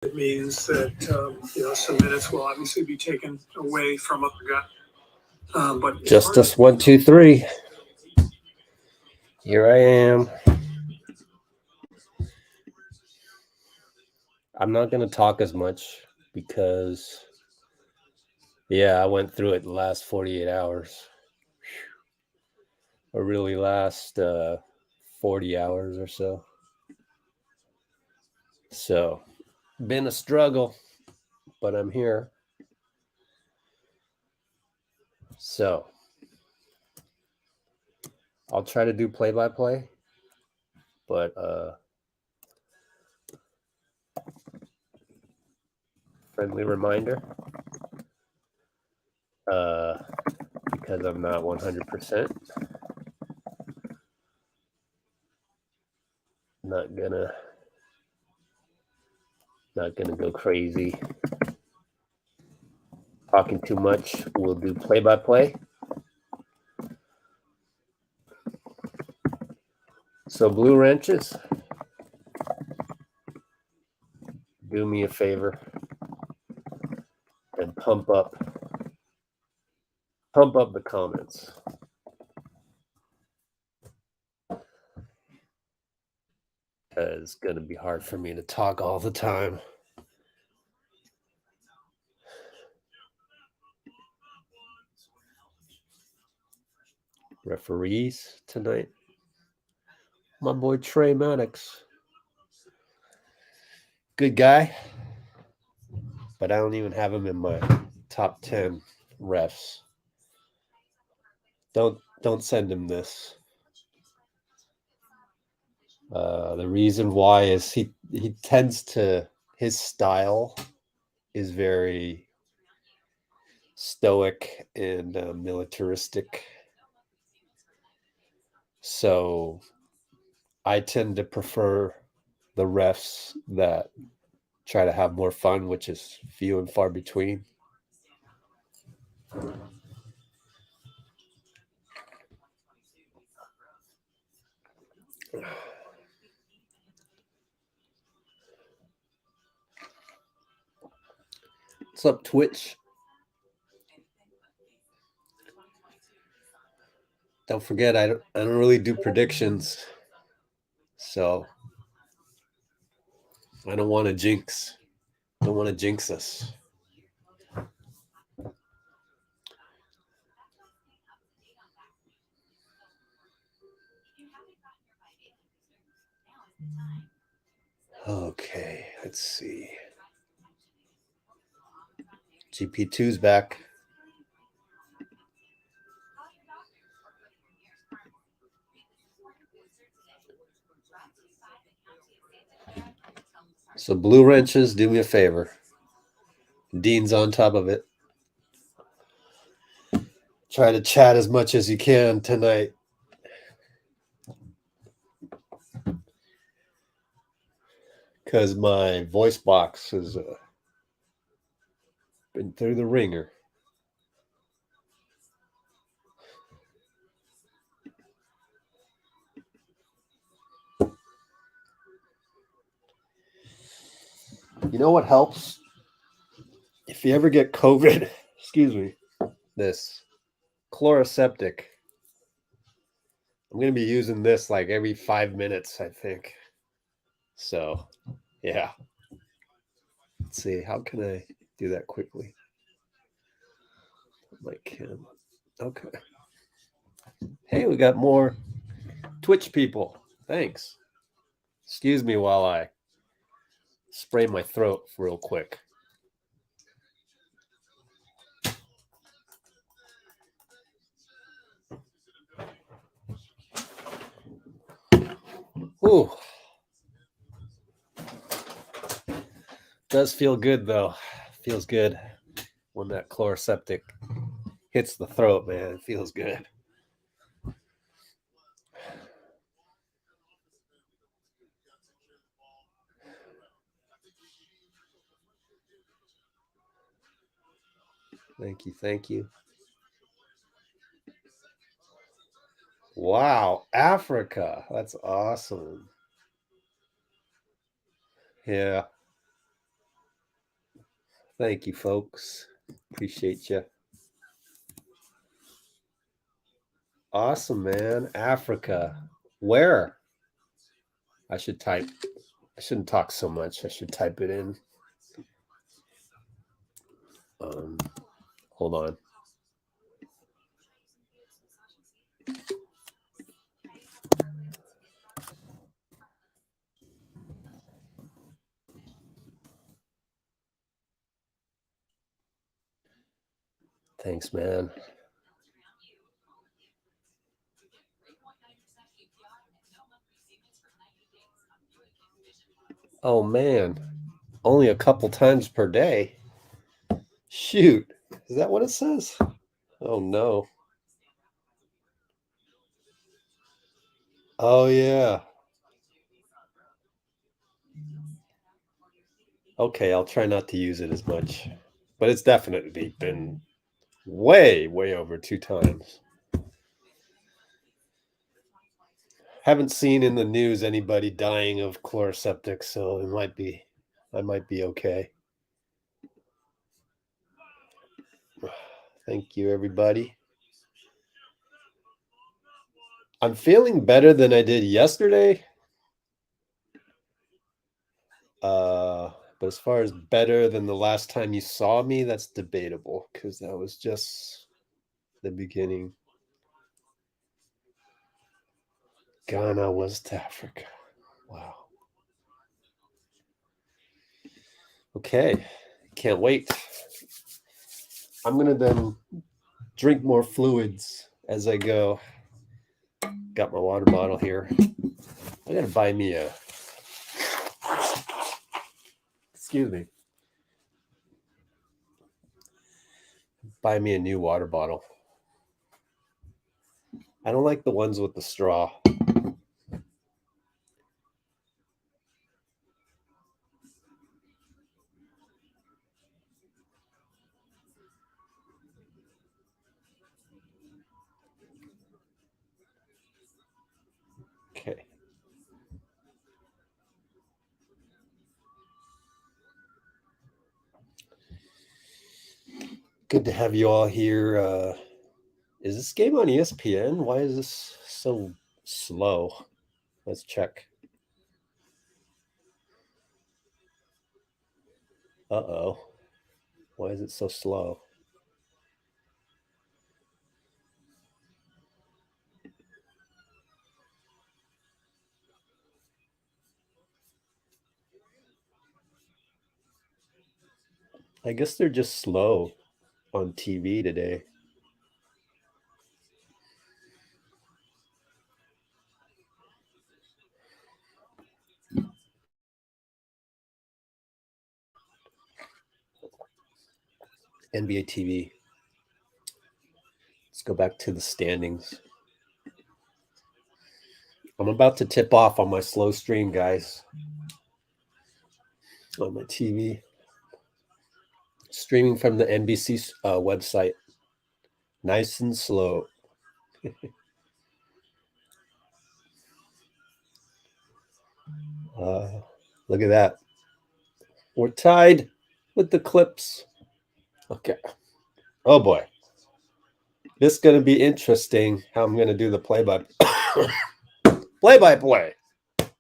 It means that some minutes will obviously be taken away from other guys. But Justice 1, 2, 3. Here I am. I'm not going to talk as much because, I went through it the last 48 hours. Or really last 40 hours or so. So, been a struggle, but I'm here. So, I'll try to do play-by-play, but friendly reminder, because I'm not 100%, not gonna go crazy talking too much. We'll do play-by-play. So Blue Wrenches, do me a favor and pump up the comments. It's going to be hard for me to talk all the time. Referees tonight. My boy Trey Maddox. Good guy. But I don't even have him in my top 10 refs. Don't send him this. The reason why is he tends to, his style is very stoic and militaristic. So I tend to prefer the refs that try to have more fun, which is few and far between. What's up, Twitch? Don't forget, I don't really do predictions, so I don't want to jinx. Don't want to jinx us. Okay, let's see. GP2's back. So Blue Wrenches, do me a favor. Dean's on top of it. Try to chat as much as you can tonight. Because my voice box has been through the ringer. You know what helps? If you ever get COVID, excuse me, this chloroseptic. I'm going to be using this like every 5 minutes, I think. So, yeah. Let's see. How can I do that quickly? My camera. Okay. Hey, we got more Twitch people. Thanks. Excuse me while I spray my throat real quick. Ooh. Does feel good, though. Feels good when that chloroseptic hits the throat, man. It feels good. Thank you. Wow, Africa. That's awesome. Yeah. Thank you, folks. Appreciate you. Awesome, man. Africa. Where? I should type. I shouldn't talk so much. I should type it in. Hold on. Thanks, man. Oh, man. Only a couple times per day. Shoot. Is that what it says? Oh, no. Oh, yeah. Okay, I'll try not to use it as much. But it's definitely been way over 2 times. Haven't seen in the news anybody dying of chloroseptic, so I might be okay. Thank you, everybody. I'm feeling better than I did yesterday. But as far as better than the last time you saw me, that's debatable because that was just the beginning. Ghana, West Africa. Wow. Okay. Can't wait. I'm going to then drink more fluids as I go. Got my water bottle here. I got to buy me a... Excuse me. Buy me a new water bottle. I don't like the ones with the straw. Okay. Good to have you all here. Is this game on ESPN? Why is this so slow? Let's check. Uh-oh. Why is it so slow? I guess they're just slow on TV today. NBA TV. Let's go back to the standings. I'm about to tip off on my slow stream, guys. On my TV. Streaming from the NBC website. Nice and slow. Look at that. We're tied with the Clips. Okay. Oh, boy. This is going to be interesting how I'm going to do the play-by-play.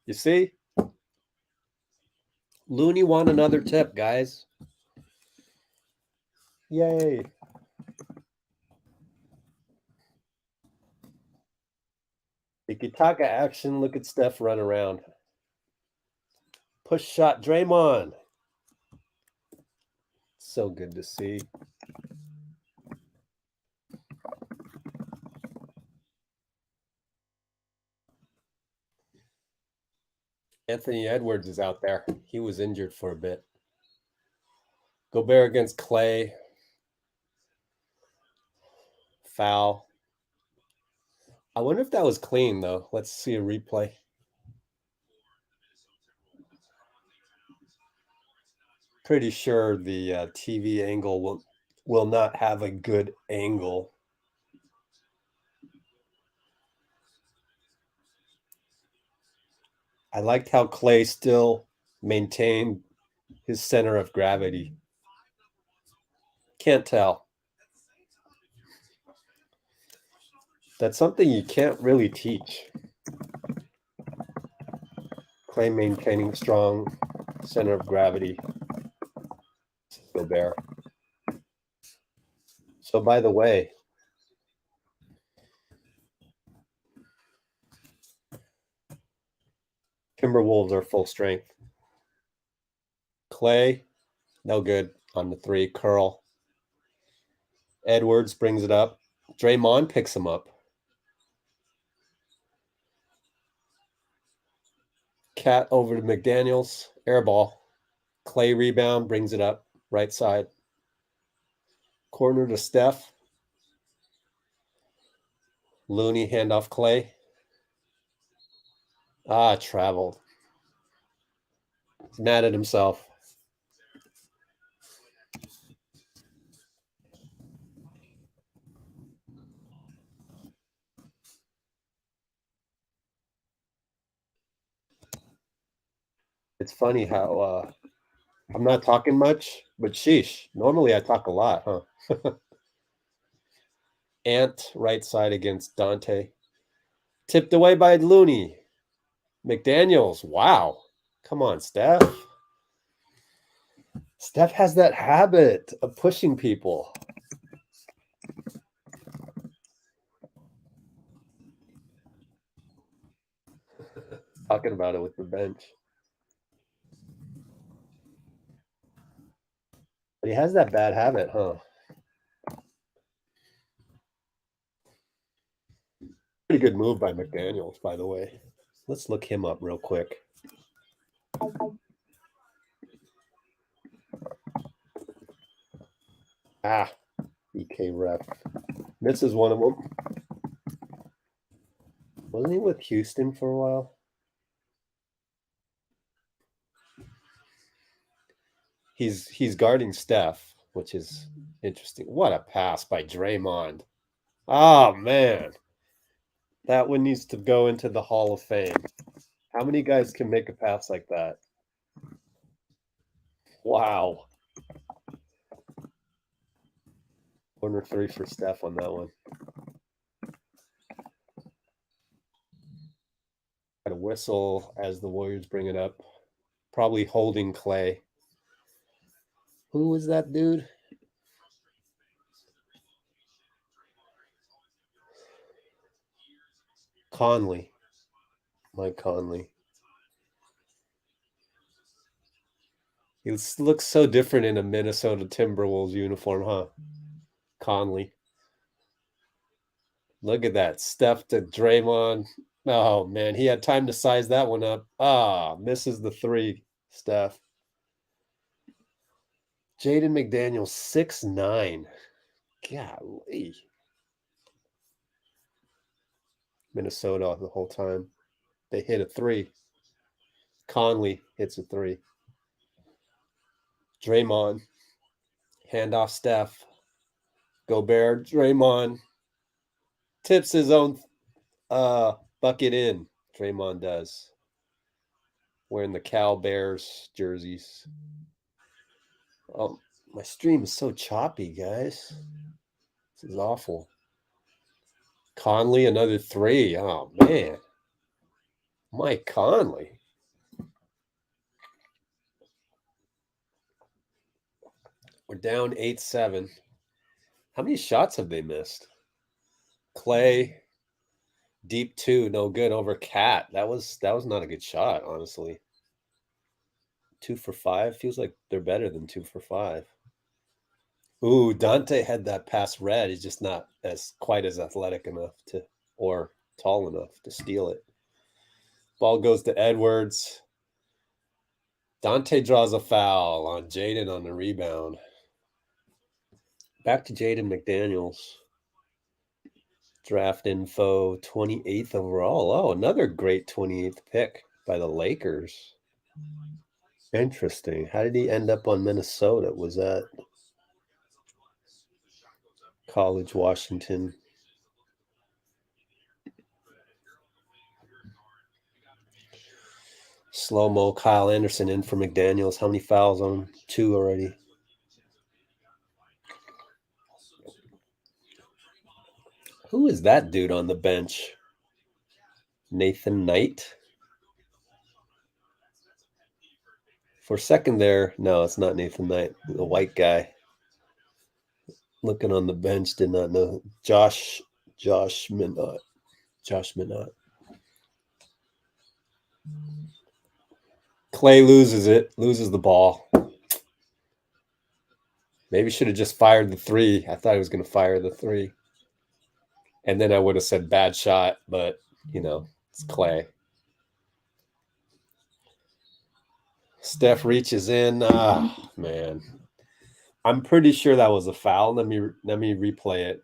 You see? Looney won another tip, guys. Yay. Tiki-taka action. Look at Steph run around. Push shot, Draymond. So good to see. Anthony Edwards is out there. He was injured for a bit. Gobert against Klay. Foul. I wonder if that was clean, though. Let's see a replay. Pretty sure the TV angle will not have a good angle. I liked how Klay still maintained his center of gravity. Can't tell. That's something you can't really teach. Klay maintaining strong center of gravity. Gobert. So, by the way, Timberwolves are full strength. Klay, no good on the 3. Curl. Edwards brings it up. Draymond picks him up. Cat over to McDaniels. Air ball. Klay rebound, brings it up. Right side. Corner to Steph. Looney handoff Klay. Traveled. He's mad at himself. It's funny how I'm not talking much, but sheesh. Normally I talk a lot, huh? Ant right side against Donte. Tipped away by Looney. McDaniels. Wow. Come on, Steph. Steph has that habit of pushing people. Talking about it with the bench. But he has that bad habit, huh? Pretty good move by McDaniels, by the way. Let's look him up real quick. BK ref. Misses one of them. Wasn't he with Houston for a while? He's guarding Steph, which is interesting. What a pass by Draymond. Oh, man. That one needs to go into the Hall of Fame. How many guys can make a pass like that? Wow. Corner 3 for Steph on that one. Got a whistle as the Warriors bring it up. Probably holding Klay. Who was that dude? Conley. Mike Conley. He looks so different in a Minnesota Timberwolves uniform, huh? Conley. Look at that. Steph to Draymond. Oh, man. He had time to size that one up. Misses the 3, Steph. Jaden McDaniels, 6'9". Golly. Minnesota the whole time. They hit a 3. Conley hits a 3. Draymond. Handoff Steph. Gobert. Draymond. Tips his own bucket in. Draymond does. Wearing the Cal Bears jerseys. Oh, my stream is so choppy, guys. This is awful. Conley, another 3. Oh, man. Mike Conley. We're down 8-7. How many shots have they missed? Klay, deep 2, no good over Cat. That was not a good shot, honestly. 2 for 5 feels like they're better than 2 for 5. Ooh, Donte had that pass read. He's just not quite as athletic enough to, or tall enough to steal it. Ball goes to Edwards. Donte draws a foul on Jaden on the rebound. Back to Jaden McDaniels. Draft info, 28th overall. Oh, another great 28th pick by the Lakers. Interesting. How did he end up on Minnesota? Was that College Washington? Slo-Mo, Kyle Anderson in for McDaniels. How many fouls on 2 already? Who is that dude on the bench? Nathan Knight? For a second there, no, it's not Nathan Knight. The white guy. Looking on the bench, did not know. Josh Minot. Josh Minot. Klay loses the ball. Maybe should have just fired the three. I thought he was going to fire the three. And then I would have said bad shot, but, it's Klay. Steph reaches in. Ah, man. I'm pretty sure that was a foul. Let me replay it.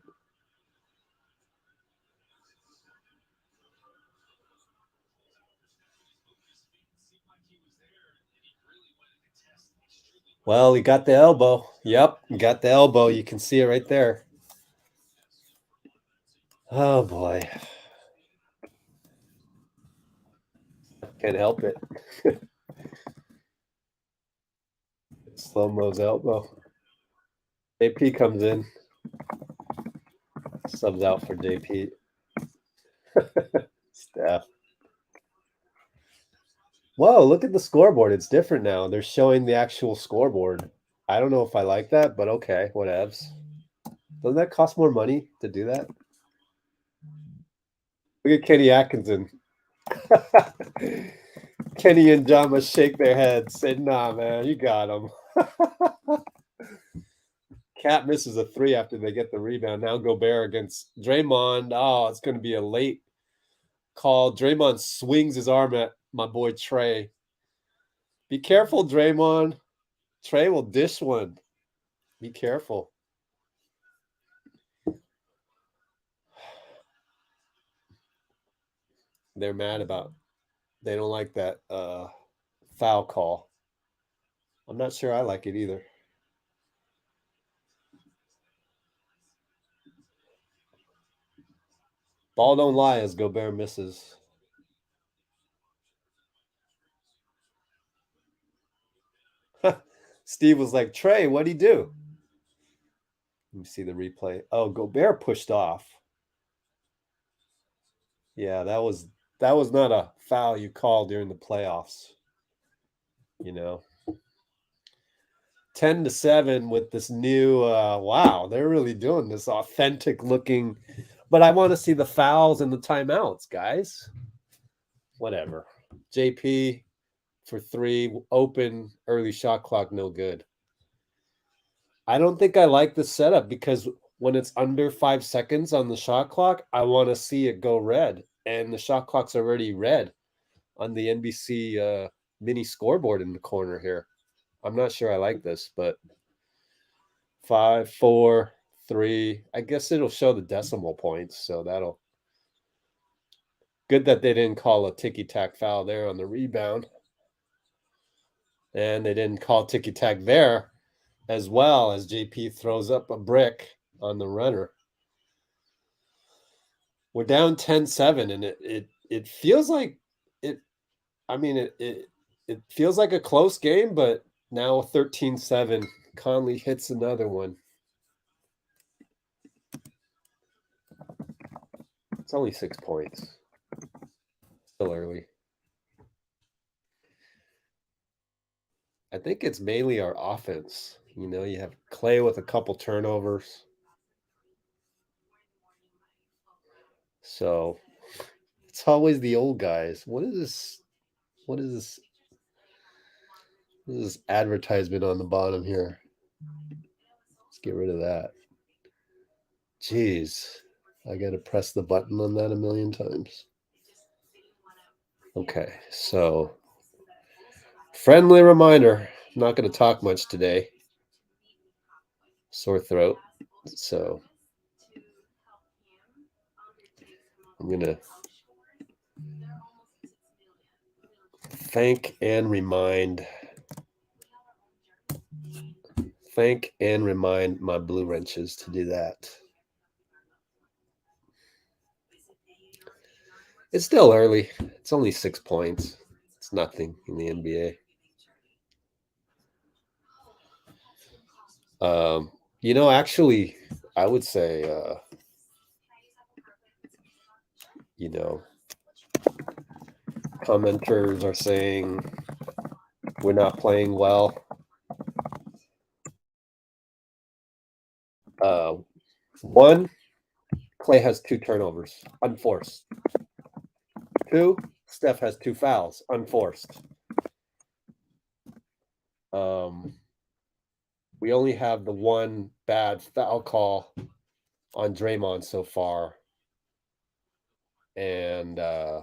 Well, he got the elbow. Yep, he got the elbow. You can see it right there. Oh, boy. Can't help it. Slo-Mo's elbow. JP comes in. Subs out for JP. Steph. Whoa, look at the scoreboard. It's different now. They're showing the actual scoreboard. I don't know if I like that, but okay, whatevs. Doesn't that cost more money to do that? Look at Kenny Atkinson. Kenny and Jama shake their heads. Say, nah, man, you got him. Cat misses a three after they get the rebound. Now Gobert against Draymond. Oh, it's going to be a late call. Draymond swings his arm at my boy Trey. Be careful, Draymond. Trey will dish one. Be careful. They're mad about. They don't like that foul call. I'm not sure I like it either. Ball don't lie as Gobert misses. Steve was like, Trey, what'd he do? Let me see the replay. Oh, Gobert pushed off. Yeah, that was not a foul you call during the playoffs. 10-7 with this new wow, they're really doing this authentic looking, but I want to see the fouls and the timeouts, guys. Whatever. JP for three, open, early shot clock, no good. I don't think I like the setup because when it's under 5 seconds on the shot clock, I want to see it go red. And the shot clock's already red on the NBC mini scoreboard in the corner here. I'm not sure I like this, but 5, 4, 3. I guess it'll show the decimal points, so that'll. Good that they didn't call a tiki-tack foul there on the rebound. And they didn't call tiki-tack there as well as JP throws up a brick on the runner. We're down 10-7, and it feels like it. I mean, it feels like a close game, but now 13-7. Conley hits another one. It's only 6 points. Still early. I think it's mainly our offense. You have Klay with a couple turnovers. So it's always the old guys. What is this? What is this? This is advertisement on the bottom here. Let's get rid of that. Jeez. I got to press the button on that a million times. Okay, so friendly reminder. I'm not going to talk much today. Sore throat. So I'm going to thank and remind my blue wrenches to do that. It's still early. It's only 6 points. It's nothing in the NBA. Actually, I would say you know, commenters are saying we're not playing well. One, Klay has 2 turnovers, unforced. 2, Steph has 2 fouls, unforced. We only have the one bad foul call on Draymond so far. And I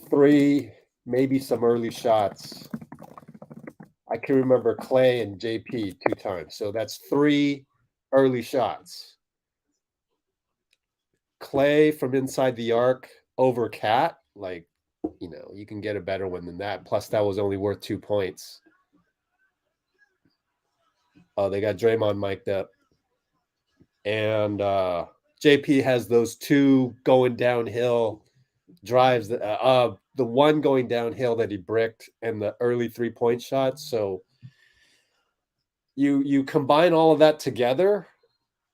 3, maybe some early shots. I can remember Klay and JP 2 times. So that's 3 early shots. Klay from inside the arc over Cat, like, you know, you can get a better one than that. Plus, that was only worth 2 points. Oh, they got Draymond mic'd up. And JP has those 2 going downhill drives. The one going downhill that he bricked and the early 3-point shots. So you combine all of that together,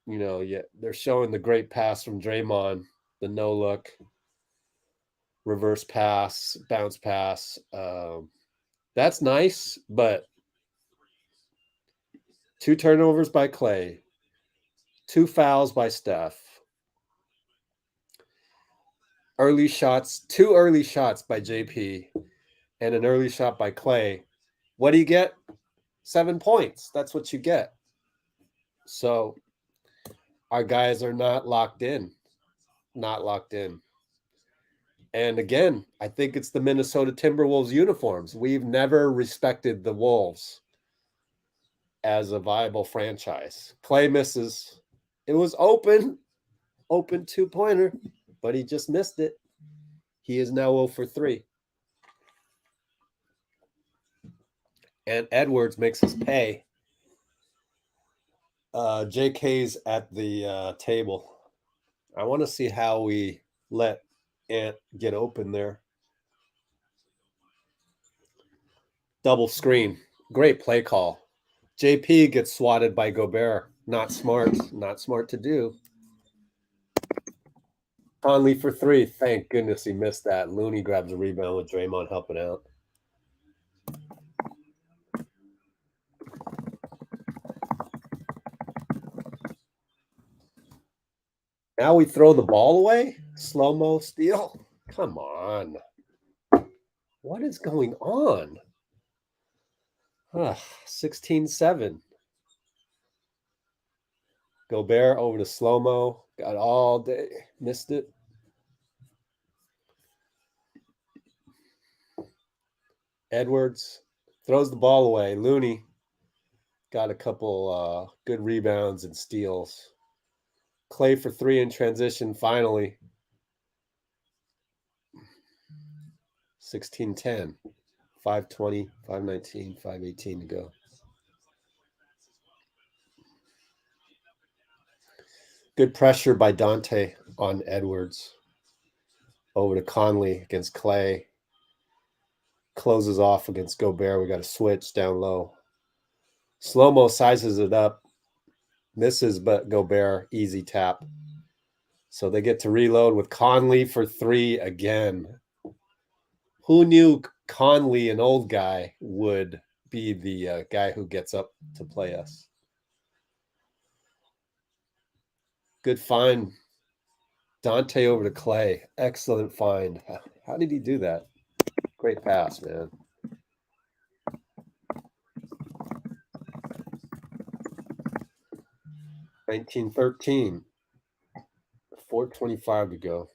you know, they're showing the great pass from Draymond, the no look, reverse pass, bounce pass. That's nice, but 2 turnovers by Klay, 2 fouls by Steph, early shots, 2 early shots by JP, and an early shot by Klay. What do you get? 7 points. That's what you get. So our guys are not locked in. Not locked in. And again, I think it's the Minnesota Timberwolves uniforms. We've never respected the Wolves as a viable franchise. Klay misses. It was open 2-pointer, but he just missed it. He is now 0 for 3. And Edwards makes us pay. JK's at the table. I want to see how we let Ant get open there. Double screen. Great play call. JP gets swatted by Gobert. Not smart. Not smart to do. Conley for 3. Thank goodness he missed that. Looney grabs a rebound with Draymond helping out. Now we throw the ball away? Slo-Mo steal? Come on. What is going on? 16-7. Gobert over to Slo-Mo. Got all day. Missed it. Edwards throws the ball away. Looney got a couple good rebounds and steals. Klay for 3 in transition finally. 16-10. 5:20, 5:19, 5:18 to go. Good pressure by Donte on Edwards. Over to Conley against Klay. Closes off against Gobert. We got a switch down low. Slo-Mo sizes it up. Misses, but Gobert, easy tap. So they get to reload with Conley for 3 again. Who knew Conley, an old guy, would be the guy who gets up to play us? Good find. Donte over to Klay. Excellent find. How did he do that? Great pass, man. $19-13. 4:25 to go.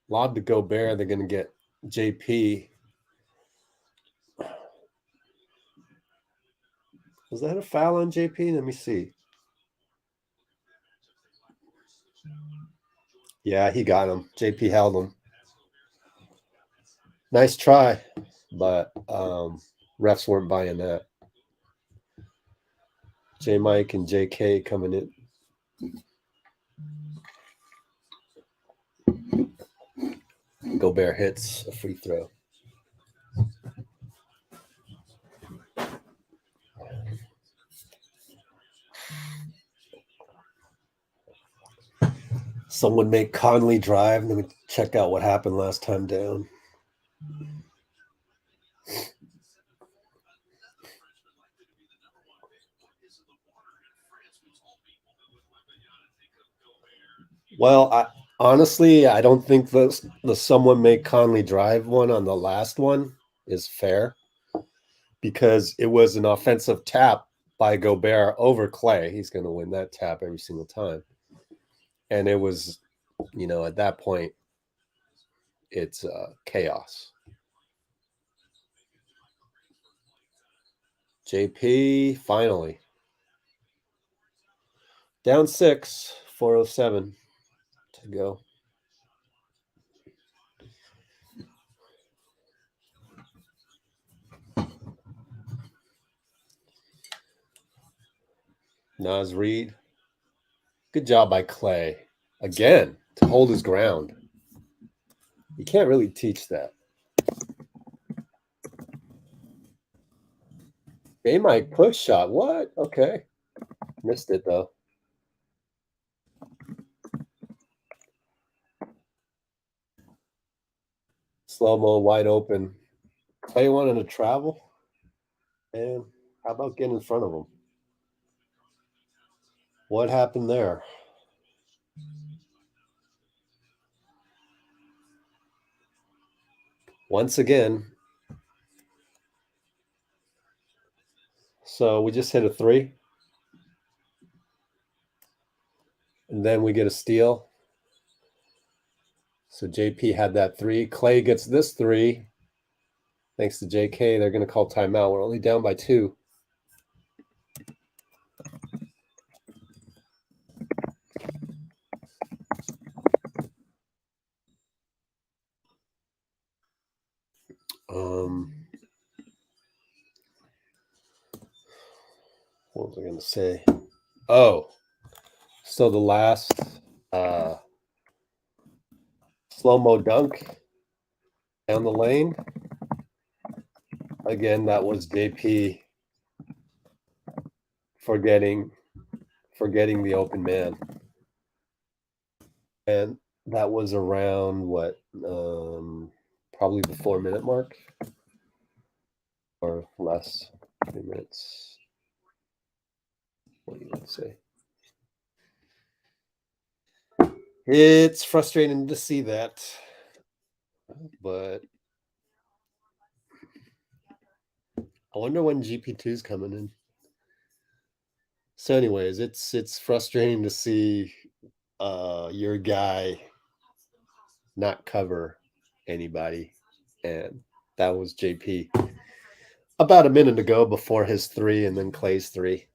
Lob to Gobert. They're going to get JP. Was that a foul on JP? Let me see. Yeah, he got him. JP held him. Nice try, but refs weren't buying that. J Mike and JK coming in. Gobert hits a free throw. someone make Conley drive, and then we check out what happened last time down. Well, honestly, I don't think the someone make Conley drive one on the last one is fair, because it was an offensive tap by Gobert over Klay. He's going to win that tap every single time. And it was, at that point, it's chaos. JP, finally. Down 6, 4:07 to go. Reid. Good job by Klay. Again, to hold his ground. You can't really teach that. They might push shot. What? Okay. Missed it, though. Slo-Mo wide open. Klay wanted to travel. And how about getting in front of him? What happened there? Once again. So we just hit a 3. And then we get a steal. So JP had that 3. Klay gets this 3. Thanks to JK, they're going to call timeout. We're only down by 2. What was I going to say? Oh, so the last Slo-Mo dunk down the lane. Again, that was JP forgetting the open man. And that was around what? Probably the 4-minute mark or less. 3 minutes. What do you want to say? It's frustrating to see that, but I wonder when GP2 is coming in. So, anyways, it's frustrating to see your guy not cover anybody, and that was JP about a minute ago before his 3 and then Klay's 3.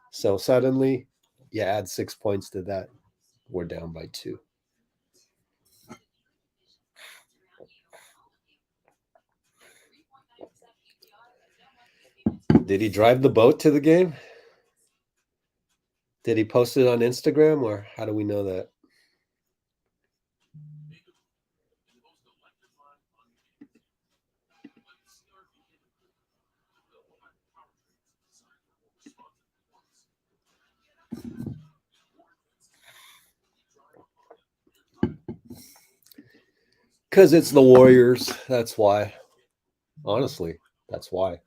So suddenly, you add 6 points to that, we're down by 2. Did he drive the boat to the game? Did he post it on Instagram, or how do we know that? Because it's the Warriors. That's why. Honestly, that's why.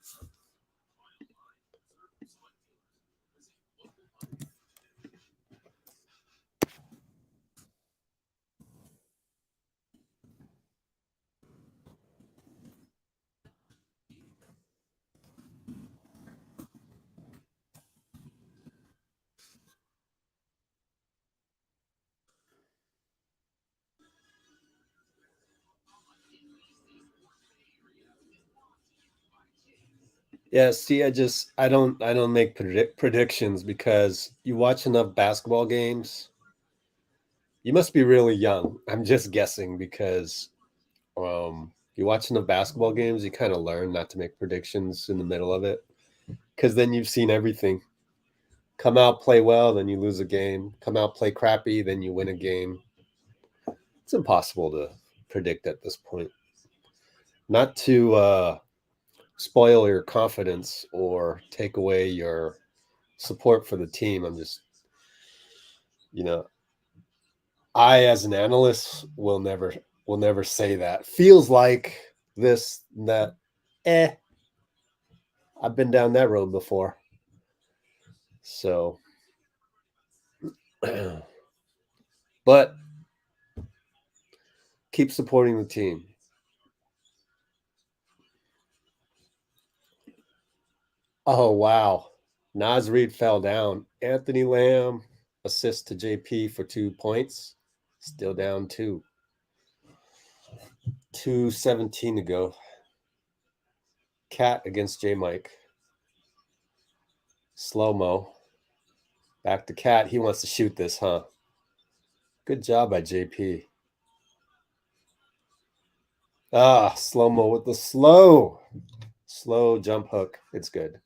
Yeah, see, I don't make predictions, because you watch enough basketball games. You must be really young. I'm just guessing, because you watch enough basketball games, you kind of learn not to make predictions in the middle of it, because then you've seen everything. Come out, play well, then you lose a game. Come out, play crappy, then you win a game. It's impossible to predict at this point. Not to spoil your confidence or take away your support for the team. I'm just, I, as an analyst, will never say that. Feels like this, that. I've been down that road before. So, but keep supporting the team. Oh, wow. Reid fell down. Anthony Lamb, assist to JP for 2 points. Still down 2. 2:17 to go. Cat against J Mike. Slo-Mo. Back to Cat. He wants to shoot this, huh? Good job by JP. Slo-Mo with the slow jump hook. It's good.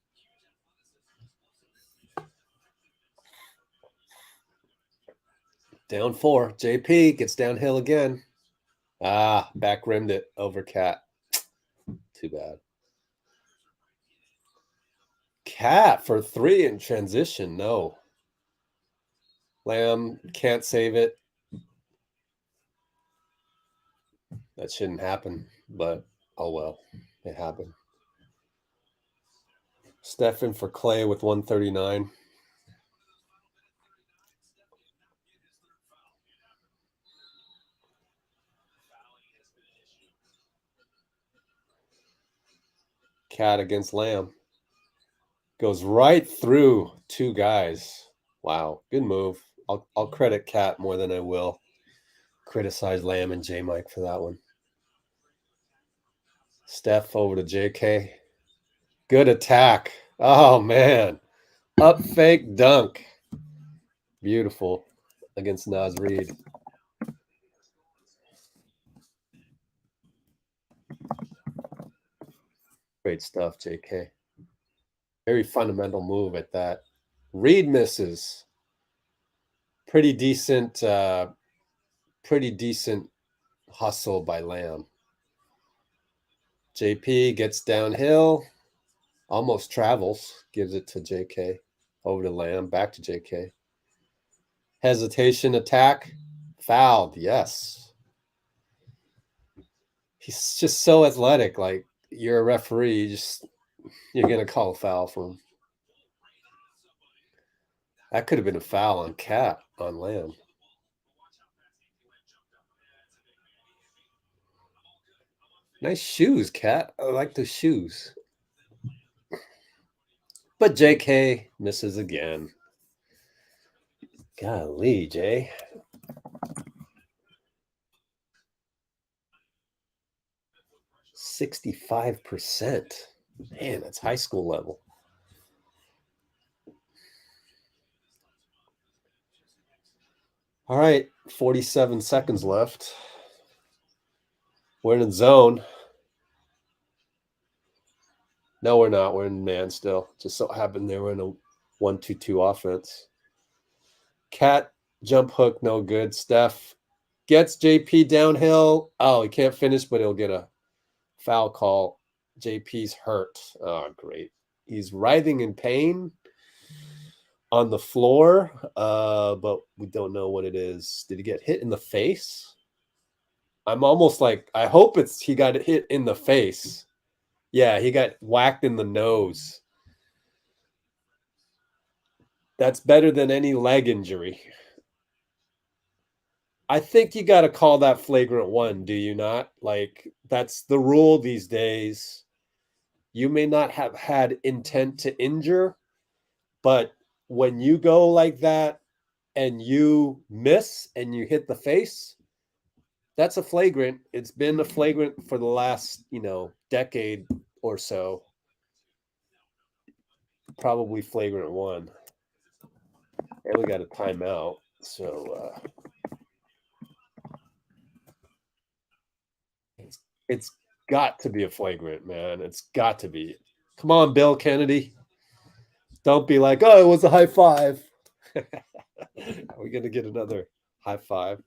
Down 4. JP gets downhill again. Back rimmed it over Cat. Too bad. Cat for 3 in transition. No. Lamb can't save it. That shouldn't happen, but oh well. It happened. Steph in for Klay with 139. Cat against Lamb. Goes right through 2 guys. Wow, good move. I'll credit Cat more than I will criticize Lamb and J Mike for that one. Steph over to JK. Good attack. Oh man. Up fake dunk. Beautiful against Reid. Great stuff, JK. Very fundamental move at that. Reid misses. Pretty decent hustle by Lamb. JP gets downhill, almost travels, gives it to JK. Over to Lamb, back to JK. Hesitation, attack, fouled, yes. He's just so athletic. Like, you're a referee, you're going to call a foul for him. That could have been a foul on Cat, on Lamb. Nice shoes, Cat. I like the shoes. But JK misses again. Golly, Jay. %65%. Man, that's high school level. All right, 47 seconds left. We're in zone. No, we're not. We're in man still. Just so happened they were in a 1-2-2 offense. Cat jump hook, no good. Steph gets JP downhill. Oh, he can't finish, but he'll get a foul call. JP's hurt. Oh, great. He's writhing in pain on the floor, but we don't know what it is. Did he get hit in the face? I'm almost like, I hope he got hit in the face. Yeah, he got whacked in the nose. That's better than any leg injury. I think you got to call that flagrant 1, do you not? Like, that's the rule these days. You may not have had intent to injure, but when you go like that and you miss and you hit the face, that's a flagrant. It's been a flagrant for the last, decade or so. Probably flagrant 1. And we got a timeout. So it's got to be a flagrant, man. It's got to be. Come on, Bill Kennedy. Don't be like, oh, it was a high five. Are we going to get another high five?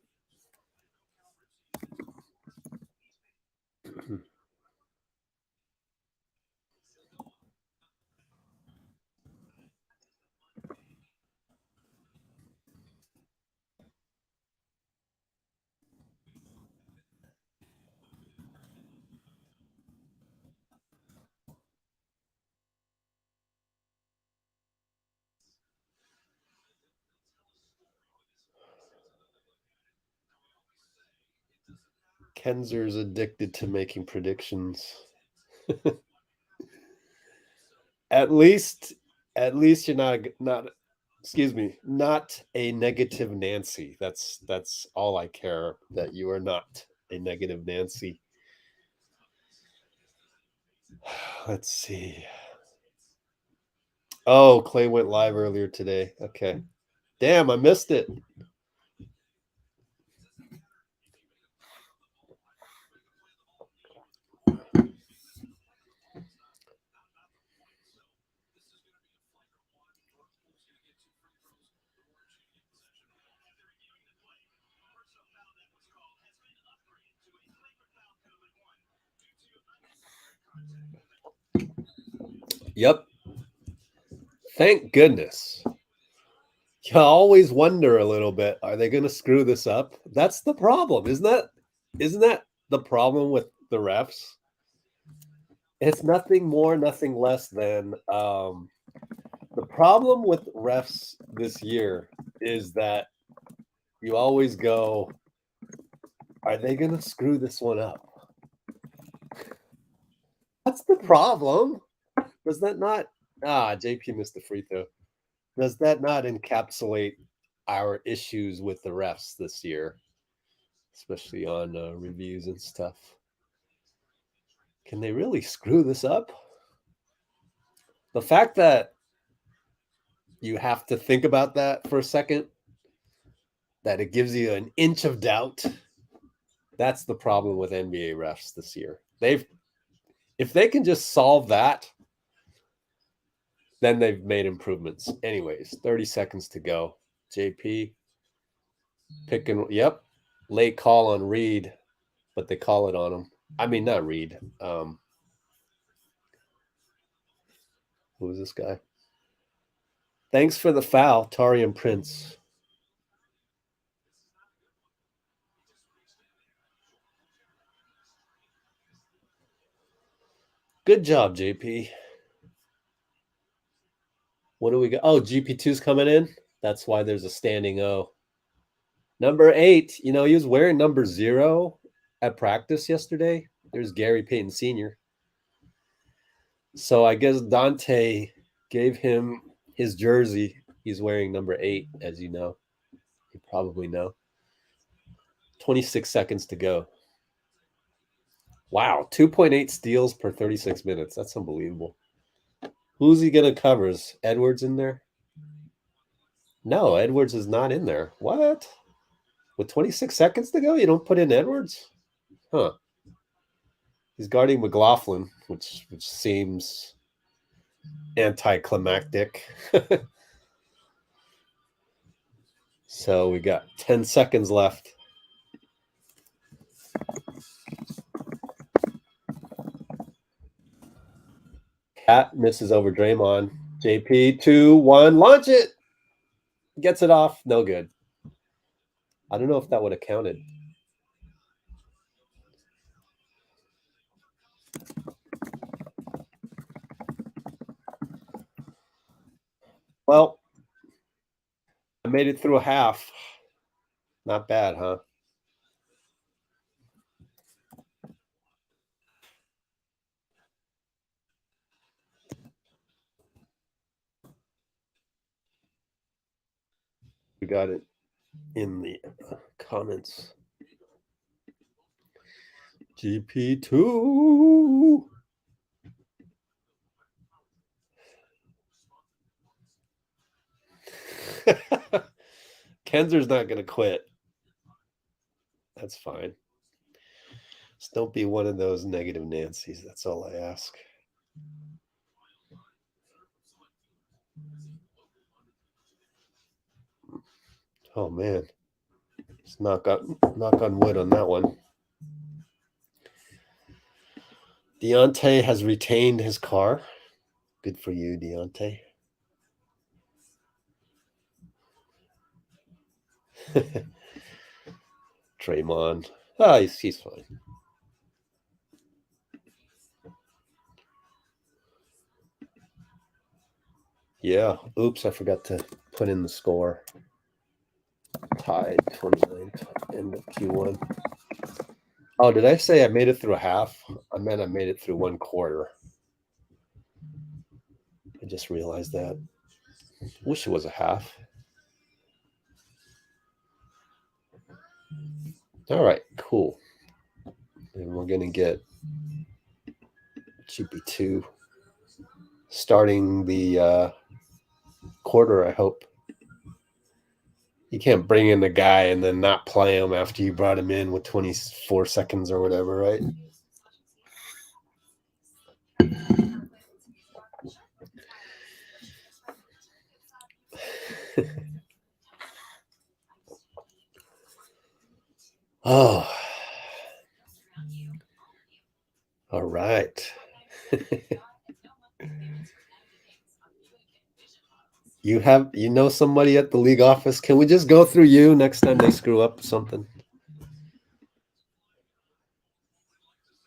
Kenzer's addicted to making predictions. At least you're not a negative Nancy. That's all I care, that you are not a negative Nancy. Let's see. Oh, Klay went live earlier today. Okay. Damn, I missed it. Yep. Thank goodness. You always wonder a little bit, are they going to screw this up? That's the problem. Isn't that the problem with the refs? It's nothing more, nothing less than the problem with refs this year is that you always go, are they going to screw this one up? That's the problem. Does that not? JP missed the free throw. Does that not encapsulate our issues with the refs this year, especially on reviews and stuff? Can they really screw this up? The fact that you have to think about that for a second, that it gives you an inch of doubt, that's the problem with NBA refs this year. If they can just solve that, then they've made improvements. Anyways, 30 seconds to go. JP late call on Reid, but they call it on him. I mean, not Reid. Who is this guy? Thanks for the foul, Tarian Prince. Good job, JP. What do we got? Oh, GP2's coming in. That's why there's a standing O. Number 8, he was wearing number 0 at practice yesterday. There's Gary Payton Sr. So I guess Donte gave him his jersey. He's wearing number 8, as you know. You probably know. 26 seconds to go. Wow, 2.8 steals per 36 minutes. That's unbelievable. Who's he going to cover? Is Edwards in there? No, Edwards is not in there. What? With 26 seconds to go, you don't put in Edwards? Huh. He's guarding McLaughlin, which seems anticlimactic. So we got 10 seconds left. Cat misses over Draymond. JP 2-1. Launch it. Gets it off. No good. I don't know if that would have counted. Well, I made it through a half. Not bad, huh? We got it in the comments. GP2. Kenzer's not going to quit. That's fine. Just don't be one of those negative Nancys. That's all I ask. Oh, man. Just knock on wood on that one. Donte has retained his car. Good for you, Donte. Draymond. He's fine. Yeah. Oops, I forgot to put in the score. Tied 29, end of Q1. Oh, did I say I made it through a half? I meant I made it through 1/4. I just realized that. Wish it was a half. All right, cool. And we're going to get GP2 starting the quarter, I hope. You can't bring in the guy and then not play him after you brought him in with 24 seconds or whatever, right? Oh. All right. You know somebody at the league office? Can we just go through you next time they screw up something?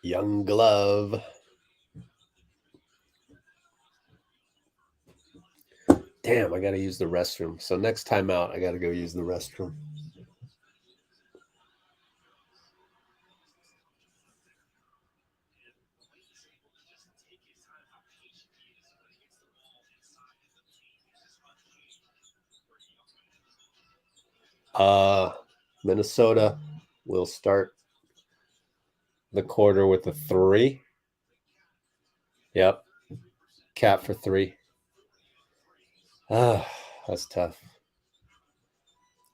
Young Glove. Damn, I got to use the restroom. So next time out, I got to go use the restroom. Minnesota will start the quarter with a 3. Yep. Cat for 3. Ah, that's tough.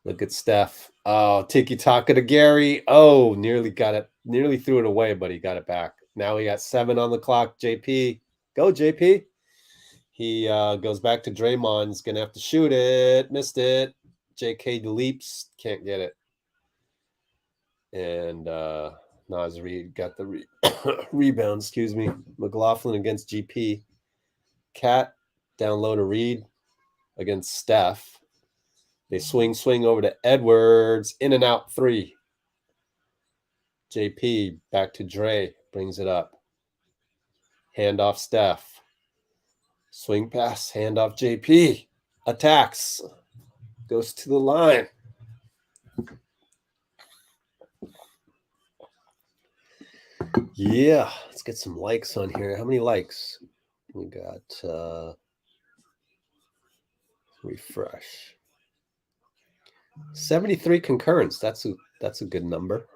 Look at Steph. Oh, tiki taka to Gary. Oh, nearly got it. Nearly threw it away, but he got it back. Now we got 7 on the clock. JP. Go, JP. He goes back to Draymond. He's going to have to shoot it. Missed it. JK leaps. Can't get it. And Nas Reid got the rebound. Excuse me. McLaughlin against GP. Cat down low to Reid against Steph. They swing over to Edwards. In and out 3. JP back to Dray. Brings it up. Handoff Steph. Swing pass. Handoff JP. Attacks. Goes to the line. Yeah. Let's get some likes on here. How many likes? We got refresh. 73 concurrents. That's a good number.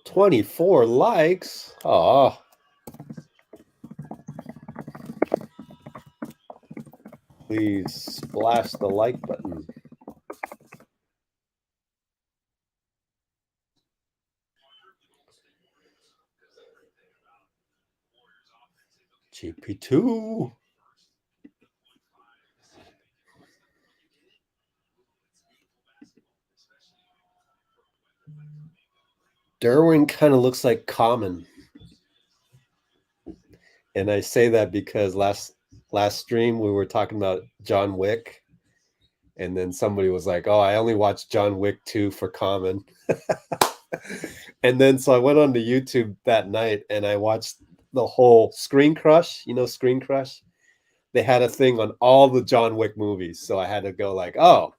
24 likes. Oh. Please splash the like button. GP2. Derwin kind of looks like Common. And I say that because last stream we were talking about John Wick. And then somebody was like, oh, I only watched John Wick 2 for Common. And then so I went on to YouTube that night and I watched the whole Screen Crush. You know Screen Crush? They had a thing on all the John Wick movies. So I had to go like, oh,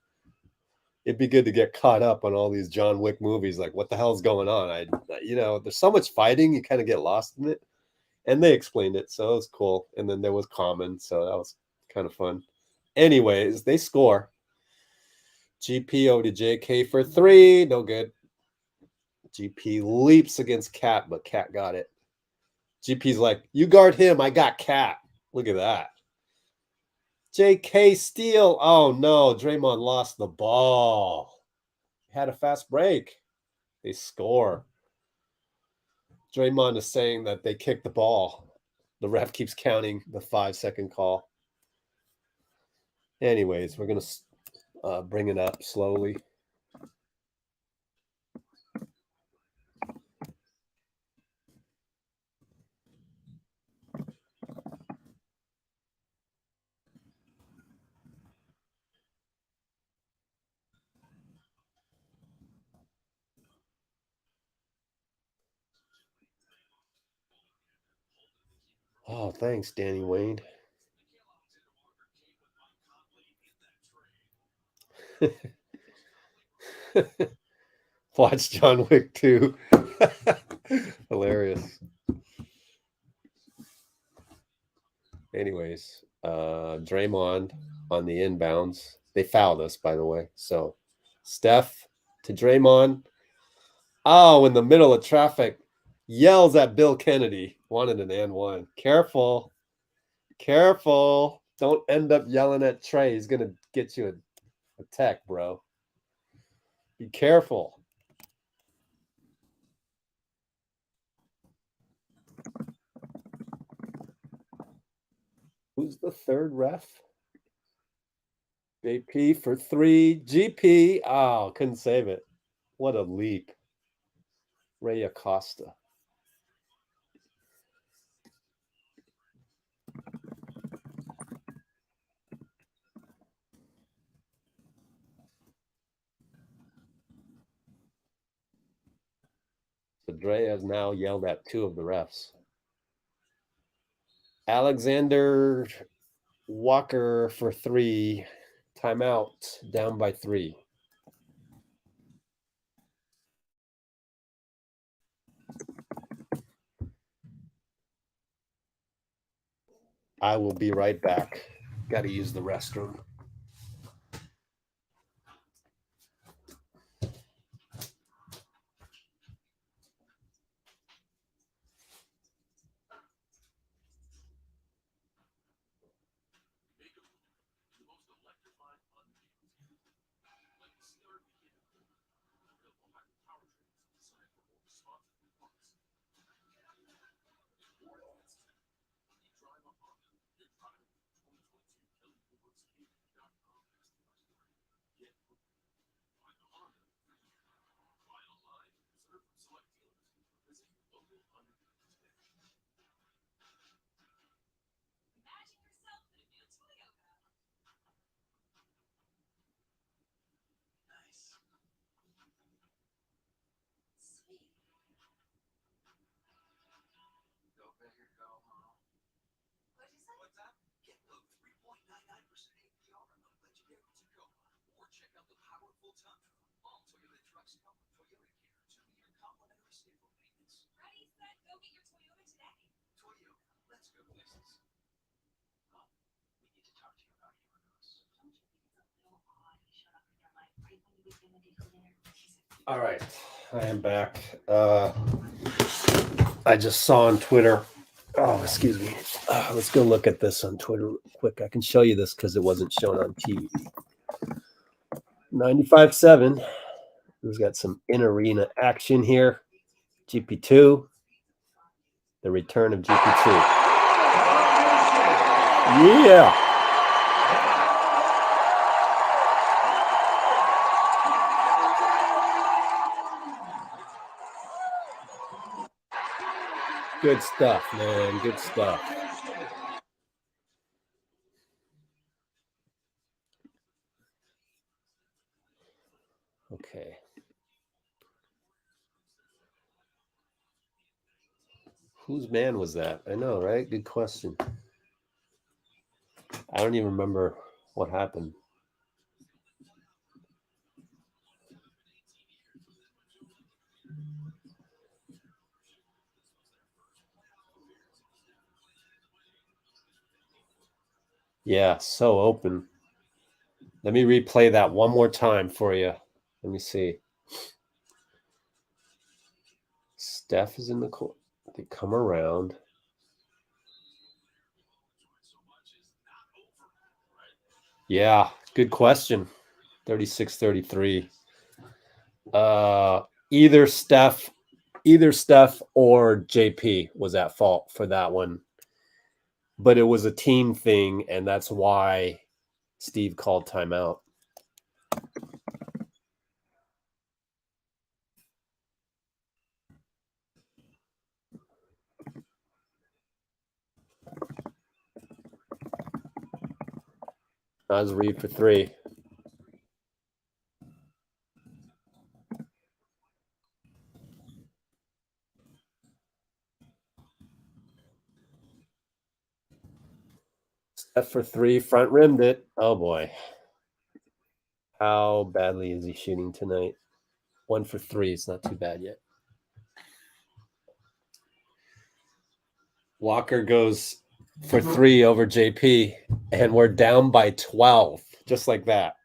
it'd be good to get caught up on all these John Wick movies. Like, what the hell's going on? There's so much fighting, you kind of get lost in it. And they explained it, so it was cool. And then there was Common, so that was kind of fun. Anyways, they score. GP to JK for 3. No good. GP leaps against Cat, but Cat got it. GP's like, you guard him, I got Cat. Look at that. JK steal. Oh, no. Draymond lost the ball. Had a fast break. They score. Draymond is saying that they kicked the ball. The ref keeps counting the 5-second call. Anyways, we're going to bring it up slowly. Oh, thanks, Danny Wayne. Watch John Wick 2. Hilarious. Anyways, Draymond on the inbounds. They fouled us, by the way. So Steph to Draymond. Oh, in the middle of traffic. Yells at Bill Kennedy. Wanted an and one. Careful. Careful. Don't end up yelling at Trey. He's going to get you a tech, bro. Be careful. Who's the third ref? JP for 3. GP. Oh, couldn't save it. What a leap. Ray Acosta. So Dre has now yelled at 2 of the refs. Alexander Walker for 3. Timeout. Down by 3. I will be right back. Got to use the restroom. All right, I am back. I just saw on Twitter. Oh, excuse me. Let's go look at this on Twitter real quick. I can show you this because it wasn't shown on TV. 95.7. We've got some in-arena action here. GP2. The return of GP2. Yeah. Good stuff, man. Good stuff. Okay. Whose man was that? I know, right? Good question. I don't even remember what happened. Yeah, so open. Let me replay that one more time for you. Let me see. Steph is in the court. They come around. Yeah, good question. 36-33. Either Steph or JP was at fault for that one. But it was a team thing, and that's why Steve called timeout. That was Reid for 3. Steph for 3, front rimmed it. Oh boy. How badly is he shooting tonight? 1 for 3. It's not too bad yet. Walker goes for 3 over JP, and we're down by 12, just like that.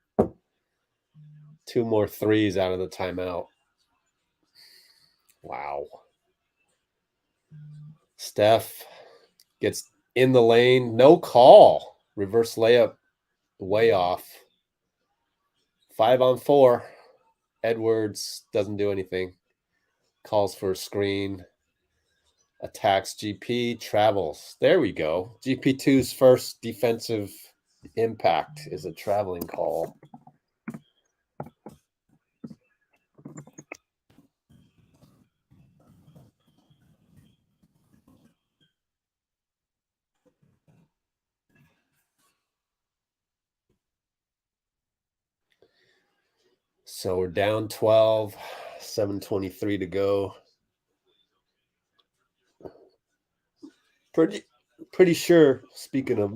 2 more threes out of the timeout. Wow. Steph gets in the lane. No call. Reverse layup way off. 5 on 4. Edwards doesn't do anything. Calls for a screen. Attacks GP. Travels. There we go. GP2's first defensive impact is a traveling call. So we're down 12, 7:23 to go. Pretty sure, speaking of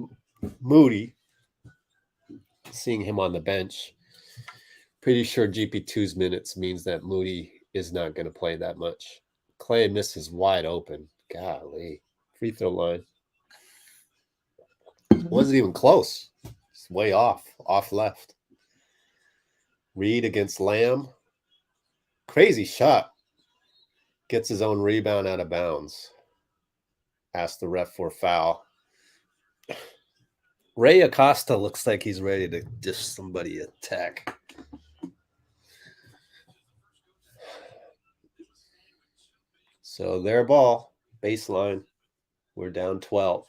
Moody, seeing him on the bench, pretty sure GP2's minutes means that Moody is not going to play that much. Klay misses wide open. Golly. Free throw line. Wasn't even close. It's way off left. Reid against Lamb. Crazy shot. Gets his own rebound out of bounds. Asked the ref for a foul. Ray Acosta looks like he's ready to just somebody attack. So their ball, baseline. We're down 12.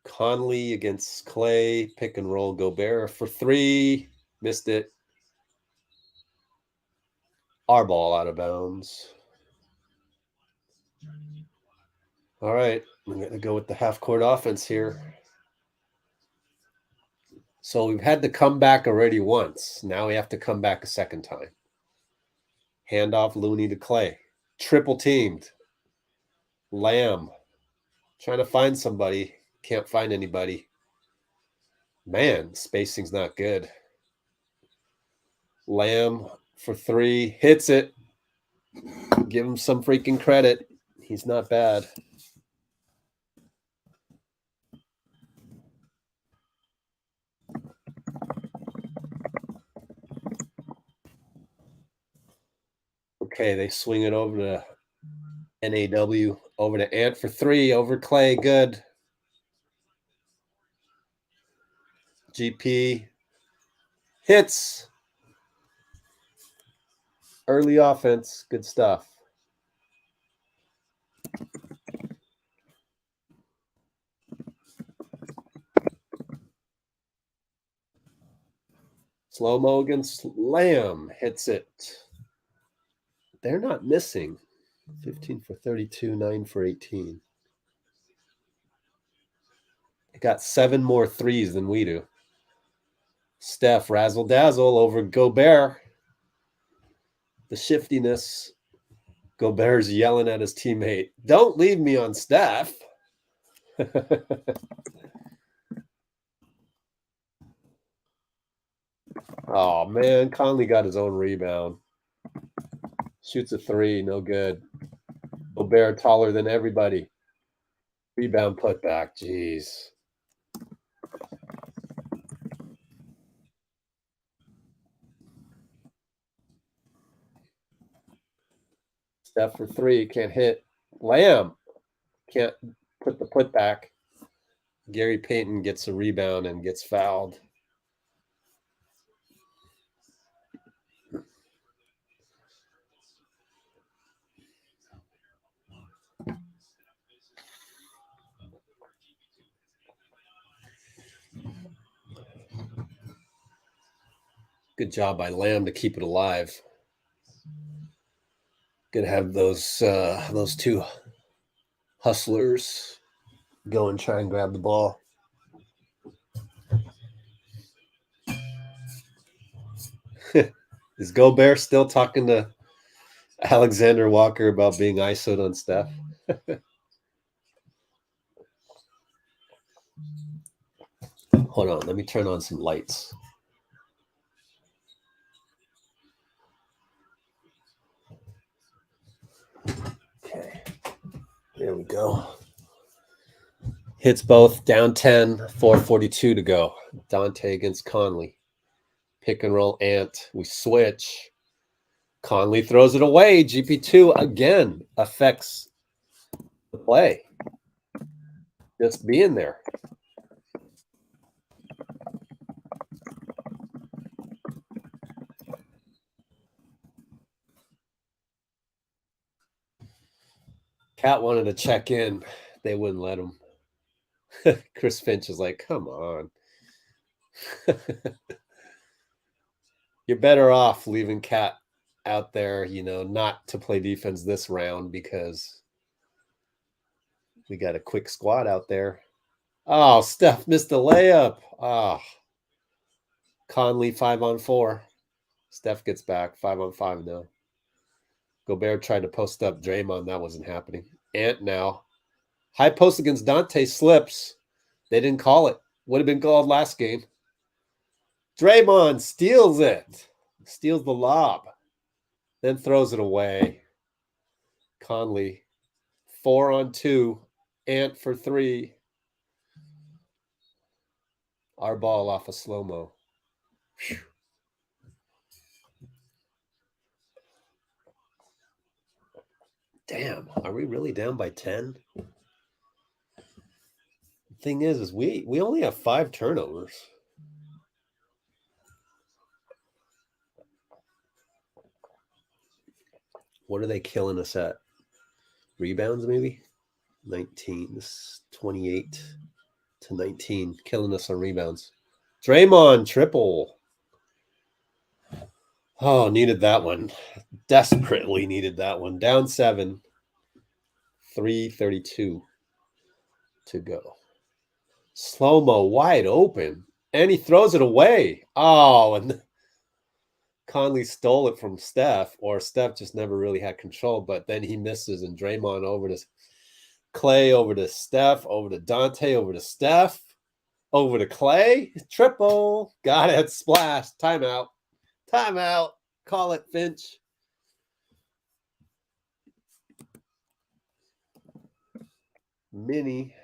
Conley against Klay, pick and roll. Gobert for 3. Missed it. Our ball out of bounds. All right, I'm going to go with the half-court offense here. So we've had to come back already once. Now we have to come back a second time. Handoff Looney to Klay. Triple teamed. Lamb. Trying to find somebody. Can't find anybody. Man, spacing's not good. Lamb for 3. Hits it. Give him some freaking credit. He's not bad. Okay, they swing it over to NAW, over to Ant for 3, over Klay, good. GP hits. Early offense, good stuff. Slo-Mo against Lamb, hits it. They're not missing. 15 for 32, 9 for 18. They got 7 more threes than we do. Steph razzle-dazzle over Gobert. The shiftiness. Gobert's yelling at his teammate, don't leave me on Steph. Oh, man, Conley got his own rebound. Shoots a 3, no good. Gobert taller than everybody. Rebound put back, jeez. Steph for 3, can't hit. Lamb can't put the put back. Gary Payton gets a rebound and gets fouled. Good job by Lamb to keep it alive. Gonna have those 2 hustlers go and try and grab the ball. Is Gobert still talking to Alexander Walker about being ISO'd on Steph? Hold on, let me turn on some lights. There we go. Hits both, down 10, 4:42 to go. Donte against Conley. Pick and roll Ant. We switch. Conley throws it away. GP2 again affects the play. Just being there. Cat wanted to check in. They wouldn't let him. Chris Finch is like, come on. You're better off leaving Cat out there, not to play defense this round because we got a quick squad out there. Oh, Steph missed the layup. Oh. Conley 5-on-4. Steph gets back 5-on-5 now. Gobert tried to post up Draymond. That wasn't happening. Ant now. High post against Donte slips. They didn't call it. Would have been called last game. Draymond steals it. Steals the lob. Then throws it away. Conley 4-on-2. Ant for 3. Our ball off of Slo-Mo. Damn, are we really down by 10? Thing is we only have 5 turnovers. What are they killing us at? Rebounds, maybe? 19. This is 28 to 19. Killing us on rebounds. Draymond, triple. Oh, needed that one. Desperately needed that one. Down 7. 3:32 to go. Slo-Mo wide open. And he throws it away. Oh, and Conley stole it from Steph, or Steph just never really had control, but then he misses, and Draymond over to Klay, over to Steph, over to Donte, over to Steph, over to Klay. Triple. Got it. Splash. Timeout. Timeout. Call it, Finch. Mini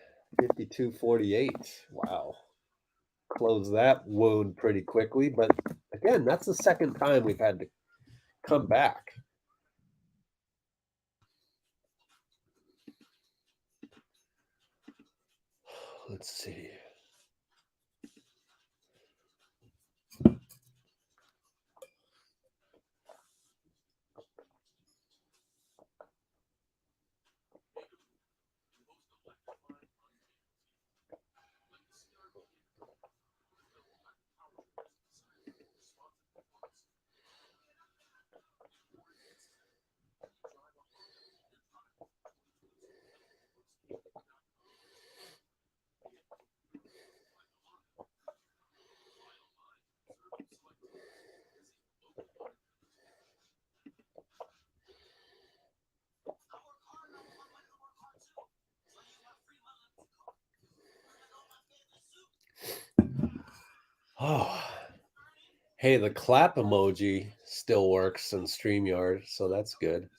52-48. Wow. Close that wound pretty quickly, but again, that's the second time we've had to come back. Let's see. Oh, hey, the clap emoji still works in StreamYard, so that's good.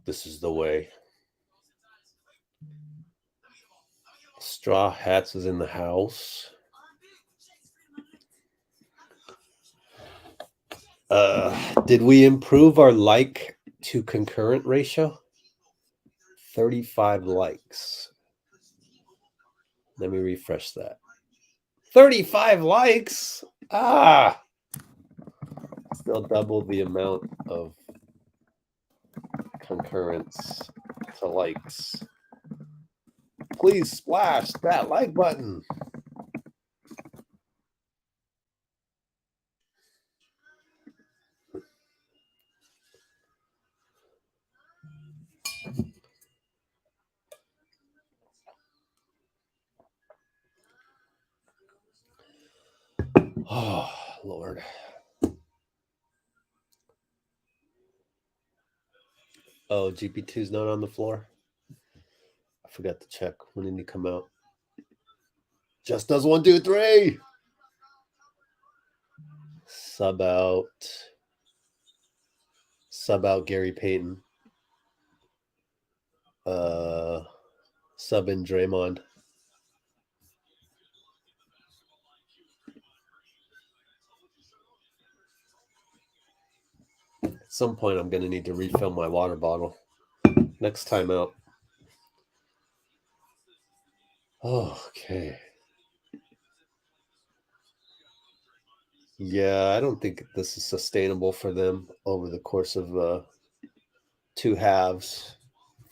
This is the way. Straw Hats is in the house. Did we improve our like to concurrent ratio? 35 likes. Let me refresh that. 35 likes. Still double the amount of concurrence to likes. Please splash that like button. Oh, Lord. Oh, GP2's not on the floor? I forgot to check. When did he come out? Just does 1, 2, 3. Sub out Gary Payton. sub in Draymond. At some point, I'm going to need to refill my water bottle. Next time out. Okay. Yeah, I don't think this is sustainable for them over the course of 2 halves.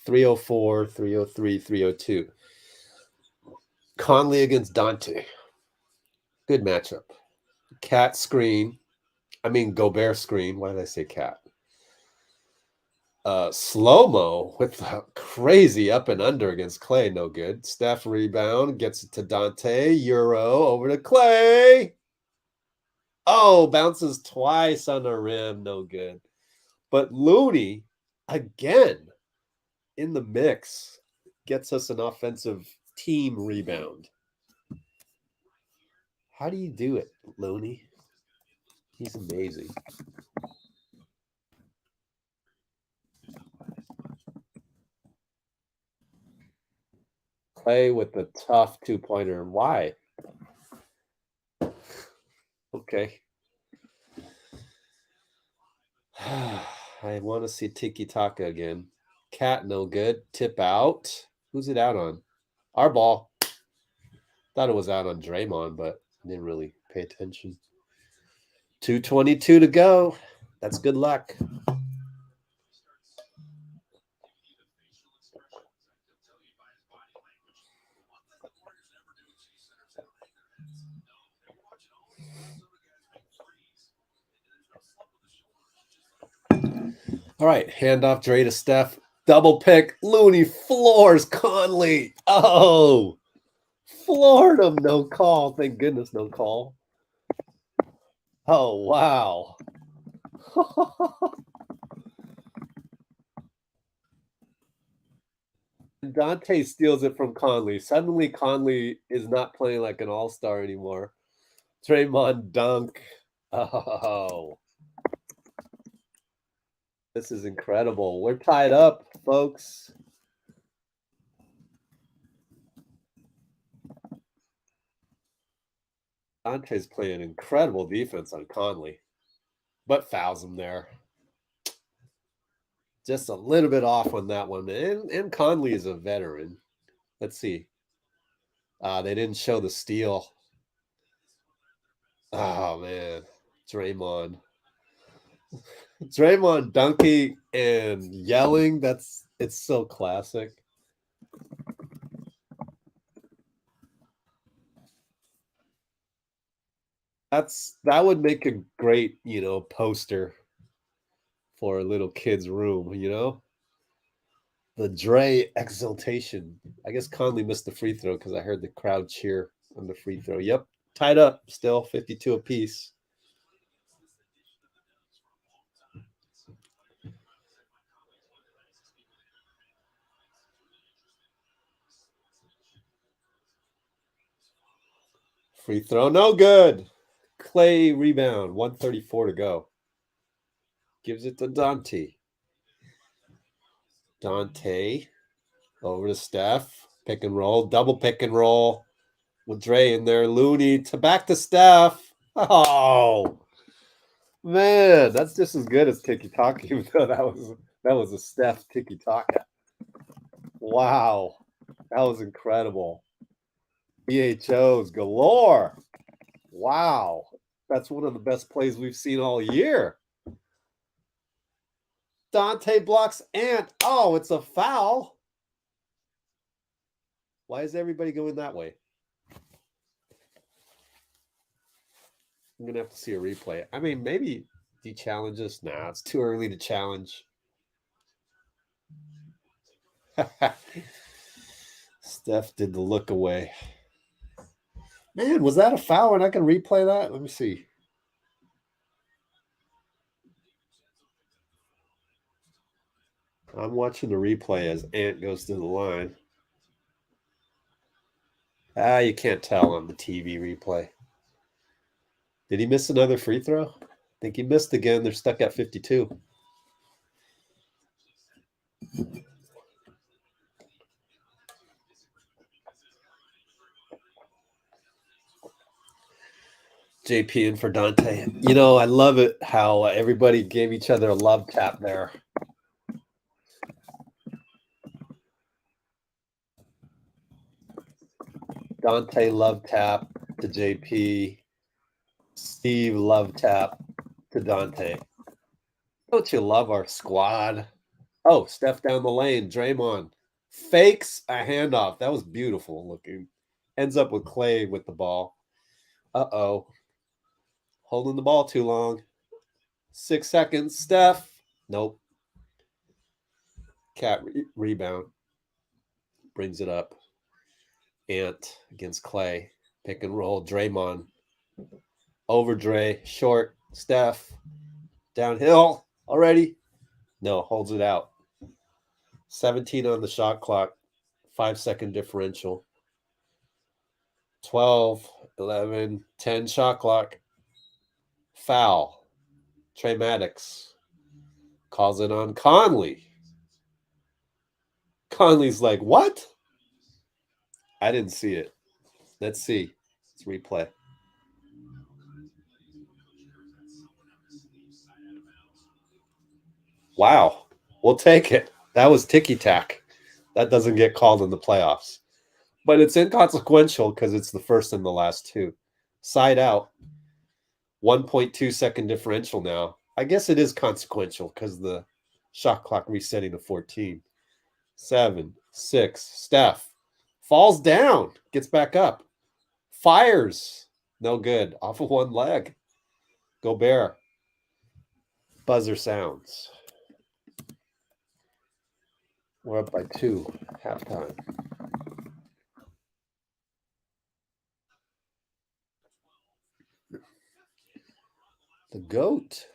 304, 303, 302. Conley against Donte. Good matchup. Cat screen. I mean, Gobert screen. Why did I say cat? Slo-Mo with the crazy up and under against Klay. No good. Steph rebound. Gets it to Donte. Euro over to Klay. Oh, bounces twice on the rim. No good. But Looney, again, in the mix, gets us an offensive team rebound. How do you do it, Looney? He's amazing. Klay with the tough two-pointer. Why? Okay. I want to see Tiki Taka again. Cat, no good. Tip out. Who's it out on? Our ball. Thought it was out on Draymond, but didn't really pay attention. 2:22 to go. That's good luck. All right, handoff Dray to Steph. Double pick. Looney floors Conley. Oh, floored him. No call. Thank goodness, no call. Oh, wow. Donte steals it from Conley. Suddenly, Conley is not playing like an all-star anymore. Draymond dunk. Oh, this is incredible. We're tied up, folks. Donte's playing incredible defense on Conley, but fouls him there. Just a little bit off on that one. And Conley is a veteran. Let's see. They didn't show the steal. Oh, man. Draymond. Draymond dunking and yelling. It's so classic. That would make a great, poster for a little kid's room, The Dray exultation. I guess Conley missed the free throw because I heard the crowd cheer on the free throw. Yep. Tied up still, 52 apiece. Free throw, no good. Klay rebound, 134 to go. Gives it to Donte. Donte over to Steph. Pick and roll, double pick and roll with Dray in there. Looney to back to Steph. Oh, man, that's just as good as tiki taka, even though that was a Steph tiki taka. Wow, that was incredible. BHOs galore. Wow, that's one of the best plays we've seen all year. Donte blocks Ant. Oh, it's a foul. Why is everybody going that way? I'm going to have to see a replay. I mean, maybe he challenges. Nah, it's too early to challenge. Steph did the look away. Man, was that a foul? We're not going to replay that? Let me see. I'm watching the replay as Ant goes to the line. You can't tell on the TV replay. Did he miss another free throw? I think he missed again. They're stuck at 52. JP in for Donte. You know, I love it how everybody gave each other a love tap there. Donte love tap to JP. Steve love tap to Donte. Don't you love our squad? Oh, Steph down the lane. Draymond fakes a handoff. That was beautiful looking. Ends up with Klay with the ball. Uh-oh. Holding the ball too long. 6 seconds. Steph. Nope. Cat rebound. Brings it up. Ant against Klay. Pick and roll. Draymond. Over Dray. Short. Steph. Downhill already. No, holds it out. 17 on the shot clock. 5-second differential. 12, 11, 10 shot clock. Foul. Trey Maddox calls it on Conley. Conley's like, what? I didn't see it. Let's see. Let's replay. Wow. We'll take it. That was ticky-tack. That doesn't get called in the playoffs. But it's inconsequential because it's the first and the last two. Side out. 1.2 second differential now. I guess it is consequential because the shot clock resetting to 14. 7, 6. Steph falls down, gets back up, fires. No good. Off of one leg. Gobert. Buzzer sounds. We're up by 2. Halftime. The GOAT.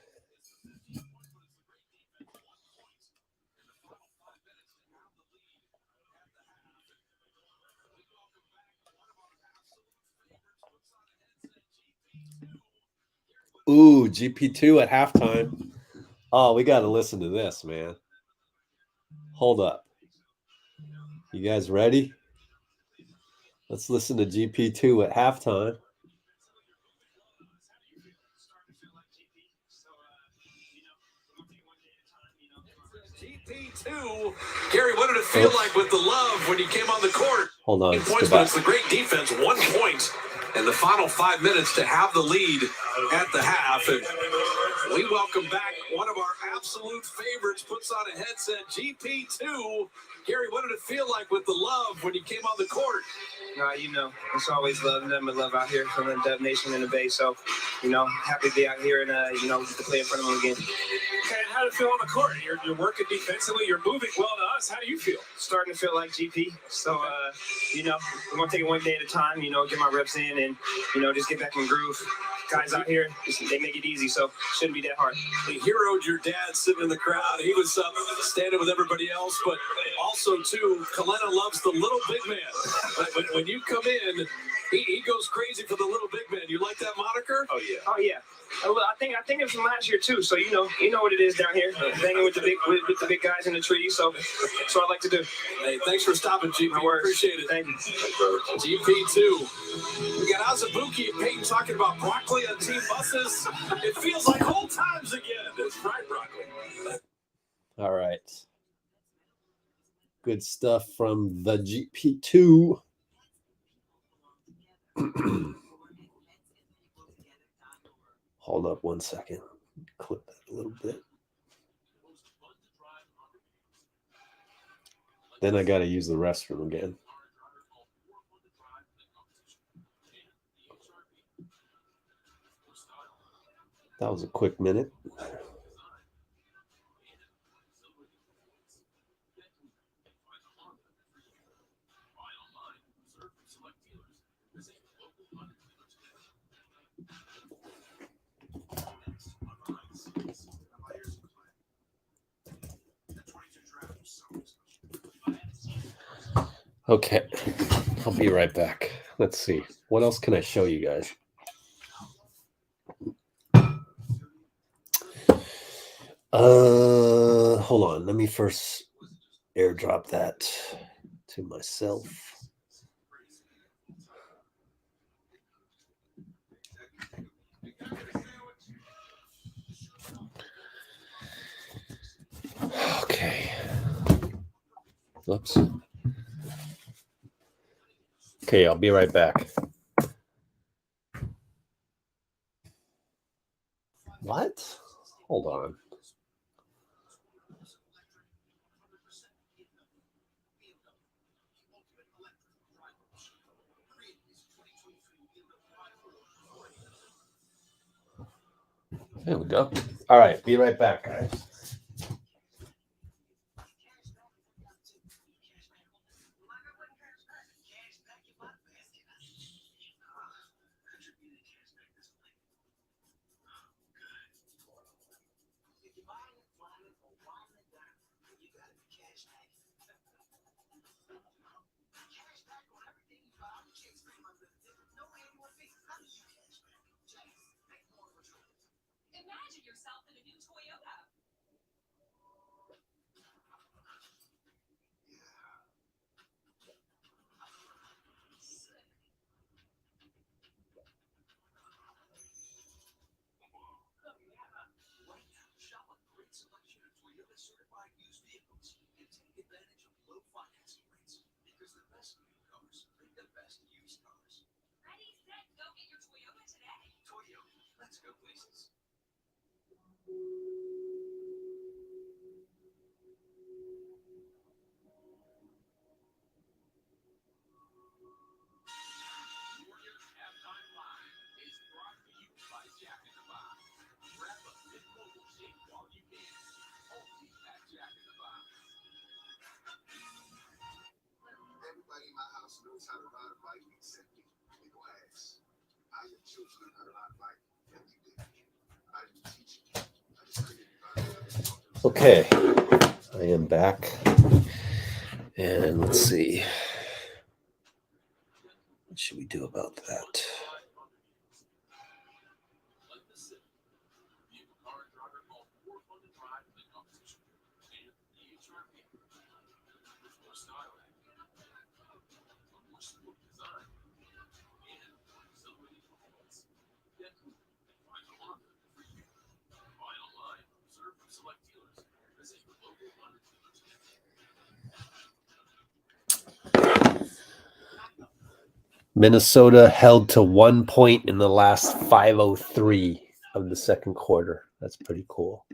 Ooh, GP2 at halftime. Oh, we got to listen to this, man. Hold up. You guys ready? Let's listen to GP2 at halftime. GP2. Gary, what did it feel like with the love when you came on the court? Hold on. 8 points, but it's the great defense. 1 point in the final 5 minutes to have the lead at the half. And we welcome back one of our absolute favorites, puts on a headset, GP2. Gary, what did it feel like with the love when you came on the court? You know, it's always love, nothing but love out here from the Dub Nation in the Bay. So, you know, happy to be out here and, you know, get to play in front of them again. Okay, how did it feel on the court? You're working defensively, you're moving well to us. How do you feel? Starting to feel like GP. So, you know, we're going to take it one day at a time, you know, get my reps in and, you know, just get back in the groove. Guys out here, they make it easy, so shouldn't be that hard. He heroed your dad sitting in the crowd. He was standing with everybody else, but also, too, Kalena loves the little big man. When you come in, he goes crazy for the little big man. You like that moniker? Oh, yeah. Oh, yeah. I think it was from last year too. So you know what it is down here, hanging with the big guys in the trees. So that's what I like to do. Hey, thanks for stopping, GP. No worries. Appreciate it. Thank you. GP2. We got Azubuike and Payton talking about broccoli on team buses. It feels like old times again. It's fried broccoli. All right. Good stuff from the GP2. Hold up 1 second. Clip that a little bit. Then I got to use the restroom again. That was a quick minute. Okay, I'll be right back. Let's see. What else can I show you guys? Hold on. Let me first airdrop that to myself. Oops. Okay, I'll be right back. What? Hold on. There we go. All right, be right back, guys. Everybody in my house knows how to ride a bike except me. They go ask. I have children how to ride a bike every day. I do teaching. I just couldn't Okay, I am back. And let's see. What should we do about that? Minnesota held to 1 point in the last 5:03 of the second quarter. That's pretty cool.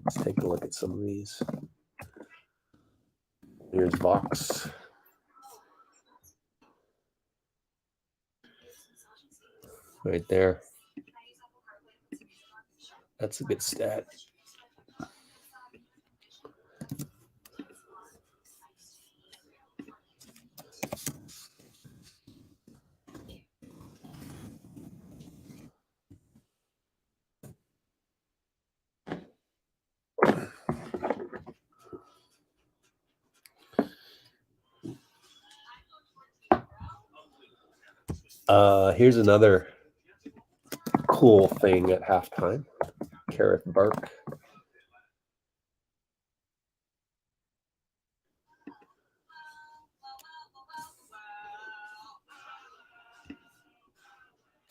Let's take a look at some of these. Here's Vox. Right there. That's a good stat. Here's another cool thing at halftime. Kerr Burke.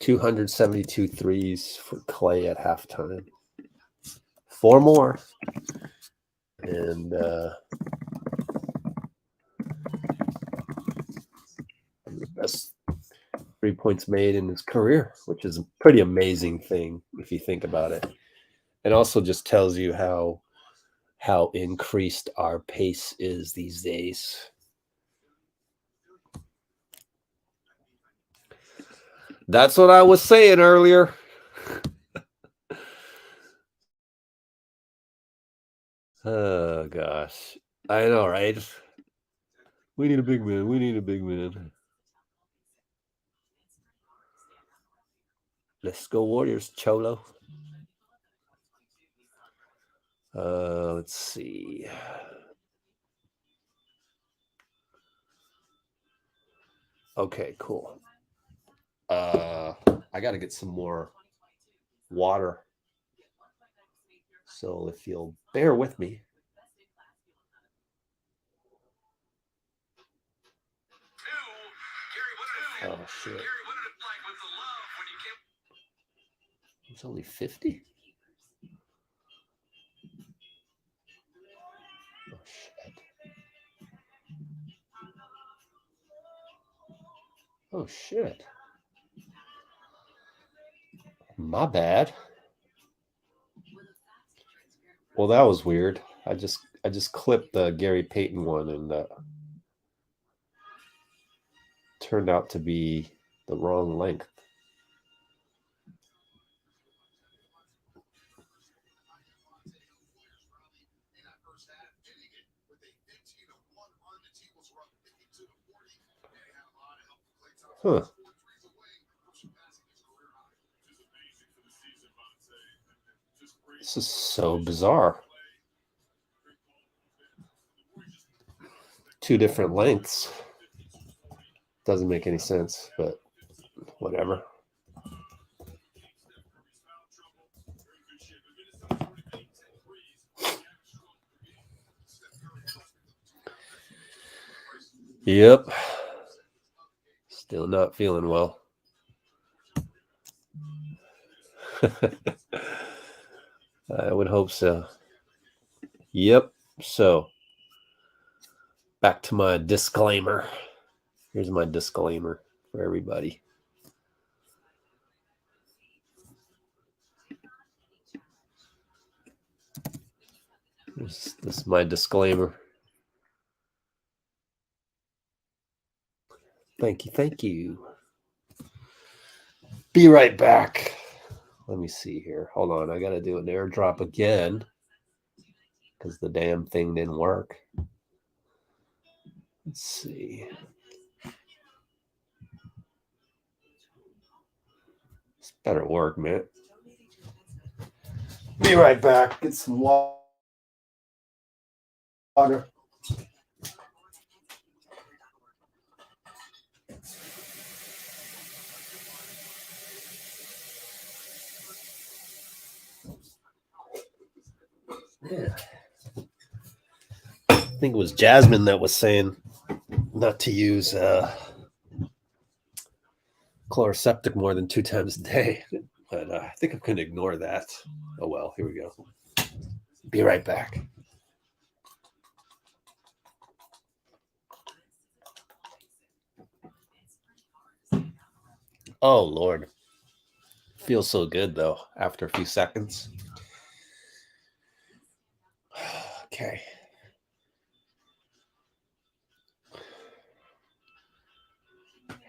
$272 threes for Klay at halftime. 4 more. And the best 3 points made in his career, which is a pretty amazing thing if you think about it. It also just tells you how increased our pace is these days. That's what I was saying earlier. Oh gosh, I know, right? We need a big man. We need a big man. Let's go Warriors, Cholo. Let's see. Okay, cool. I got to get some more water. So if you'll bear with me. Oh, shit. It's only 50? Oh, shit. Oh, shit. My bad. Well, that was weird. I just clipped the Gary Payton one and turned out to be the wrong length. Huh. This is so bizarre. 2 different lengths. Doesn't make any sense, but whatever. Yep. Still not feeling well. I would hope so. Yep. So, back to my disclaimer. Here's my disclaimer for everybody. This is my disclaimer. Thank you. Thank you. Be right back. Let me see here. Hold on. I got to do an airdrop again because the damn thing didn't work. Let's see. This better work, man. Be right back. Get some water. Yeah. I think it was Jasmine that was saying not to use chloroseptic more than 2 times a day. But I think I'm going to ignore that. Oh, well, here we go. Be right back. Oh, Lord. Feels so good, though, after a few seconds. Okay.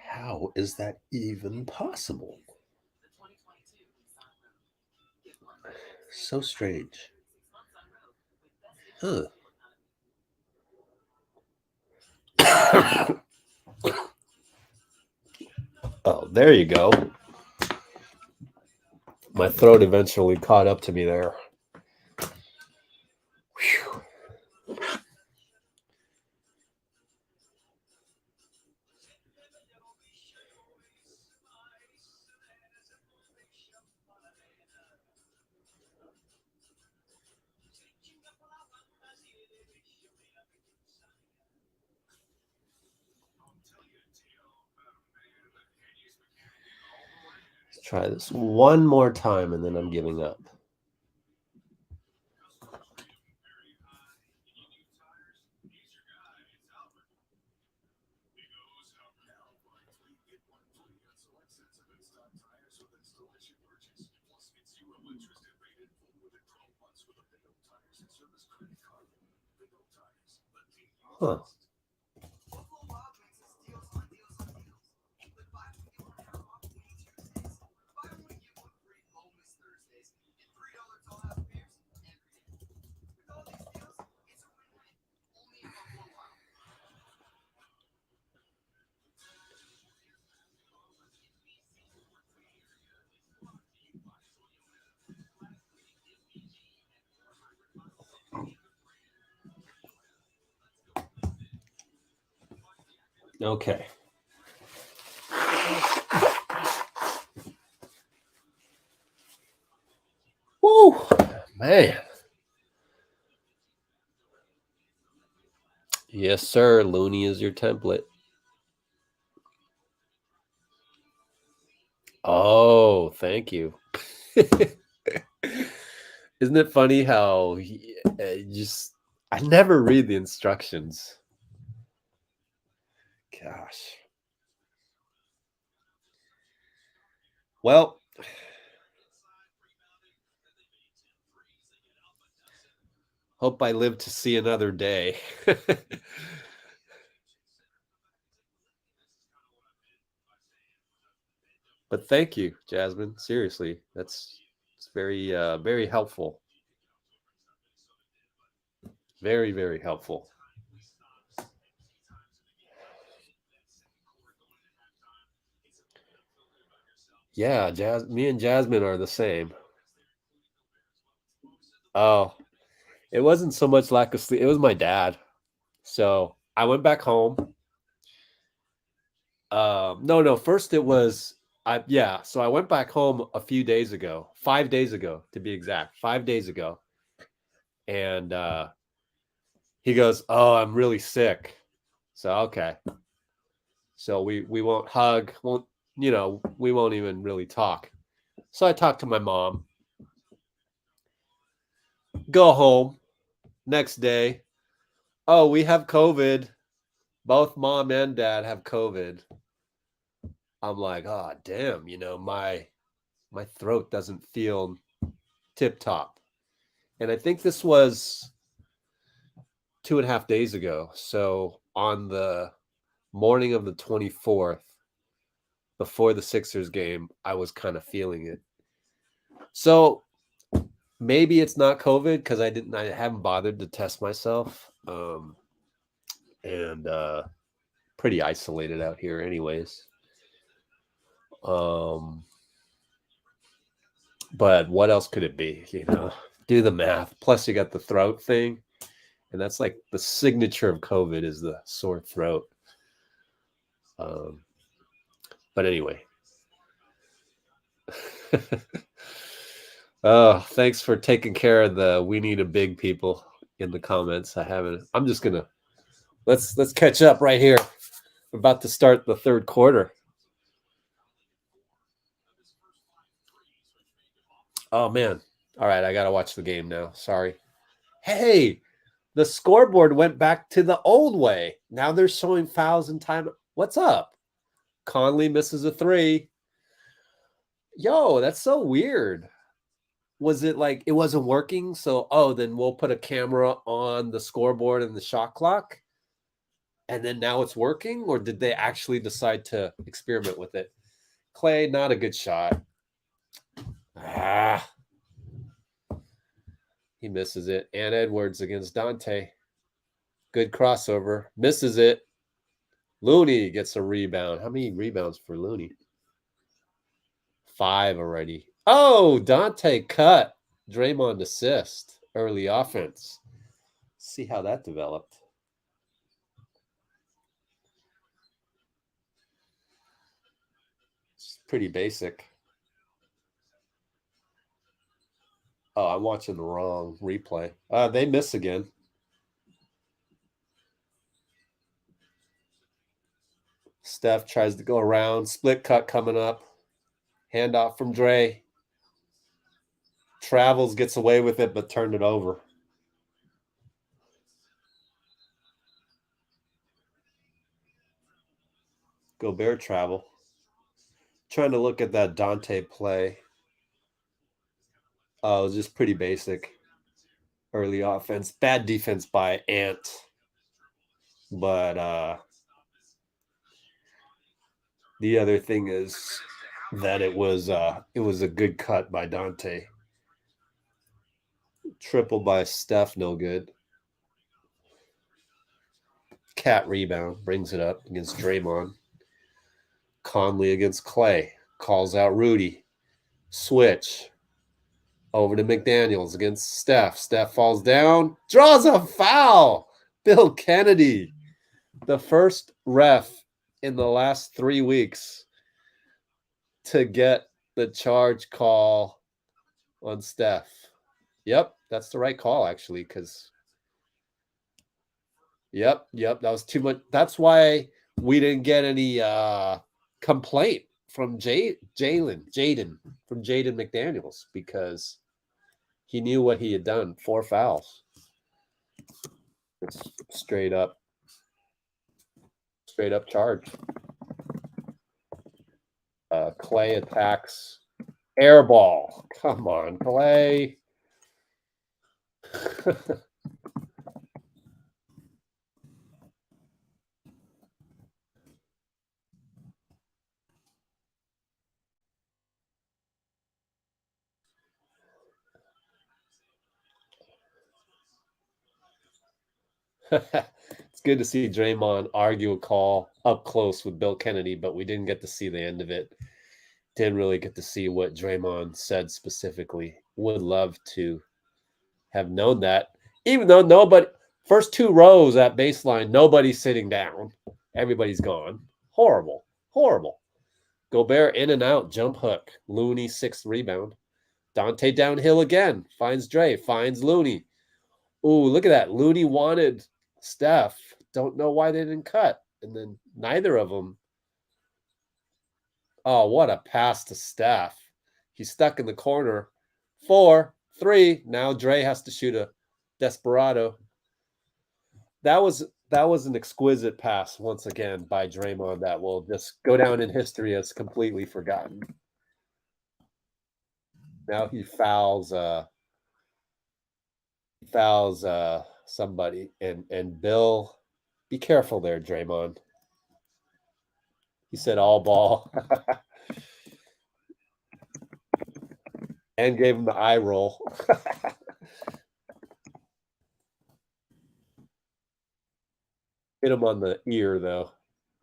How is that even possible? So strange. Huh. Oh, there you go. My throat eventually caught up to me there. Whew. Let's try this one more time and then I'm giving up. Huh. Okay. Woo, man. Yes, sir. Looney is your template. Oh, thank you. Isn't it funny how I never read the instructions. Gosh. Well, hope I live to see another day. But thank you, Jasmine. Seriously, it's very, very helpful. Very, very helpful. Yeah, me and Jasmine are the same. Oh, it wasn't so much lack of sleep. It was my dad. So I went back home. No. First it was So I went back home a few days ago, 5 days ago to be exact, 5 days ago, and he goes, "Oh, I'm really sick." So okay, so we won't hug, we won't even really talk. So I talked to my mom. Go home next day. Oh, we have COVID. Both mom and dad have COVID. I'm like, oh damn, my throat doesn't feel tip top. And I think this was 2.5 days ago. So on the morning of the 24th, before the Sixers game, I was kind of feeling it. So maybe it's not COVID because I haven't bothered to test myself. And pretty isolated out here anyways. But what else could it be? Do the math. Plus you got the throat thing. And that's like the signature of COVID is the sore throat. But anyway. Oh, thanks for taking care of the we need a big people in the comments. I'm just gonna let's catch up right here. We're about to start the third quarter. Oh man. All right, I gotta watch the game now. Sorry. Hey, the scoreboard went back to the old way. Now they're showing fouls in time. What's up? Conley misses a 3. Yo, that's so weird. Was it like it wasn't working? So, then we'll put a camera on the scoreboard and the shot clock. And then now it's working? Or did they actually decide to experiment with it? Klay, not a good shot. He misses it. And Edwards against Donte. Good crossover. Misses it. Looney gets a rebound. How many rebounds for Looney? 5 already. Oh, Donte cut. Draymond assist. Early offense. See how that developed. It's pretty basic. Oh, I'm watching the wrong replay. They miss again. Steph tries to go around. Split cut coming up. Handoff from Dray. Travels, gets away with it, but turned it over. Gobert travel. Trying to look at that Donte play. Oh, it was just pretty basic. Early offense. Bad defense by Ant. But the other thing is that it was a good cut by Donte. Triple by Steph, no good. Cat rebound, brings it up against Draymond. Conley against Klay. Calls out Rudy. Switch. Over to McDaniels against Steph. Steph falls down. Draws a foul. Bill Kennedy. The first ref in the last 3 weeks to get the charge call on Steph. Yep, that's the right call, actually, because Yep, that was too much. That's why we didn't get any complaint from Jaden McDaniels, because he knew what he had done. 4 fouls. It's straight up charge. Klay attacks. Air ball. Come on, Klay. It's good to see Draymond argue a call up close with Bill Kennedy, but we didn't get to see the end of it. Didn't really get to see what Draymond said specifically. Would love to have known that, even though nobody, first 2 rows at baseline, nobody's sitting down. Everybody's gone. Horrible. Horrible. Gobert in and out, jump hook. Looney, 6th rebound. Donte downhill again. Finds Dray, finds Looney. Ooh, look at that. Looney wanted Steph. Don't know why they didn't cut. And then neither of them. Oh, what a pass to Steph. He's stuck in the corner. 4, 3. Now Dray has to shoot a desperado. That was an exquisite pass once again by Draymond that will just go down in history as completely forgotten. Now he fouls somebody, and Bill, be careful there, Draymond. He said all ball. And gave him the eye roll. Hit him on the ear, though,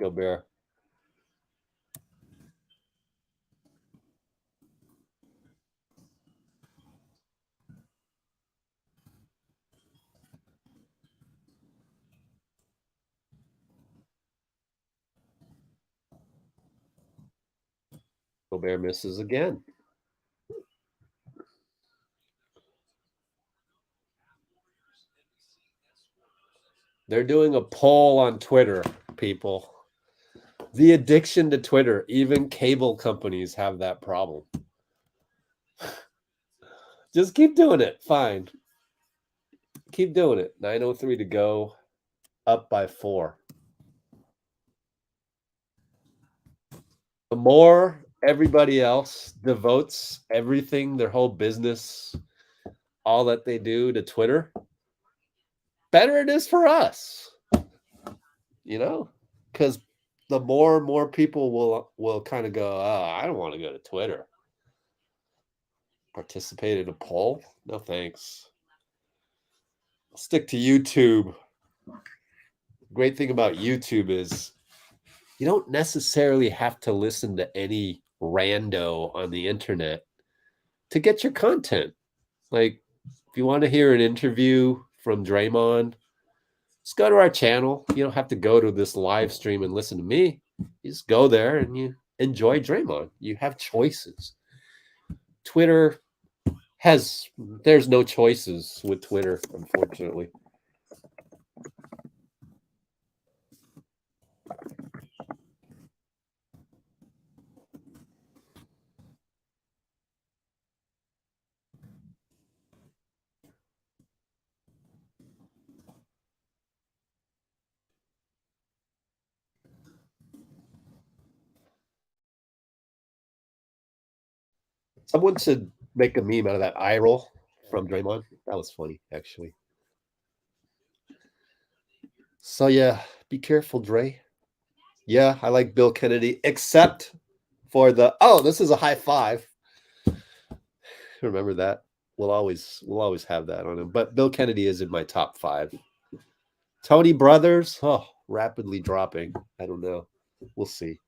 Gobert. Gobert misses again. They're doing a poll on Twitter, people. The addiction to Twitter. Even cable companies have that problem. Just keep doing it. Fine. Keep doing it. 9:03 to go. Up by 4. The more everybody else devotes everything, their whole business, all that they do to Twitter, better it is for us. You know? Because the more and more people will kind of go, oh, I don't want to go to Twitter. Participate in a poll? No thanks. I'll stick to YouTube. Great thing about YouTube is you don't necessarily have to listen to any rando on the internet to get your content. Like, if you want to hear an interview from Draymond, just go to our channel. You don't have to go to this live stream and listen to me. You just go there and you enjoy Draymond. You have choices. Twitter there's no choices with Twitter, unfortunately. Someone should make a meme out of that eye roll from Draymond. That was funny, actually. So, yeah, be careful, Dre. Yeah, I like Bill Kennedy, except for this is a high five. Remember that? We'll always have that on him. But Bill Kennedy is in my top 5. Tony Brothers, rapidly dropping. I don't know. We'll see.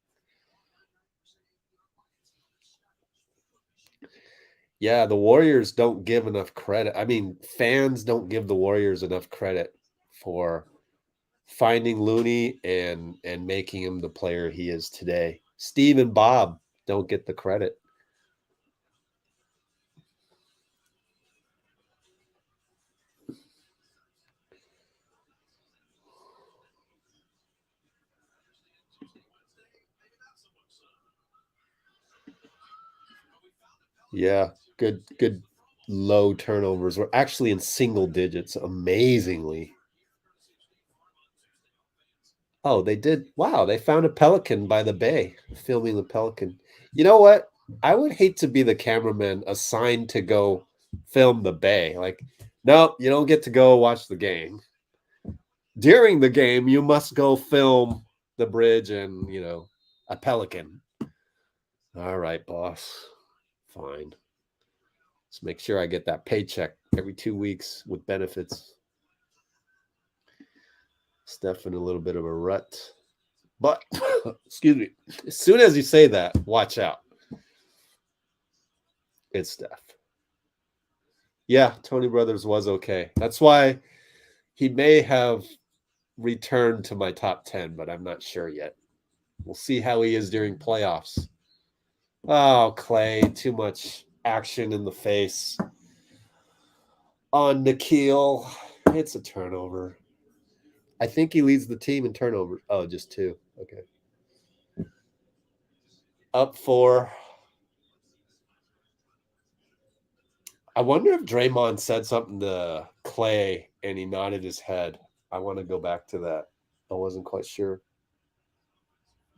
Yeah, the Warriors don't give enough credit. I mean, fans don't give the Warriors enough credit for finding Looney and making him the player he is today. Steve and Bob don't get the credit. Yeah, good low turnovers. We're actually in single digits, amazingly. Oh, they did. Wow, they found a pelican by the bay, filming the pelican. You know what? I would hate to be the cameraman assigned to go film the bay. Like, nope, you don't get to go watch the game. During the game, you must go film the bridge and, a pelican. All right, boss. Fine. Let's make sure I get that paycheck every 2 weeks with benefits. Steph in a little bit of a rut. But, excuse me, as soon as you say that, watch out. It's Steph. Yeah, Tony Brothers was okay. That's why he may have returned to my top 10, but I'm not sure yet. We'll see how he is during playoffs. Oh, Klay, too much action in the face. On Nikhil, it's a turnover. I think he leads the team in turnovers. Oh, just 2. Okay. Up 4. I wonder if Draymond said something to Klay and he nodded his head. I want to go back to that. I wasn't quite sure.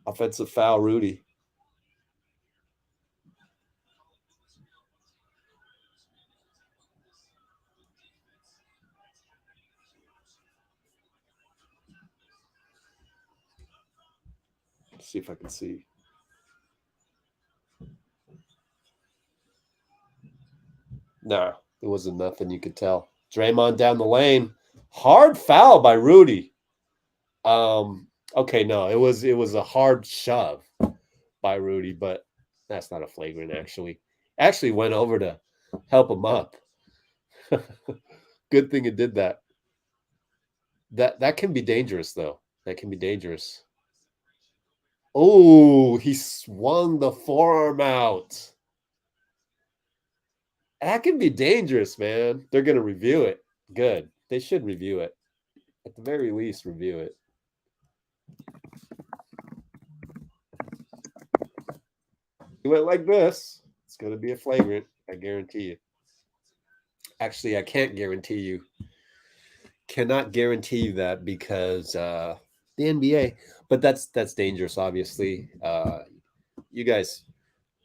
Offensive foul, Rudy. Let's see if I can see. Nah, it wasn't nothing you could tell. Draymond down the lane. Hard foul by Rudy. Okay, no, it was a hard shove by Rudy, but that's not a flagrant actually. Actually went over to help him up. Good thing it did that. That can be dangerous though. That can be dangerous. Oh, he swung the forearm out. That can be dangerous, man. They're going to review it. Good. They should review it. At the very least, review it. He went like this. It's going to be a flagrant. I guarantee you. Actually, I can't guarantee you. Cannot guarantee you that because the NBA. But that's dangerous, obviously. You guys,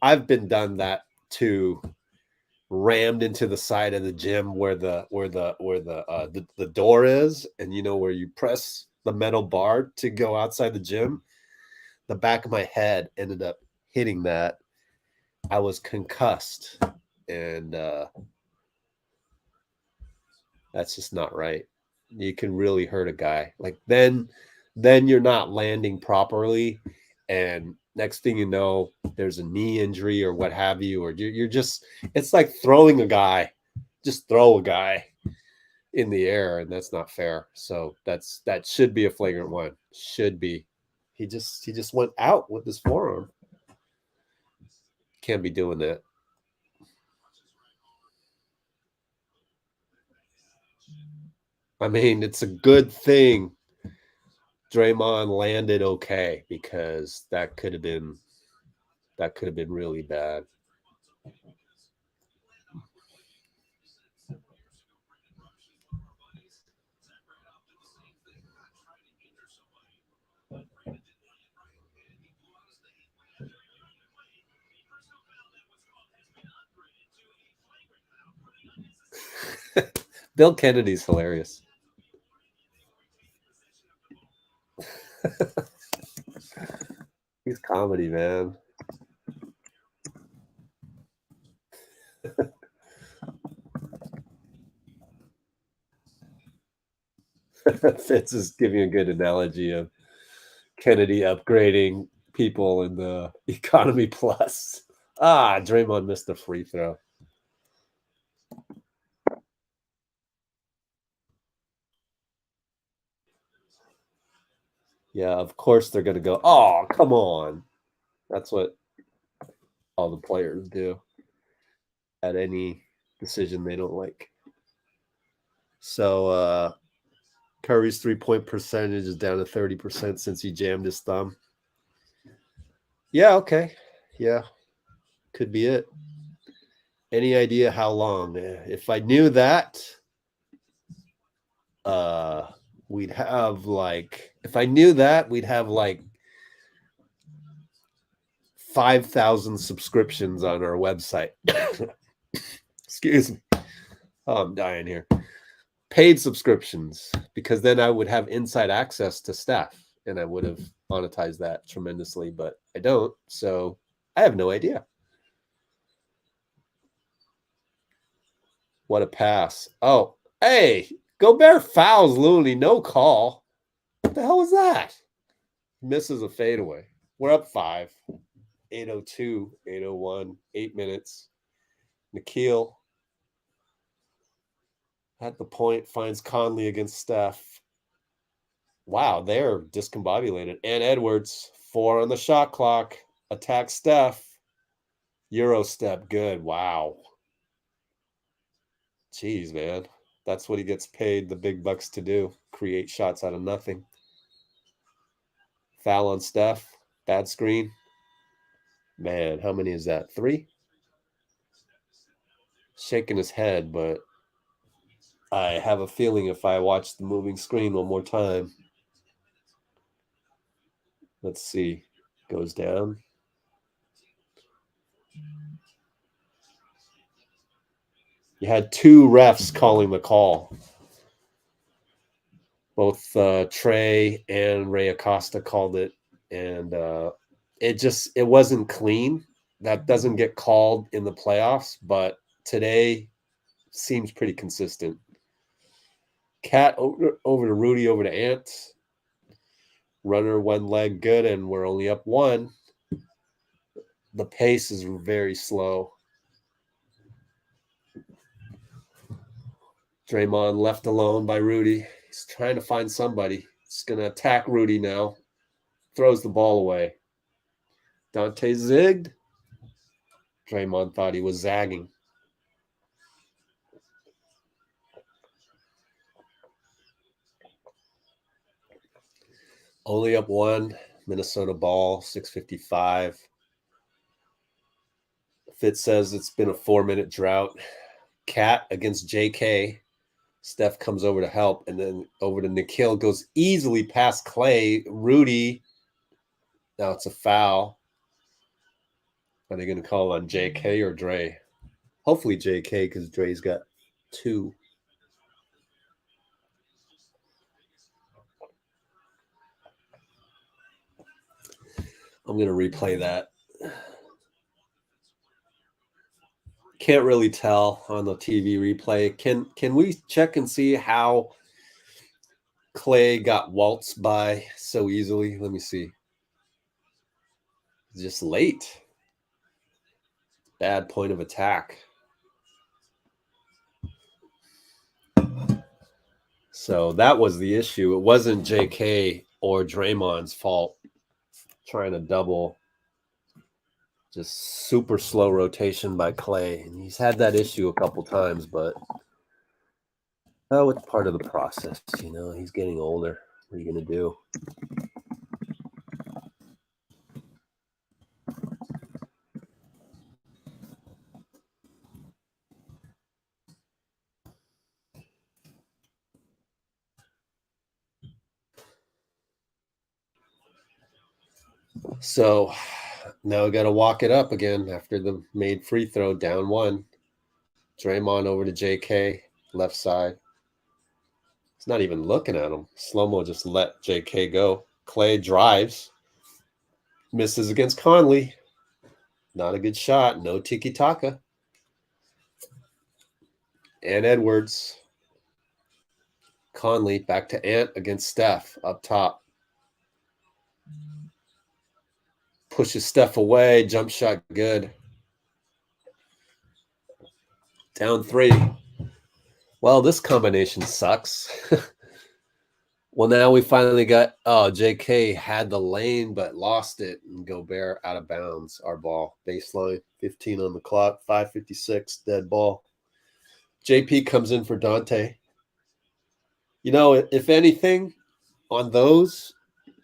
I've been done that too. Rammed into the side of the gym where the door is, and where you press the metal bar to go outside the gym. The back of my head ended up hitting that. I was concussed, and that's just not right. You can really hurt a guy. Like then you're not landing properly, and next thing you know, there's a knee injury or what have you, or you're just, it's like throwing a guy. Just throw a guy in the air, and that's not fair. So that should be a flagrant one. Should be. He just went out with his forearm. Can't be doing that. I mean, it's a good thing Draymond landed okay, because that could have been really bad. Bill Kennedy's hilarious. He's comedy, man. Fitz is giving a good analogy of Kennedy upgrading people in the economy plus. Draymond missed a free throw. Yeah, of course they're going to go, oh, come on. That's what all the players do at any decision they don't like. So Curry's 3-point percentage is down to 30% since he jammed his thumb. Yeah, okay. Yeah, could be it. Any idea how long? If I knew that, we'd have like 5,000 subscriptions on our website. Excuse me. Oh, I'm dying here. Paid subscriptions, because then I would have inside access to Steph, and I would have monetized that tremendously, but I don't, so I have no idea. What a pass. Oh, hey, Gobert fouls Looney, no call. What the hell was that? Misses a fadeaway. We're up 5. 8:02, 8:01, 8 minutes. Nikhil at the point finds Conley against Steph. Wow, they're discombobulated. And Edwards, 4 on the shot clock. Attack Steph. Euro step, good. Wow. Jeez, man. That's what he gets paid the big bucks to do. Create shots out of nothing. Foul on Steph. Bad screen. Man, how many is that? 3? Shaking his head, but I have a feeling if I watch the moving screen one more time. Let's see. Goes down. You had 2 refs calling the call. Both Trey and Ray Acosta called it, and it wasn't clean. That doesn't get called in the playoffs, but today seems pretty consistent. Cat over to Rudy, over to Ant. Runner one leg good, and we're only up 1. The pace is very slow. Draymond left alone by Rudy. He's trying to find somebody. He's going to attack Rudy now. Throws the ball away. Donte zigged. Draymond thought he was zagging. Only up 1. Minnesota ball, 6:55. Fitz says it's been a 4-minute drought. Cat against JK. Steph comes over to help, and then over to Nikhil. Goes easily past Klay. Rudy. Now it's a foul. Are they going to call on JK or Dray? Hopefully JK, because Dre's got 2. I'm going to replay that. Can't really tell on the TV replay. Can we check and see how Klay got waltzed by so easily? Let me see. Just late. Bad point of attack. So that was the issue. It wasn't JK or Draymond's fault. Trying to double. Just super slow rotation by Klay. And he's had that issue a couple times, but it's part of the process. You know, he's getting older. What are you going to do? So now we got to walk it up again after the made free throw, down 1. Draymond over to JK, left side. He's not even looking at him. Slo-Mo just let JK go. Klay drives. Misses against Conley. Not a good shot. No tiki-taka. And Edwards. Conley back to Ant against Steph up top. Pushes Steph away. Jump shot good. Down 3. Well, this combination sucks. Well, now we finally got, JK had the lane but lost it, and Gobert out of bounds. Our ball. Baseline, 15 on the clock, 5:56, dead ball. JP comes in for Donte. You know, if anything, on those,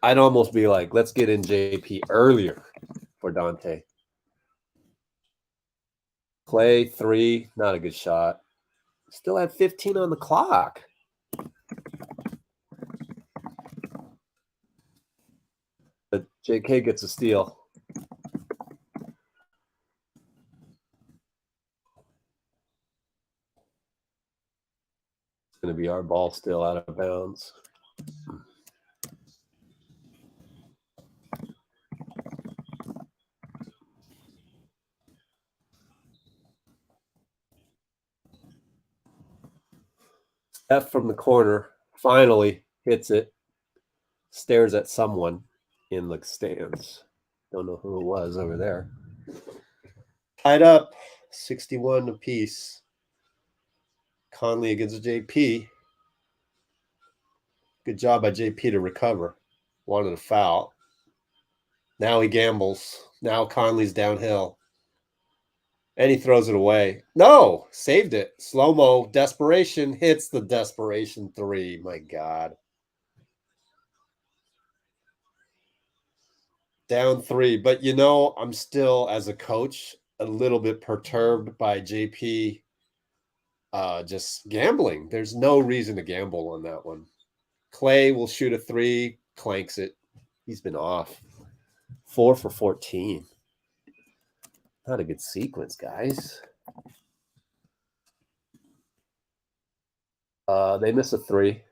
I'd almost be like, let's get in JP earlier for Donte. Klay, 3, not a good shot. Still had 15 on the clock. But JK gets a steal. going to be our ball still out of bounds. Steph from the corner finally hits it, stares at someone in the stands. Don't know who it was over there. Tied up, 61 apiece. Conley against JP. Good job by JP to recover. Wanted a foul. Now he gambles. Now Conley's downhill. And he throws it away. No, saved it. Slo-Mo, desperation, hits the desperation three. My God. Down three. But, you know, I'm still, as a coach, a little bit perturbed by JP just gambling. There's no reason to gamble on that one. Klay will shoot a three, clanks it. He's been off. 4 for 14. Not a good sequence, guys. They miss a three.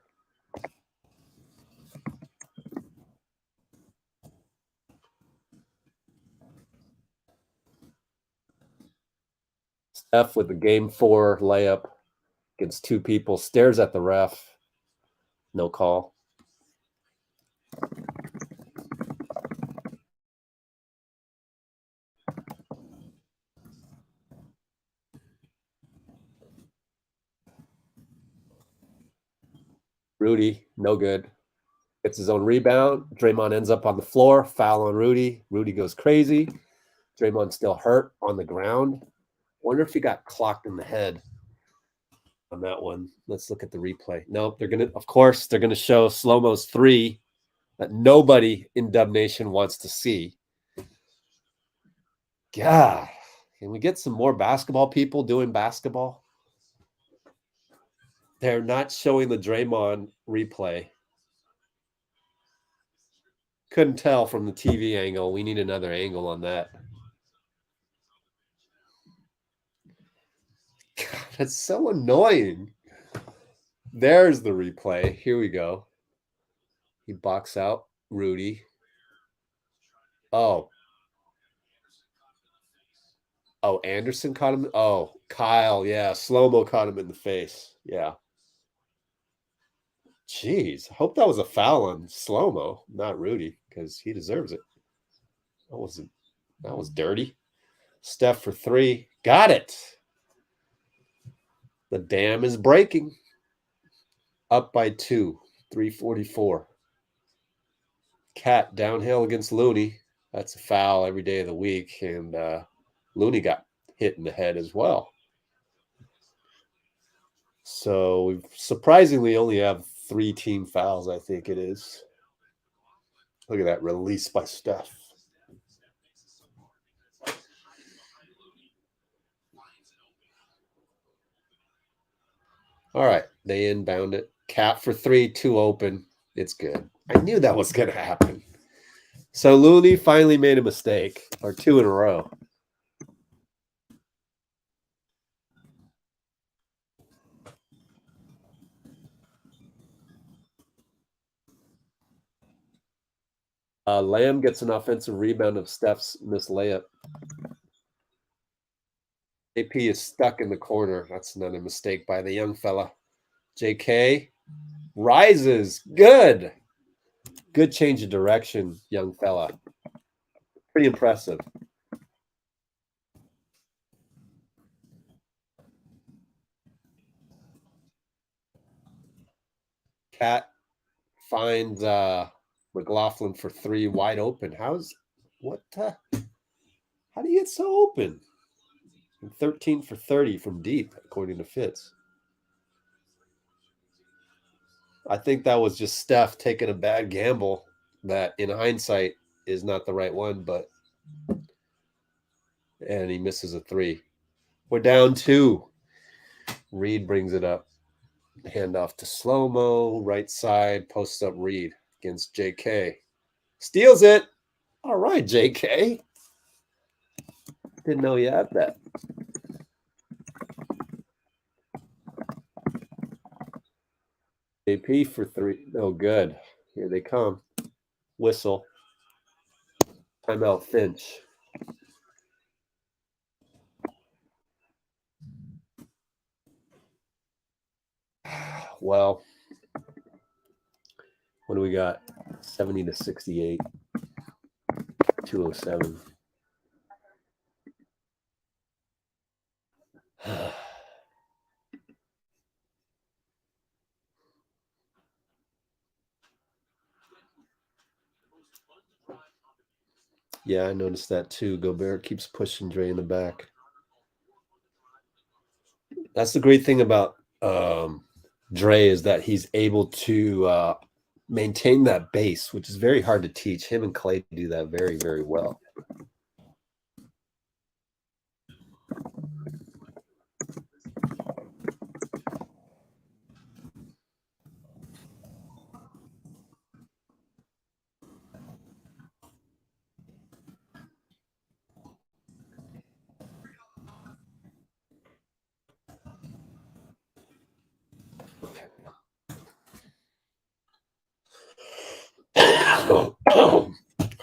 Steph with the game 4 layup against 2 people, stares at the ref. No call. Rudy, no good. Gets his own rebound. Draymond ends up on the floor. Foul on Rudy. Rudy goes crazy. Draymond's still hurt on the ground. Wonder if he got clocked in the head on that one. Let's look at the replay. Nope, they're going to, of course, they're going to show Slo-Mo's 3 that nobody in Dub Nation wants to see. God, can we get some more basketball people doing basketball? They're not showing the Draymond replay. Couldn't tell from the TV angle. We need another angle on that. God, that's so annoying. There's the replay. Here we go. He boxed out Rudy. Oh, Anderson caught him. Oh, Kyle. Yeah, Slo-Mo caught him in the face. Yeah. Jeez, I hope that was a foul on Slo-Mo, not Rudy, because he deserves it. That was dirty. Steph for 3. Got it. The dam is breaking. Up by 2. 3:44. Cat downhill against Looney. That's a foul every day of the week. And Looney got hit in the head as well. So we surprisingly only have 3 team fouls, I think it is. Look at that release by Steph. All right, they inbound it. Cat for 3, 2 open. It's good. I knew that was going to happen. So Looney finally made a mistake, or 2 in a row. Lamb gets an offensive rebound of Steph's missed layup. AP is stuck in the corner. That's another mistake by the young fella. JK rises. Good. Good change of direction, young fella. Pretty impressive. Cat finds McLaughlin for 3 wide open. How do you get so open? 13 for 30 from deep, according to Fitz. I think that was just Steph taking a bad gamble that in hindsight is not the right one, and he misses a 3. We're down 2. Reid brings it up. Handoff to Slo-Mo, right side, posts up Reid against JK. Steals it. All right, JK. Didn't know you had that. JP for 3. No good. Here they come. Whistle. Timeout Finch. Well, what do we got? 70 to 68. 207. Yeah, I noticed that too. Gobert keeps pushing Dray in the back. That's the great thing about Dray is that he's able to maintain that base, which is very hard to teach. Him and Klay do that very, very well.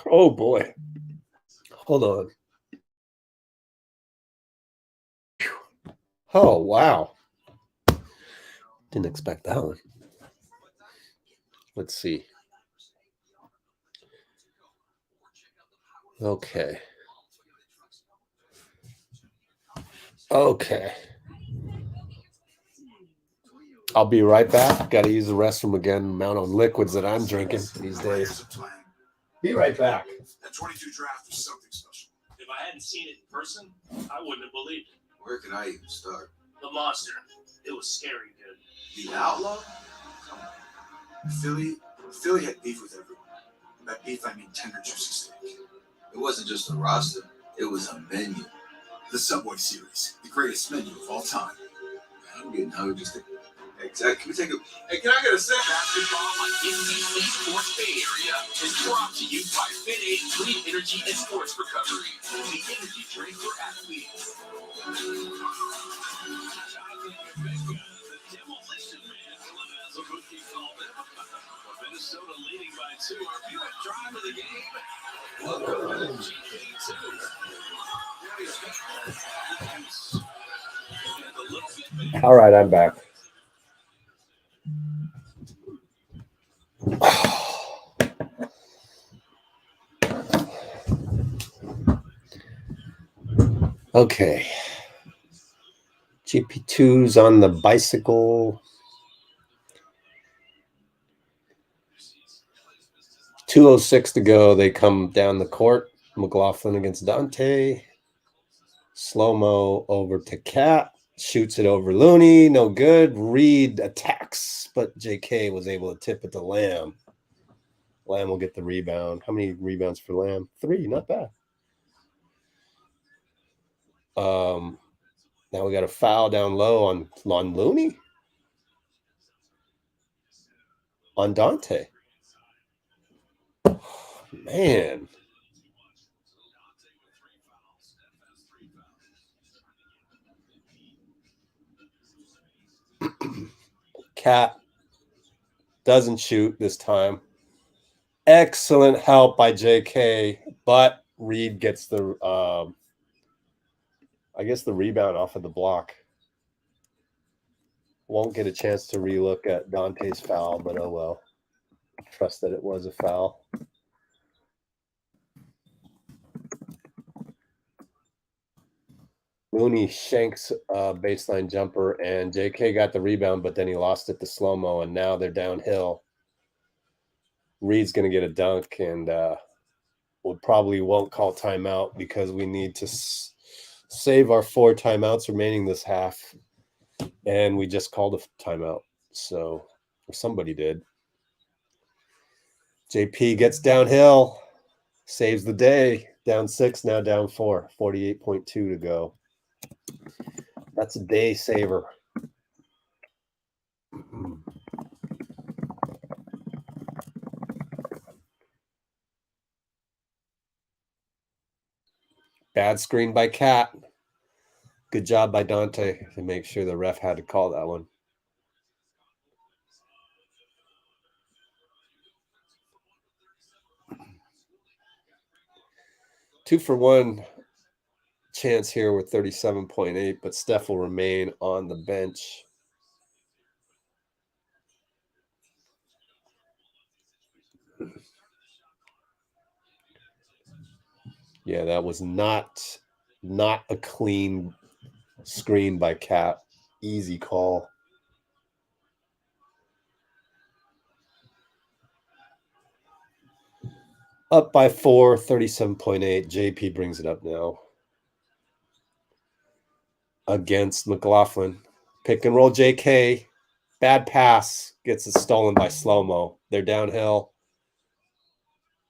Oh boy. Hold on. Oh, wow. Didn't expect that one. Let's see. Okay. I'll be right back. Got to use the restroom again. Amount of liquids that I'm drinking these days. Be right back. That 22 draft was something special. If I hadn't seen it in person, I wouldn't have believed it. Where can I even start? The monster. It was scary good. The outlaw? Come on. Philly had beef with everyone. By beef, I mean tender, juicy steak. It wasn't just a roster. It was a menu. The Subway Series. The greatest menu of all time. I'm getting hungry just thinking. Exactly. Can we take a... Hey, can I get a sip? Basketball on NBC Sports Bay Area is brought to you by Fit8 Clean Energy and Sports Recovery, the energy drink for athletes. Minnesota leading by 2. Our viewing drive of the game. Welcome to GP2. All right, I'm back. Okay. GP2's on the bicycle. 2:06 to go. They come down the court. McLaughlin against Donte. Slo-Mo over to Cat. Shoots it over Looney. No good. Reid attacks, but JK was able to tip it to Lamb. Lamb will get the rebound. How many rebounds for Lamb? 3. Not bad. Now we got a foul down low on Looney. On Donte. Man. Cat doesn't shoot this time. Excellent help by JK, but Reid gets the I guess the rebound off of the block. Won't get a chance to relook at Dante's foul, but oh well. Trust that it was a foul. Looney shanks a baseline jumper, and JK got the rebound, but then he lost it to Slo-Mo, and now they're downhill. Reid's going to get a dunk, and we probably won't call timeout because we need to save our 4 timeouts remaining this half, and we just called a timeout, so or somebody did. JP gets downhill, saves the day, down 6, now down 4, 48.2 to go. That's a day saver. Bad screen by Cat. Good job by Donte to make sure the ref had to call that one. 2-for-1 chance here with 37.8, but Steph will remain on the bench. Yeah, that was not a clean screen by Cat. Easy call. Up by 4, 37.8. JP brings it up now. Against McLaughlin. Pick and roll JK. Bad pass. Gets it stolen by Slo-Mo. They're downhill.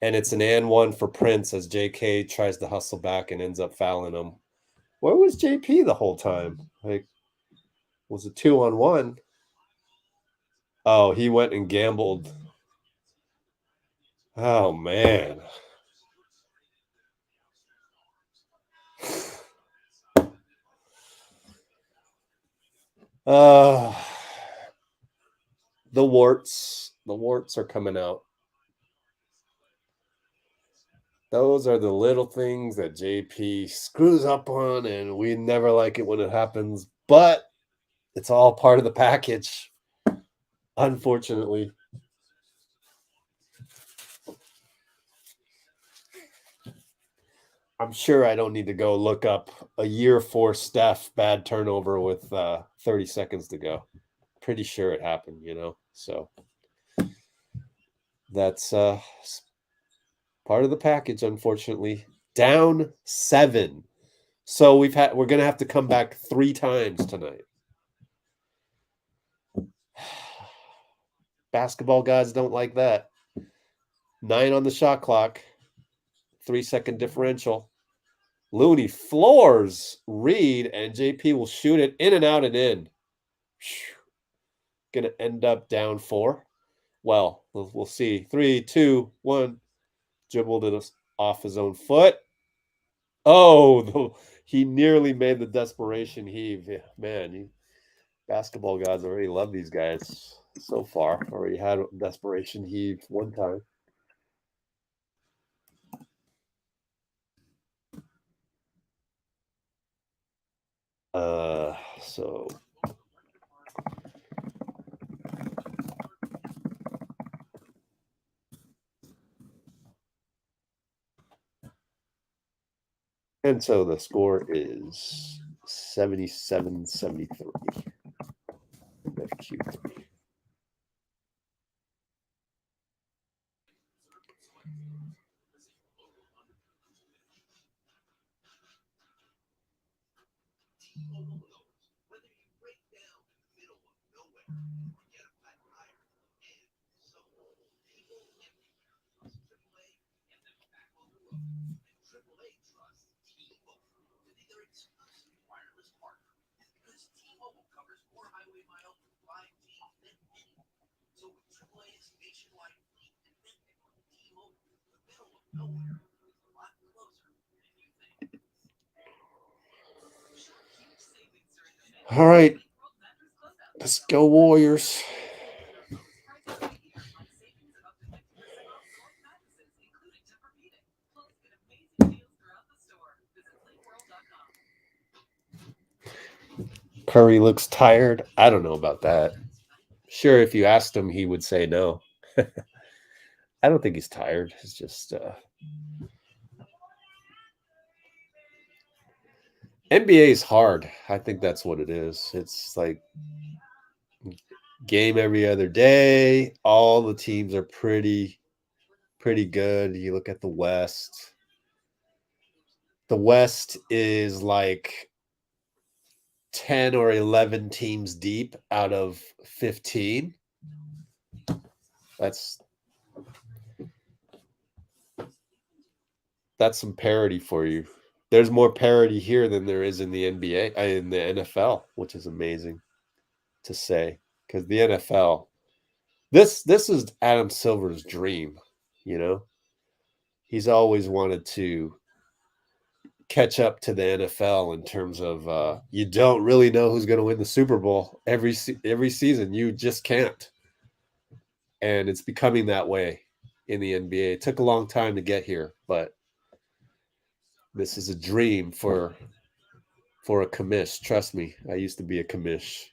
And it's an and one for Prince as JK tries to hustle back and ends up fouling him. Where was JP the whole time? Like, was it 2-on-1? Oh, he went and gambled. Oh, man. The warts are coming out. Those are the little things that JP screws up on, and we never like it when it happens, but it's all part of the package, unfortunately. I'm sure I don't need to go look up a year for Steph bad turnover with 30 seconds to go. Pretty sure it happened, so that's part of the package, unfortunately. Down 7. So we're going to have to come back 3 times tonight. Basketball guys don't like that. 9 on the shot clock. 3-second differential. Looney floors Reid, and JP will shoot it in and out and in. Going to end up down 4. Well, we'll see. 3, 2, 1. Dribbled it off his own foot. Oh, he nearly made the desperation heave. Yeah, man, basketball guys already love these guys so far. Already had a desperation heave one time. So and so the score is 77-73. FQ3. All right, let's go Warriors. Curry looks tired. I don't know about that. Sure, if you asked him, he would say no. I don't think he's tired. It's just NBA is hard. I think that's what it is. It's like game every other day. All the teams are pretty good. You look at the West. The West is like 10 or 11 teams deep out of 15. That's some parity for you. There's more parity here than there is in the NBA, in the NFL, which is amazing to say, because the NFL, this is Adam Silver's dream. He's always wanted to catch up to the NFL in terms of you don't really know who's going to win the Super Bowl every season. You just can't, and it's becoming that way in the NBA. It took a long time to get here, but This is a dream for a commish. Trust me, I used to be a commish.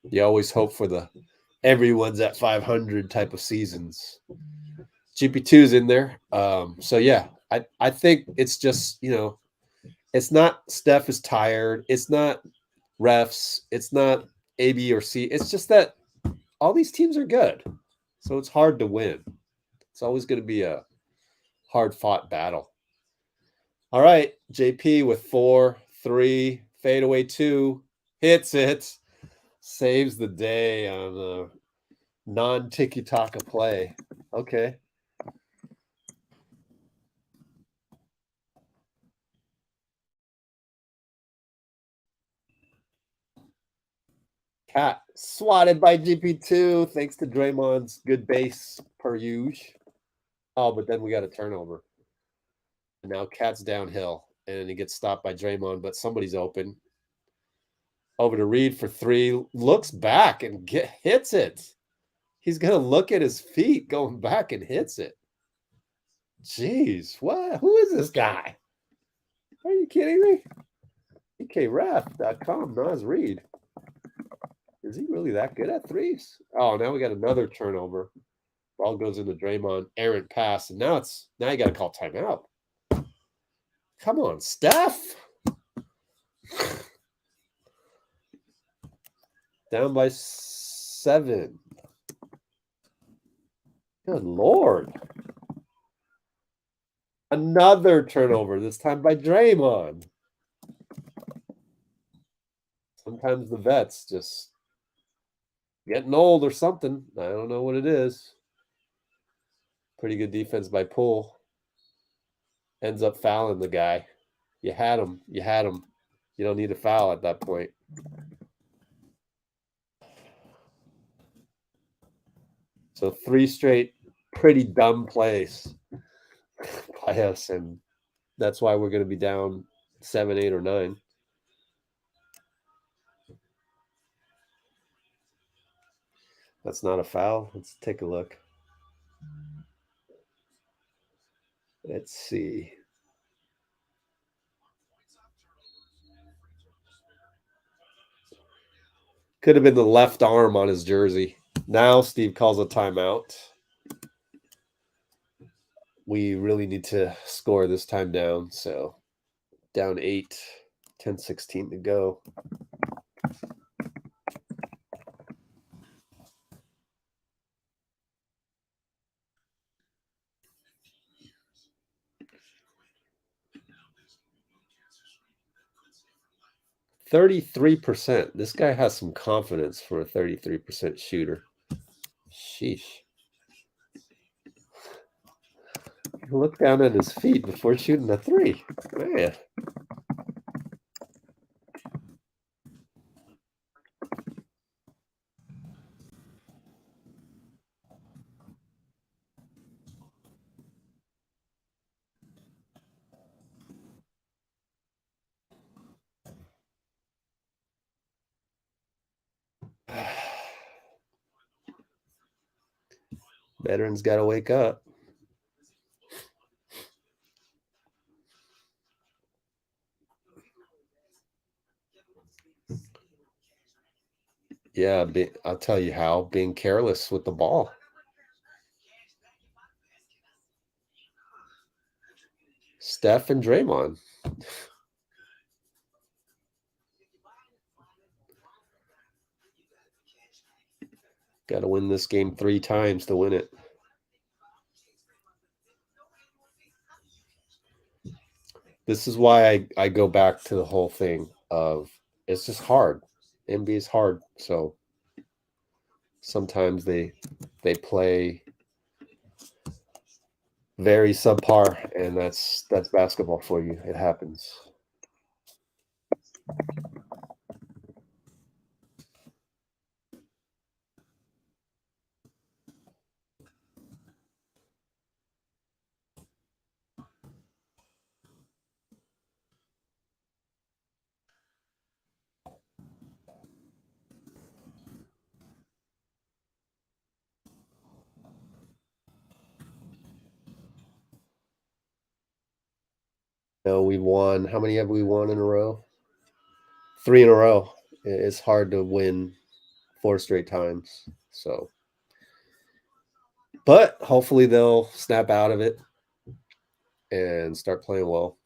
You always hope for the everyone's at 500 type of seasons. GP2's in there. So yeah, I think it's just, it's not Steph is tired. It's not refs. It's not A, B, or C. It's just that all these teams are good. So it's hard to win. It's always going to be a hard-fought battle. All right, JP with 4-3, fadeaway 2, hits it, saves the day on a non-tiki-taka play. Okay. Cat swatted by GP2 thanks to Draymond's good base per usual. Oh, but then we got a turnover. And now Cat's downhill, and he gets stopped by Draymond, but somebody's open. Over to Reid for 3. Looks back and hits it. He's going to look at his feet going back and hits it. Jeez, what? Who is this guy? Are you kidding me? PKRef.com, Nas Reid. Is he really that good at threes? Oh, now we got another turnover. Ball goes into Draymond, errant pass, and now you got to call timeout. Come on, Steph. Down by 7. Good Lord. Another turnover, this time by Draymond. Sometimes the vets just getting old or something. I don't know what it is. Pretty good defense by Poole. Ends up fouling the guy. You had him. You had him. You don't need a foul at that point. So 3 straight pretty dumb plays by us, and that's why we're going to be down 7, 8, or 9. That's not a foul. Let's take a look. Let's see. Could have been the left arm on his jersey. Now Steve calls a timeout. We really need to score this time down. So down 8, 10-16 to go. %. This guy has some confidence for a 33% shooter. Sheesh. Look down at his feet before shooting a 3. Man. Veterans got to wake up. Yeah, I'll tell you how. Being careless with the ball. Steph and Draymond. Got to win this game 3 times to win it. This is why I go back to the whole thing of it's just hard. NBA is hard. So sometimes they play very subpar, and that's basketball for you. It happens. No, we won. How many have we won in a row? 3 in a row. It's hard to win 4 straight times. So, but hopefully they'll snap out of it and start playing well.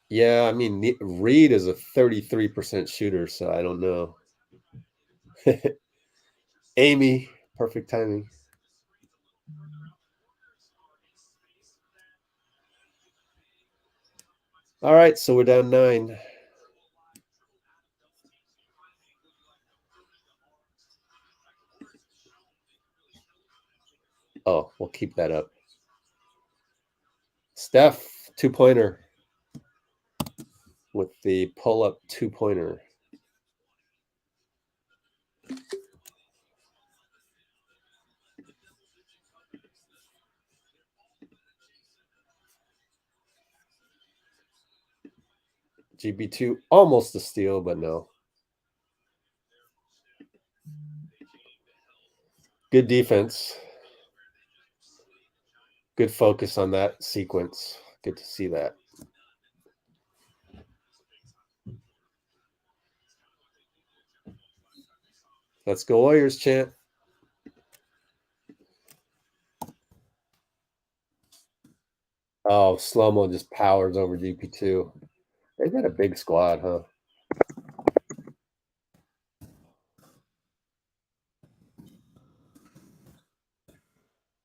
Yeah, I mean, Reid is a 33% shooter, so I don't know. Amy, perfect timing. All right, so we're down 9. Oh, we'll keep that up. Steph, 2-pointer with the pull-up 2-pointer. GP2, almost a steal, but no. Good defense. Good focus on that sequence. Good to see that. Let's go Warriors, chant. Oh, Slo-Mo just powers over GP2. They've got a big squad, huh?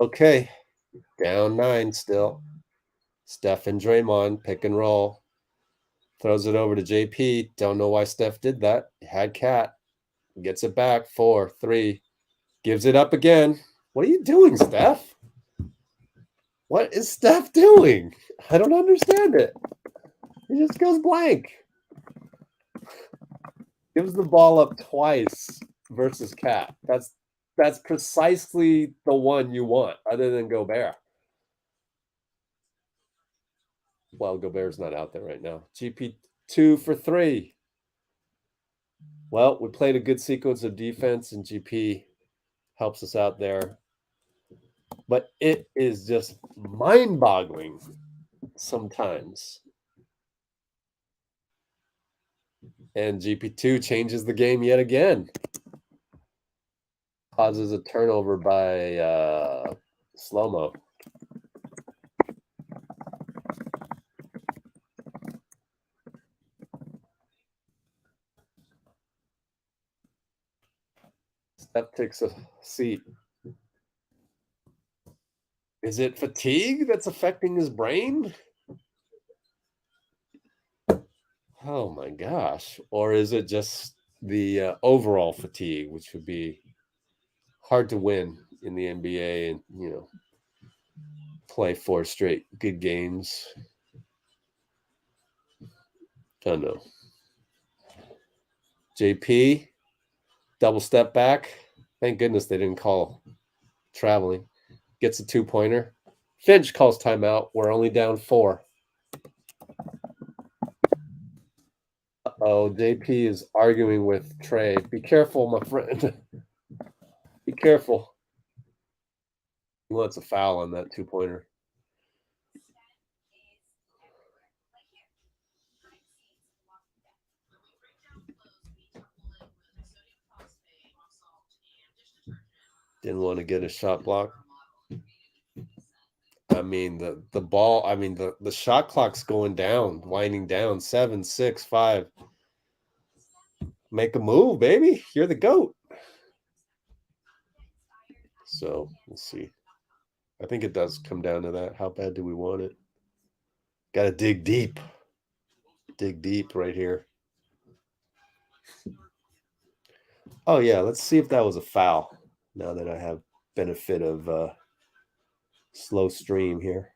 Okay, down 9 still. Steph and Draymond pick and roll. Throws it over to JP. Don't know why Steph did that. Had Cat. Gets it back. 4, 3. Gives it up again. What are you doing, Steph? What is Steph doing? I don't understand it. He just goes blank. Gives the ball up twice versus Cat. That's precisely the one you want, other than Gobert. Well, Gobert's not out there right now. GP2 for 3. Well, we played a good sequence of defense, and GP helps us out there. But it is just mind-boggling sometimes. And GP2 changes the game yet again. Causes a turnover by Slo-Mo. Steph takes a seat. Is it fatigue that's affecting his brain? Oh my gosh. Or is it just the overall fatigue, which would be hard to win in the NBA and, play 4 straight good games? I don't know. JP, double step back. Thank goodness they didn't call traveling. Gets a 2-pointer. Finch calls timeout. We're only down 4. Oh, JP is arguing with Trey. Be careful, my friend. Be careful. He wants a foul on that 2-pointer. Didn't want to get a shot block. I mean, the ball, I mean, the shot clock's going down, winding down. 7, 6, 5. Make a move, baby. You're the GOAT. So we'll see. I think it does come down to that. How bad do we want it? Got to dig deep. Dig deep right here. Oh, yeah. Let's see if that was a foul now that I have benefit of slow stream here.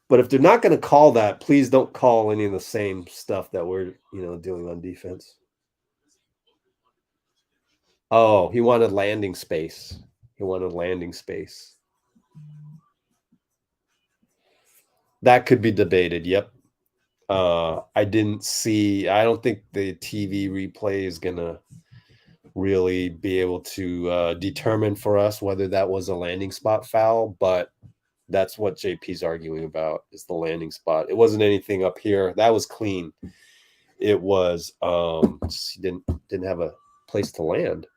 But if they're not going to call that, please don't call any of the same stuff that we're, doing on defense. Oh, he wanted landing space. He wanted landing space. That could be debated. Yep. I don't think the TV replay is gonna really be able to determine for us whether that was a landing spot foul, but that's what JP's arguing about, is the landing spot. It wasn't anything up here. That was clean. It was he didn't have a place to land.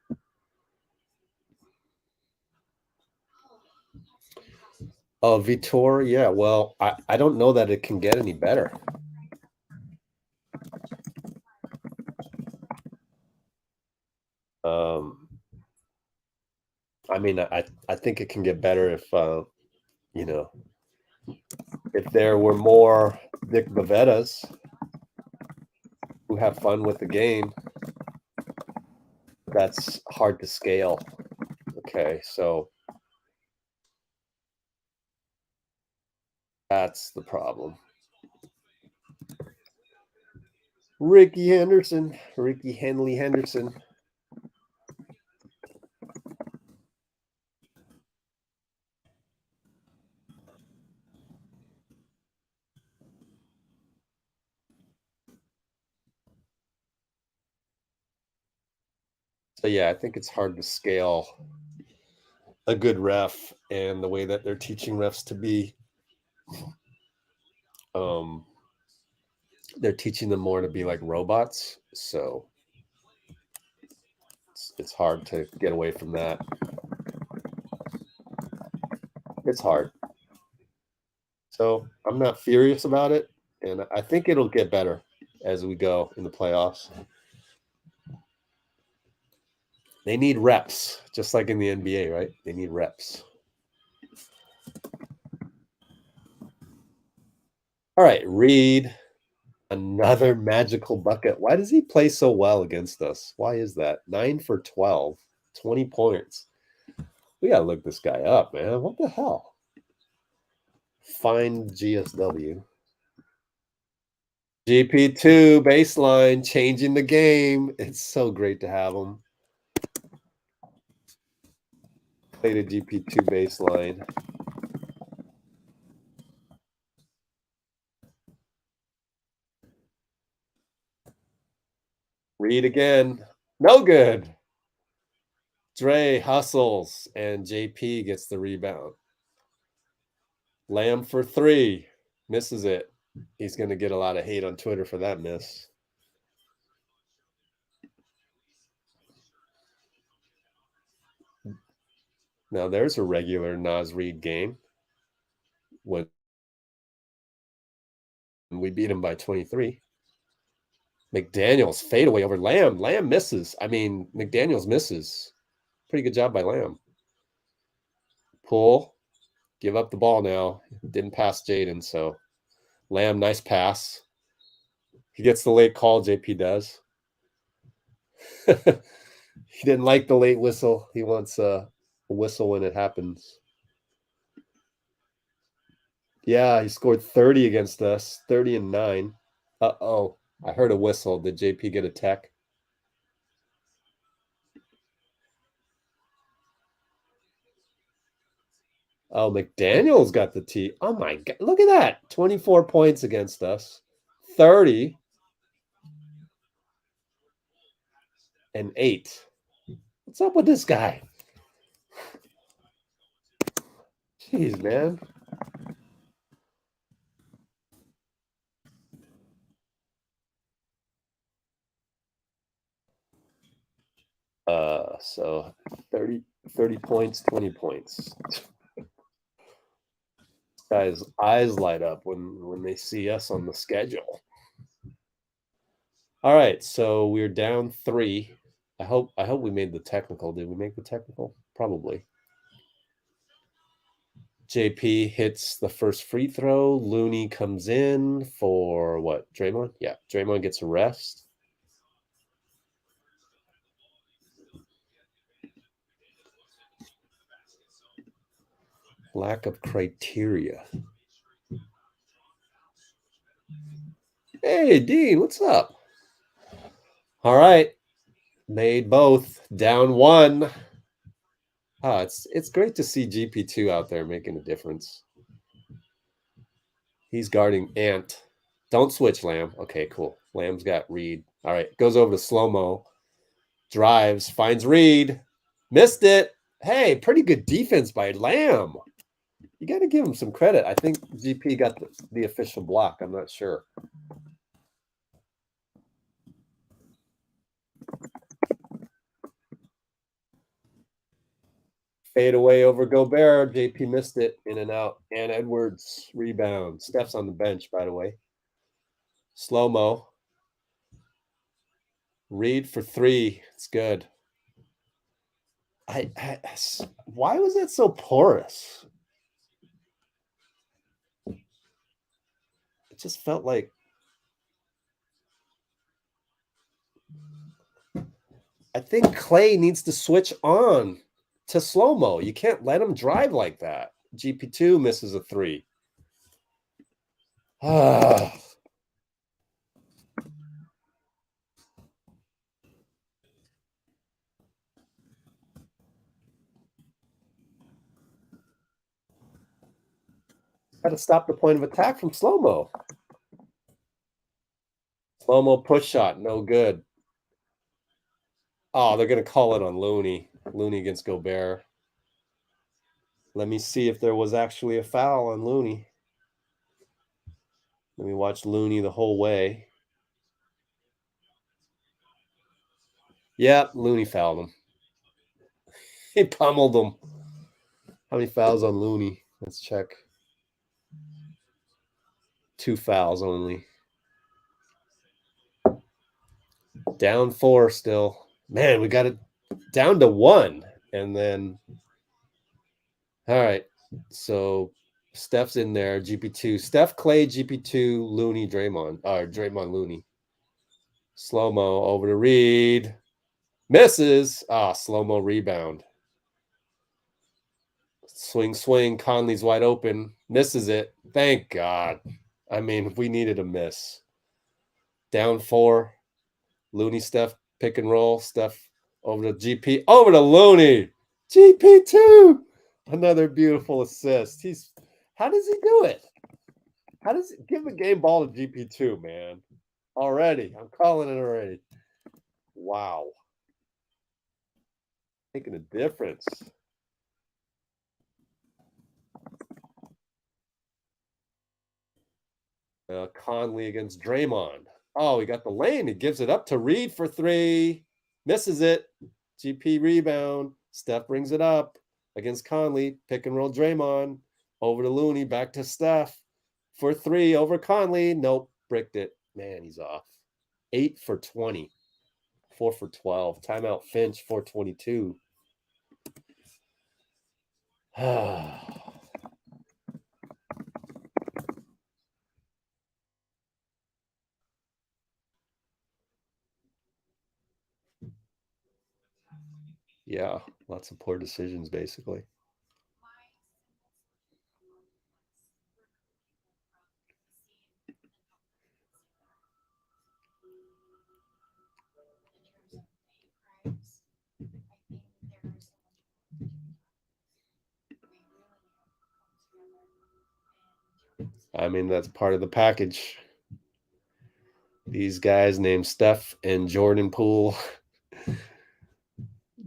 Vitor, yeah, well, I don't know that it can get any better. I mean, I think it can get better if if there were more Dick Bavettas who have fun with the game. That's hard to scale. Okay, so that's the problem. Ricky Henderson. So yeah, I think it's hard to scale a good ref and the way that they're teaching refs to be. They're teaching them more to be like robots, so it's hard to get away from that. It's hard. So I'm not furious about it, and I think it'll get better as we go in the playoffs. They need reps, just like in the NBA, right? They need reps. All right, Reid, another magical bucket. Why does he play so well against us? Why is that? 9 for 12, 20 points. We got to look this guy up, man. What the hell? Find GSW. GP2 baseline, changing the game. It's so great to have him. Played a GP2 baseline. Reid again. No good. Dray hustles, and JP gets the rebound. Lamb for 3. Misses it. He's going to get a lot of hate on Twitter for that miss. Now, there's a regular Naz Reid game when we beat him by 23. McDaniels fadeaway over Lamb. Lamb misses. I mean, McDaniels misses. Pretty good job by Lamb. Pull. Give up the ball now. Didn't pass Jaden, so Lamb, nice pass. He gets the late call, JP does. He didn't like the late whistle. He wants a whistle when it happens. Yeah, he scored 30 against us, 30 and 9. Uh-oh, I heard a whistle. Did JP get a tech? Oh, McDaniels got the T. Oh, my God. Look at that. 24 points against us. 30 and 8. What's up with this guy? Jeez, man. So 30 points, 20 points. Guys' eyes light up when they see us on the schedule. All right, so we're down 3. I hope we made the technical. Did we make the technical? Probably. JP hits the first free throw. Looney comes in for what? Draymond? Yeah, Draymond gets a rest. Lack of criteria. Hey, Dean, what's up? All right. Made both. Down 1. It's great to see GP2 out there making a difference. He's guarding Ant. Don't switch, Lamb. Okay, cool. Lamb's got Reid. All right, goes over to Slo-Mo. Drives, finds Reid. Missed it. Hey, pretty good defense by Lamb. You got to give him some credit. I think GP got the official block. I'm not sure. Fade away over Gobert. JP missed it. In and out. And Edwards rebound. Steph's on the bench, by the way. Slo-Mo. Reid for 3. It's good. Why was that so porous? It just felt like I think Klay needs to switch on to Slo-Mo. You can't let him drive like that. GP2 misses a 3. Ah. Got to stop the point of attack from Slo-Mo. Slo-Mo push shot, no good. Oh, they're going to call it on Looney. Looney against Gobert. Let me see if there was actually a foul on Looney. Let me watch Looney the whole way. Yep, Looney fouled him. He pummeled him. How many fouls on Looney? Let's check. 2 fouls only. Down 4 still. Man, we got it down to 1. And then, all right. So Steph's in there. GP2. Steph, Klay, GP2, Looney, Draymond. Or Draymond, Looney. Slo-Mo over to Reid. Misses. Slo-Mo rebound. Swing, swing. Conley's wide open. Misses it. Thank God. I mean, we needed a miss. Down 4. Looney, Steph, pick and roll. Steph over to GP. Over to Looney. GP2. Another beautiful assist. How does he do it? How does he give a game ball to GP2, man? Already. I'm calling it already. Wow. Making a difference. Conley against Draymond. Oh, he got the lane. He gives it up to Reid for 3. Misses it. GP rebound. Steph brings it up against Conley. Pick and roll Draymond. Over to Looney. Back to Steph for 3 over Conley. Nope. Bricked it. Man, he's off. 8 for 20. 4 for 12. Timeout Finch, 422. Yeah, lots of poor decisions, basically. I mean, that's part of the package. These guys named Steph and Jordan Poole,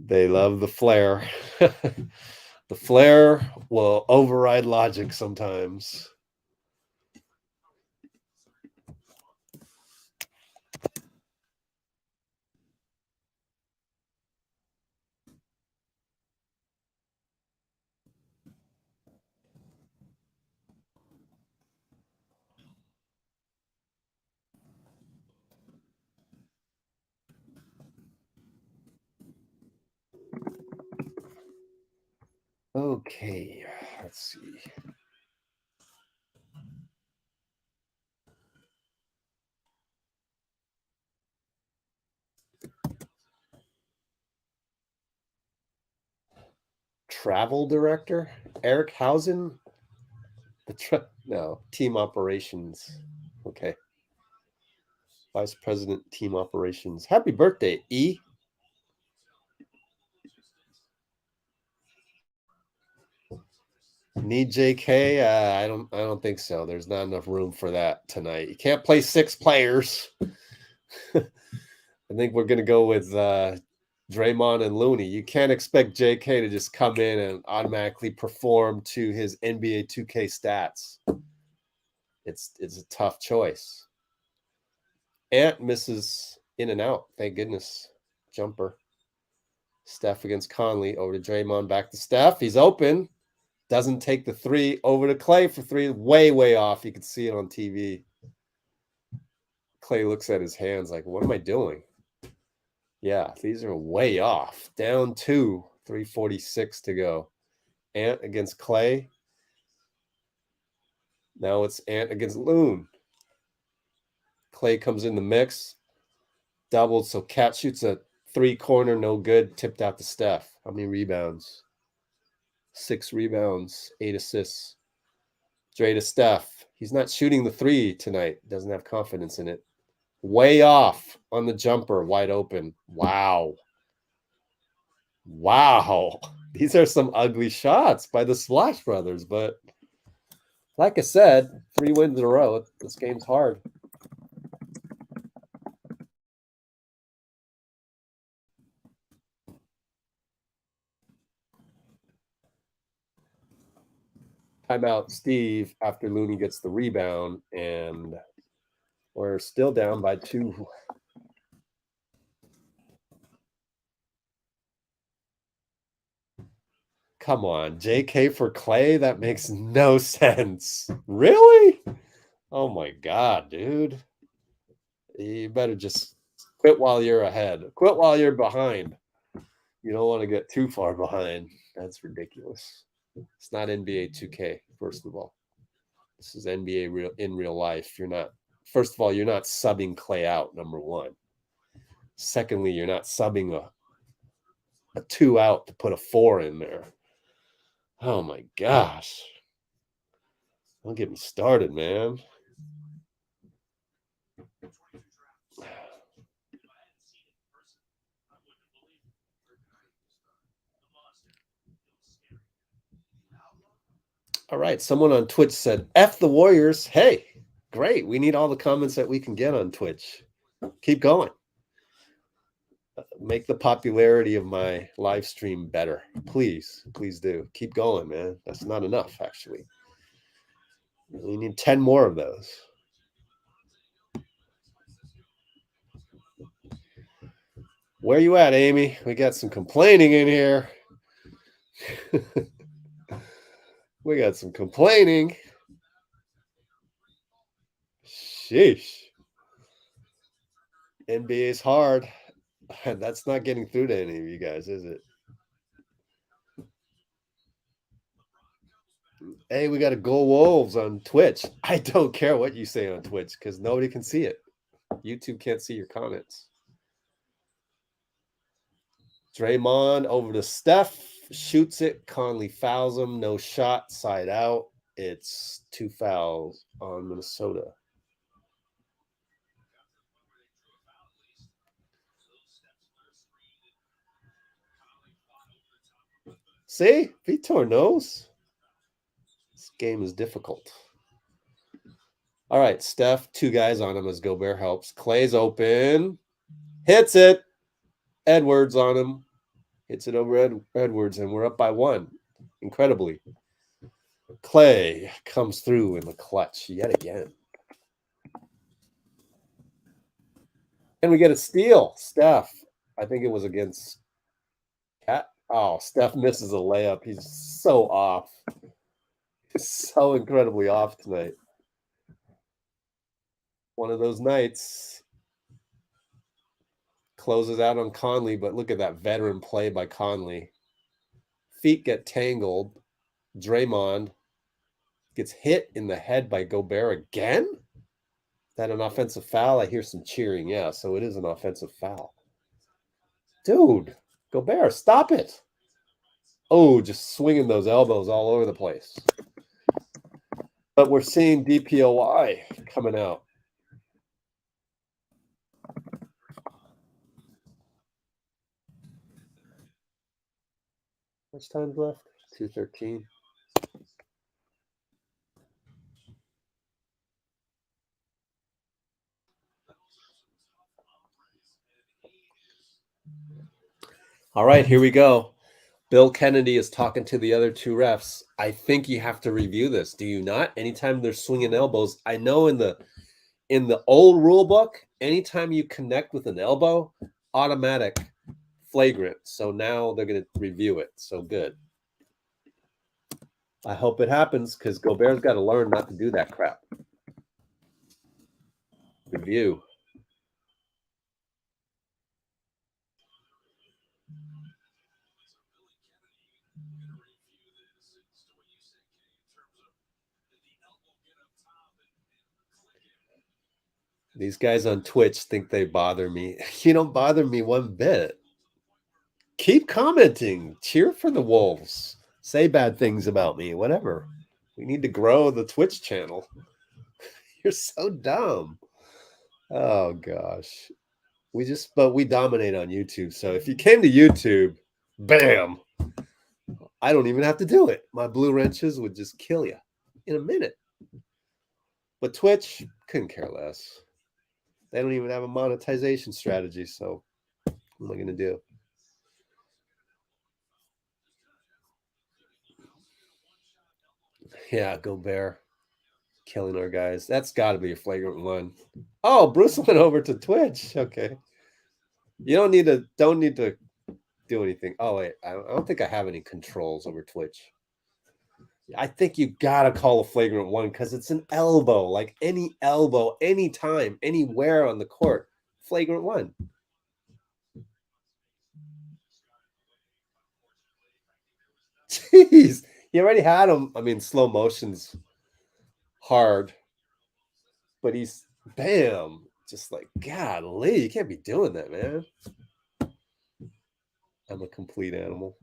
they love the flair. The flair will override logic sometimes. Okay, let's see. Travel director, Eric Hausen. Team operations. Okay. Vice President, Team Operations. Happy birthday, E. Need JK? I don't think so. There's not enough room for that tonight. You can't play 6 players. I think we're gonna go with Draymond and Looney. You can't expect JK to just come in and automatically perform to his NBA 2K stats. It's a tough choice. Ant misses in and out. Thank goodness. Jumper. Steph against Conley. Over to Draymond. Back to Steph. He's open. Doesn't take the 3. Over to Klay for 3. Way, way off. You can see it on TV. Klay looks at his hands like, what am I doing? Yeah, these are way off. Down 2. 3:46 to go. Ant against Klay. Now it's Ant against Loon. Klay comes in the mix. Doubled, so Cat shoots a 3-corner, no good. Tipped out to Steph. How many rebounds? 6 rebounds, 8 assists. Dray to Steph. He's not shooting the 3 tonight. Doesn't have confidence in it. Way off on the jumper, wide open. Wow. Wow. These are some ugly shots by the Splash Brothers, but like I said, 3 wins in a row. This game's hard. Timeout Steve after Looney gets the rebound, and we're still down by 2. Come on, JK for Klay? That makes no sense. Really? Oh my God, dude. You better just quit while you're ahead. Quit while you're behind. You don't want to get too far behind. That's ridiculous. It's not NBA 2K, first of all. This is NBA in real life. First of all, you're not subbing Klay out, number 1. Secondly, you're not subbing a 2 out to put a 4 in there. Oh my gosh. Don't get me started, man. All right. Someone on Twitch said, F the Warriors. Hey, great. We need all the comments that we can get on Twitch. Keep going. Make the popularity of my live stream better. Please, please do. Keep going, man. That's not enough, actually. We need 10 more of those. Where you at, Amy? We got some complaining in here. We got some complaining. Sheesh. NBA's hard. That's not getting through to any of you guys, is it? Hey, we got a Go Wolves on Twitch. I don't care what you say on Twitch because nobody can see it. YouTube can't see your comments. Draymond over to Steph. Shoots it. Conley fouls him. No shot. Side out. It's 2 fouls on Minnesota. See? Vitor knows. This game is difficult. All right, Steph. 2 guys on him as Gobert helps. Klay's open. Hits it. Edwards on him. Hits it over Edwards, and we're up by 1. Incredibly. Klay comes through in the clutch yet again. And we get a steal. Steph. I think it was against Cat. Oh, Steph misses a layup. He's so off. He's so incredibly off tonight. One of those nights. Closes out on Conley, but look at that veteran play by Conley. Feet get tangled. Draymond gets hit in the head by Gobert again? Is that an offensive foul? I hear some cheering. Yeah, so it is an offensive foul. Dude, Gobert, stop it. Oh, just swinging those elbows all over the place. But we're seeing DPOY coming out. How much time left? 2:13. All right, here we go. Bill Kennedy is talking to the other two refs. I think you have to review this. Do you not? Anytime they're swinging elbows, I know in the old rule book, anytime you connect with an elbow, automatic flagrant. So now they're going to review it. So good. I hope it happens because Gobert's got to learn not to do that crap. Review. These guys on Twitch think they bother me. You don't bother me one bit. Keep commenting. Cheer for the Wolves. Say bad things about me. Whatever. We need to grow the Twitch channel. You're so dumb. Oh gosh. But we dominate on YouTube. So if you came to YouTube, bam. I don't even have to do it. My blue wrenches would just kill you in a minute. But Twitch couldn't care less. They don't even have a monetization strategy. So what am I going to do? Yeah, Gobert killing our guys. That's got to be a flagrant one. Oh, Bruce went over to Twitch. Okay. You don't need to do anything. Oh, wait. I don't think I have any controls over Twitch. I think you got to call a flagrant one because it's an elbow. Like any elbow, anytime, anywhere on the court. Flagrant one. Jeez. You already had him. I mean, slow motion's hard. But he's, bam. Just like, golly, you can't be doing that, man. I'm a complete animal.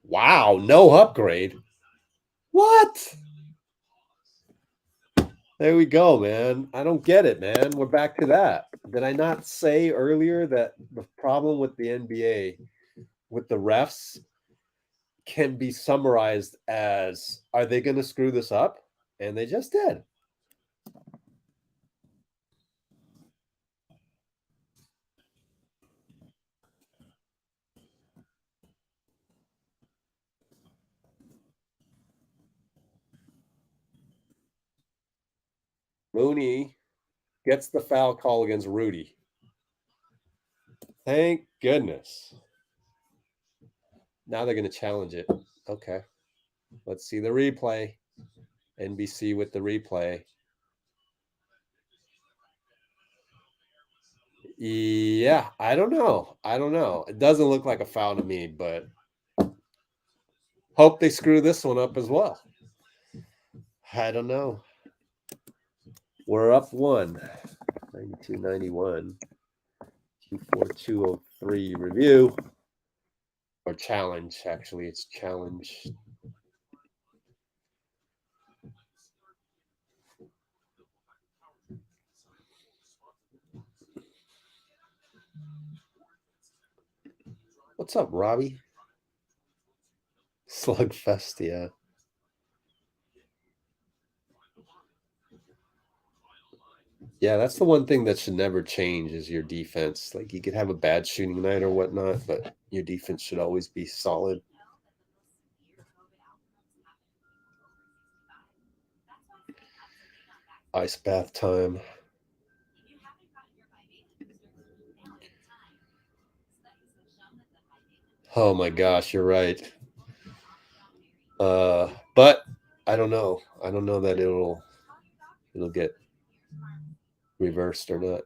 Wow, no upgrade. What? There we go, man. I don't get it, man. We're back to that. Did I not say earlier that the problem with the NBA, with the refs, can be summarized as, are they going to screw this up? And they just did. Looney gets the foul call against Rudy. Thank goodness. Now they're going to challenge it. Okay. Let's see the replay. NBC with the replay. Yeah, I don't know. It doesn't look like a foul to me, but hope they screw this one up as well. I don't know. We're up 1. 92-91. 24203 review. Or challenge, actually. It's challenge. What's up, Robbie? Slugfest, yeah. Yeah, that's the one thing that should never change is your defense. Like, you could have a bad shooting night or whatnot, but your defense should always be solid. Ice bath time. Oh my gosh, you're right. But I don't know. I don't know that it'll get reversed or not.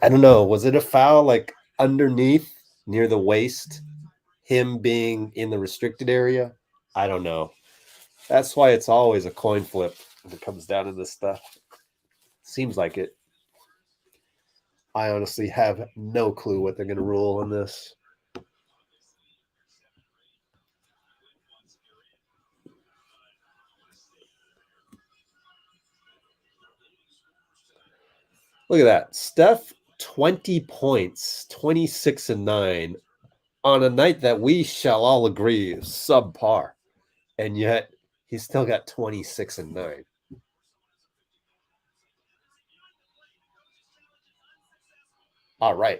I don't know. Was it a foul like underneath near the waist? Him being in the restricted area? I don't know. That's why it's always a coin flip when it comes down to this stuff. Seems like it. I honestly have no clue what they're going to rule on this. Look at that. Steph, 20 points, 26 and 9 on a night that we shall all agree is subpar. And yet he's still got 26 and 9. All right.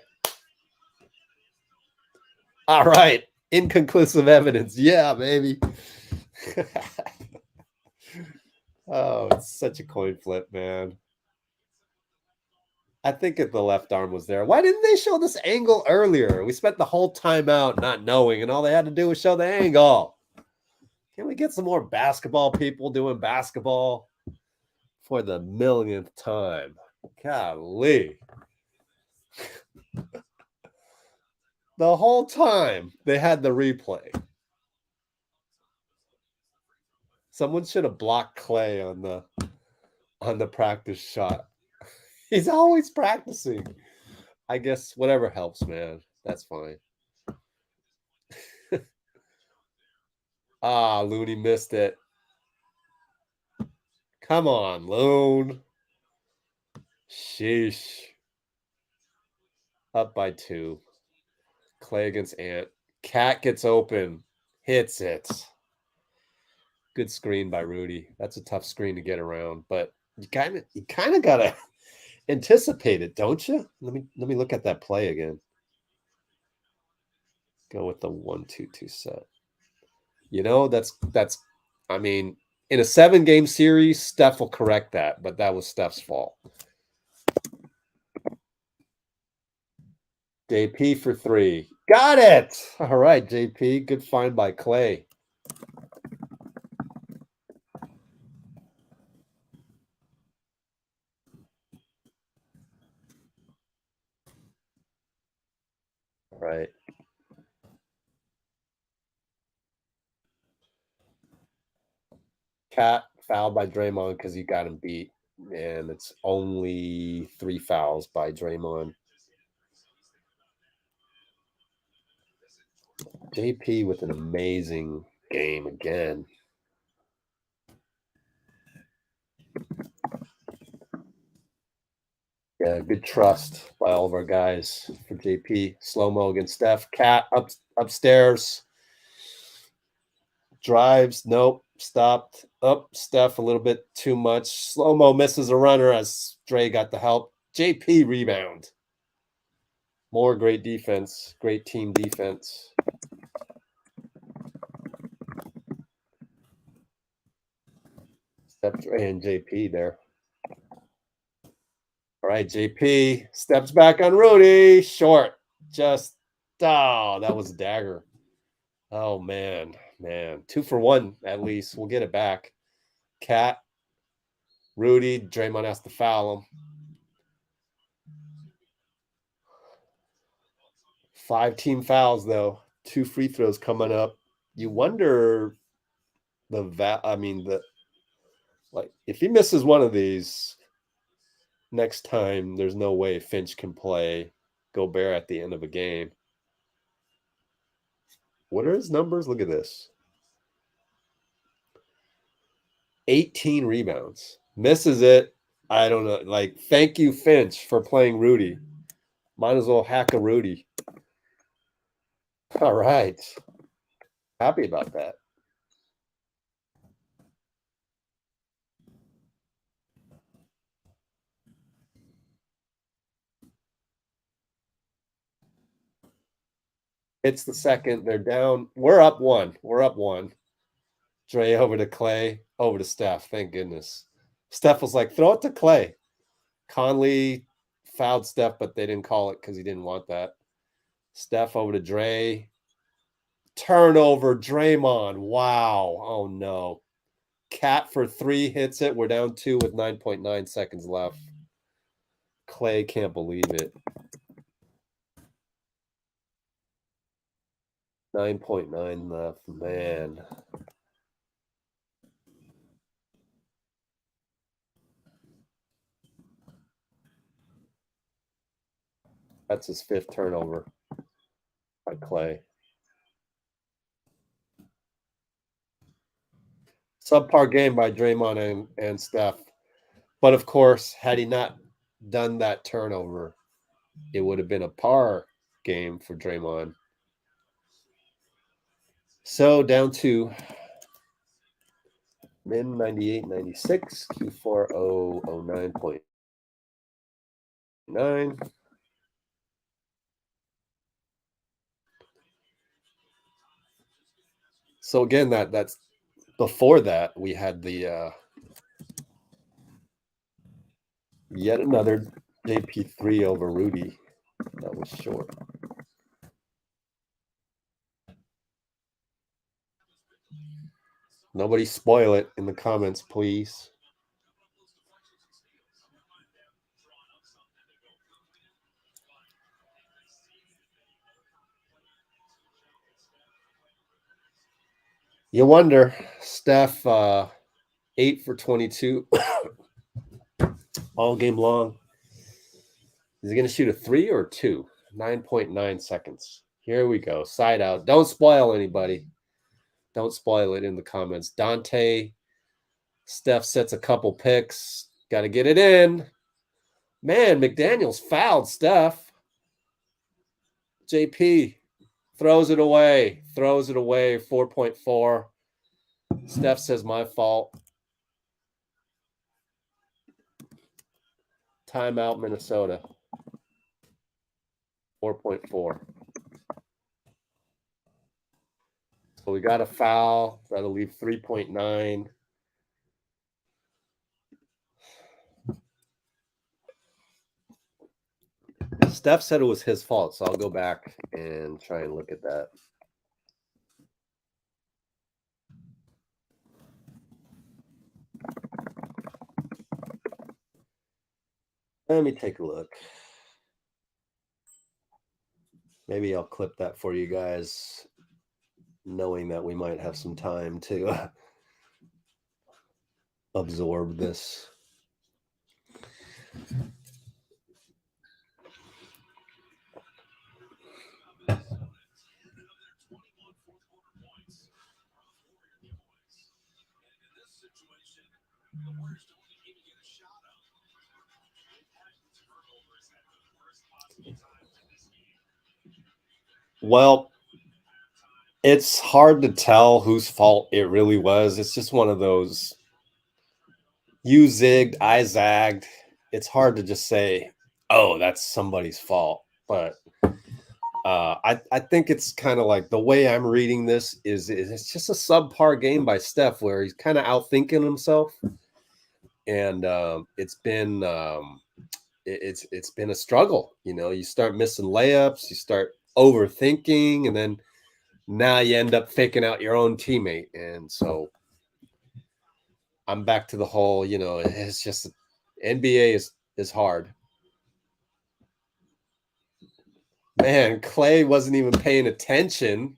All right. Inconclusive evidence. Yeah, baby. Oh, it's such a coin flip, man. I think if the left arm was there. Why didn't they show this angle earlier? We spent the whole time out not knowing, and all they had to do was show the angle. Can we get some more basketball people doing basketball for the millionth time? Golly. The whole time they had the replay. Someone should have blocked Klay on the practice shot. He's always practicing. I guess whatever helps, man. That's fine. Looney missed it. Come on, Loon. Sheesh. Up by 2. Klay against Ant. Cat gets open. Hits it. Good screen by Rudy. That's a tough screen to get around, but you kind of gotta anticipate it, don't you? Let me look at that play again. Go with the 1-2-2 set. You know, that's I mean, in a 7-game series, Steph will correct that, but that was Steph's fault. JP for 3. Got it. All right, JP. Good find by Klay. All right. Cat fouled by Draymond because he got him beat, and it's only 3 fouls by Draymond. JP with an amazing game again. Yeah, good trust by all of our guys for JP. Slo-Mo against Steph. Cat upstairs. Drives. Nope. Stopped. Up. Steph a little bit too much. Slo-Mo misses a runner as Dray got the help. JP rebound. More great defense. Great team defense. Steph, Dray, and JP there. All right, JP steps back on Rudy. Short. Just, that was a dagger. Oh, man. 2 for 1 at least. We'll get it back. Cat, Rudy, Draymond has to foul him. 5 team fouls, though. 2 free throws coming up. You wonder if he misses one of these next time, there's no way Finch can play Gobert at the end of a game. What are his numbers? Look at this. 18 rebounds. Misses it. I don't know. Like, thank you, Finch, for playing Rudy. Might as well hack a Rudy. All right. Happy about that. It's the second. They're down. We're up 1. Dray over to Klay. Over to Steph. Thank goodness. Steph was like, throw it to Klay. Conley fouled Steph, but they didn't call it because he didn't want that. Steph over to Dray. Turnover, Draymond. Wow. Oh, no. Cat for 3 hits it. We're down 2 with 9.9 seconds left. Klay can't believe it. 9.9 left. Man. That's his 5th turnover by Klay. Subpar game by Draymond and Steph. But, of course, had he not done that turnover, it would have been a par game for Draymond. So down to min 98.96, Q4 009.9. So again, that's before that we had the yet another JP3 over Rudy that was short. Nobody spoil it in the comments, please. You wonder, Steph, 8 for 22 all game long. Is he going to shoot a 3 or a 2? 9.9 seconds. Here we go. Side out. Don't spoil anybody. Don't spoil it in the comments. Donte, Steph sets a couple picks. Got to get it in. Man, McDaniels fouled Steph. JP throws it away. 4.4. Steph says my fault. Timeout, Minnesota. 4.4. So we got a foul. That'll leave 3.9. Steph said it was his fault, so I'll go back and try and look at that. Let me take a look. Maybe I'll clip that for you guys, knowing that we might have some time to absorb this. Well, it's hard to tell whose fault it really was. It's just one of those, you zigged, I zagged. It's hard to just say, oh, that's somebody's fault. But I think it's kind of like the way I'm reading this is it's just a subpar game by Steph where he's kind of outthinking himself. And it's been it's been a struggle. You know, you start missing layups, you start overthinking, and then now you end up faking out your own teammate. And so I'm back to the whole, you know, it's just NBA is hard. Man, Klay wasn't even paying attention.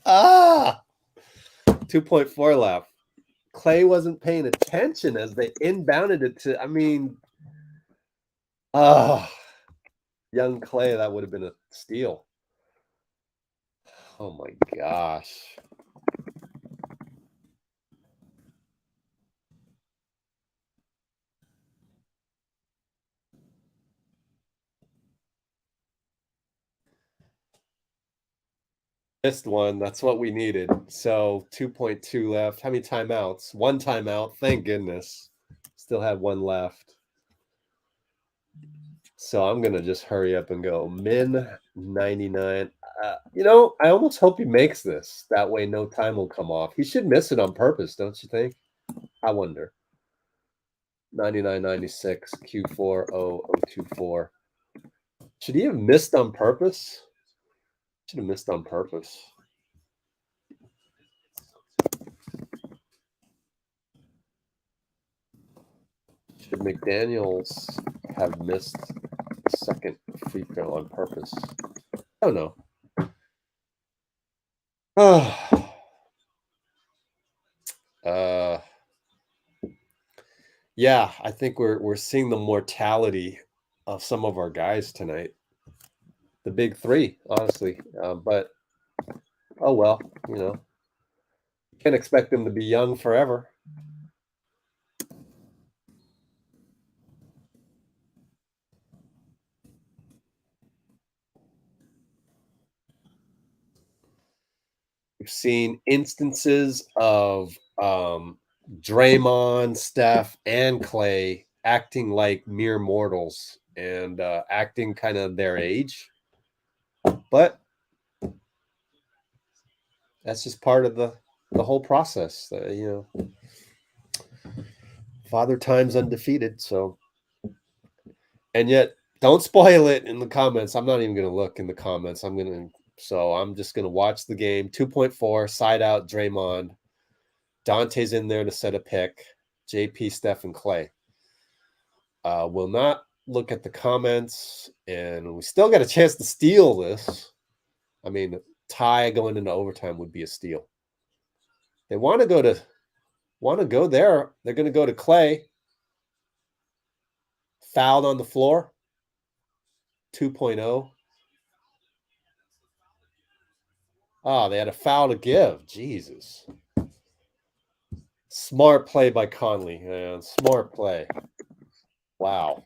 2.4 left. Klay wasn't paying attention as they inbounded it to, I mean, young Klay, that would have been a steal. Oh my gosh. Missed one. That's what we needed. So 2.2 left. How many timeouts? One timeout. Thank goodness. Still had one left. So I'm going to just hurry up and go. Min 99. You know, I almost hope he makes this. That way no time will come off. He should miss it on purpose, don't you think? I wonder. 99.96. Q4 0.024. Should he have missed on purpose? Should have missed on purpose. Should McDaniels have missed the second free throw on purpose? I don't know. Yeah, I think we're seeing the mortality of some of our guys tonight. The big three, honestly. But oh well, you know. Can't expect them to be young forever. We've seen instances of Draymond, Steph, and Klay acting like mere mortals and acting kind of their age. But that's just part of the whole process. Father Time's undefeated. So, and yet, don't spoil it in the comments. I'm not even going to look in the comments. I'm just going to watch the game. 2.4, side out, Draymond. Donte's in there to set a pick. JP, Steph, and Klay. Will not look at the comments, and we still got a chance to steal this. I mean, tie going into overtime would be a steal. They want to go there. They're going to go to Klay. Fouled on the floor. 2.0. Oh, they had a foul to give. Jesus. Smart play by Conley, man. Smart play. Wow.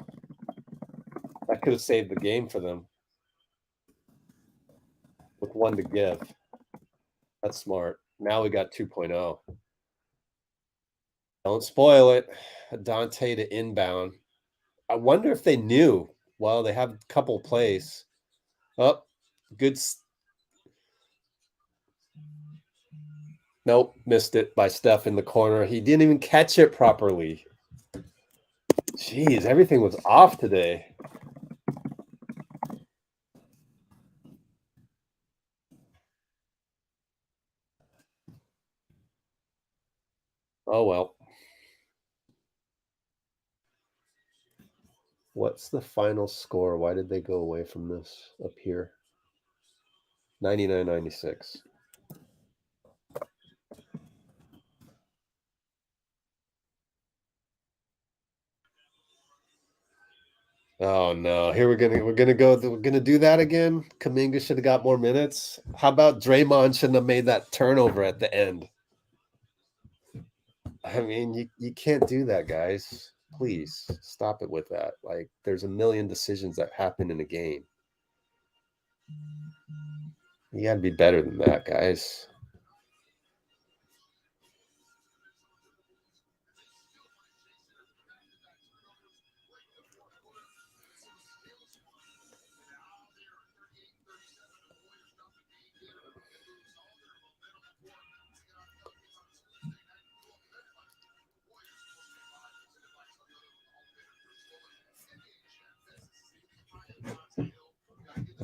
That could have saved the game for them. With one to give. That's smart. Now we got 2.0. Don't spoil it. Donte to inbound. I wonder if they knew. Well, they have a couple plays. Oh, good. Nope, missed it by Steph in the corner. He didn't even catch it properly. Jeez, everything was off today. Oh, well. What's the final score? Why did they go away from this up here? 99-96. Oh no! Here we're gonna do that again. Kuminga should have got more minutes. How about Draymond shouldn't have made that turnover at the end? I mean, you can't do that, guys. Please stop it with that. Like, there's a million decisions that happen in a game. You got to be better than that, guys.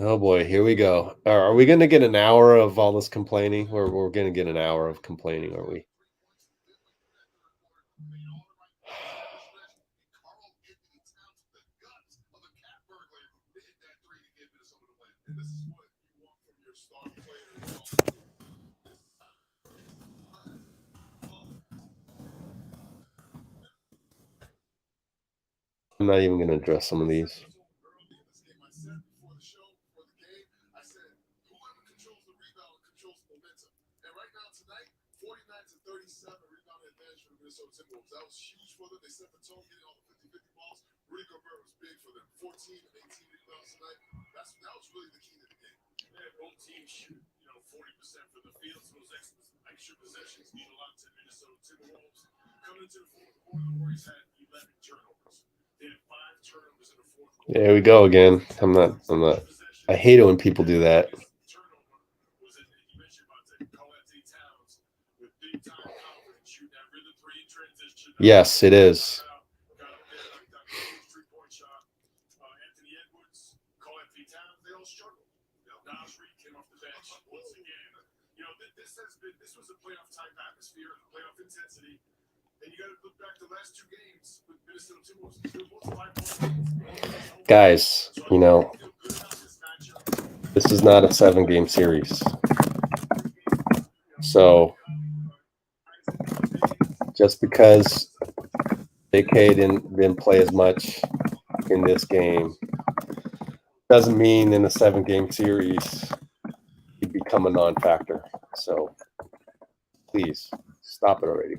Oh boy, here we go. Are we going to get an hour of all this complaining? Or we're going to get an hour of complaining, are we? I'm not even going to address some of these. That was huge for them. They set the tone, getting all the 50-50 balls. Rudy Gobert was big for them. 14 and 18 rebounds tonight. That was really the key to the game. Yeah, both teams shoot, 40% from the field. So those extra possessions mean a lot to Minnesota Timberwolves. Coming into the fourth quarter, the Warriors had 11 turnovers. They had 5 turnovers in the fourth quarter. There we go again. I'm not. I hate it when people do that. Yes, it is. This was a playoff type atmosphere, playoff intensity, and you got to look back the last 2 games with Minnesota Timberwolves. Guys, this is not a 7-game series. So just because AK didn't play as much in this game doesn't mean in a 7-game series he'd become a non-factor. So please stop it already.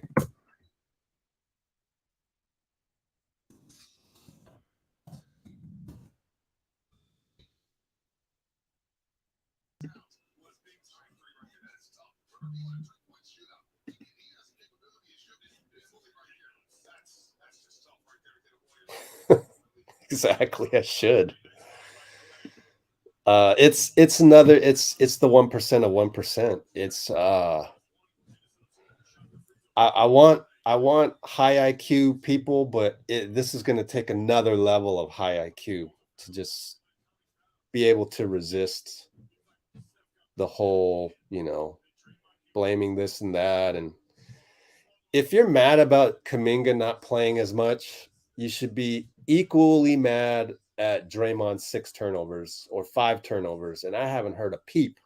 Exactly, I should. It's the 1% of 1%. It's I want high IQ people, but this is going to take another level of high IQ to just be able to resist the whole, blaming this and that. And if you're mad about Kuminga not playing as much, you should be equally mad at Draymond's 6 turnovers or 5 turnovers. And I haven't heard a peep.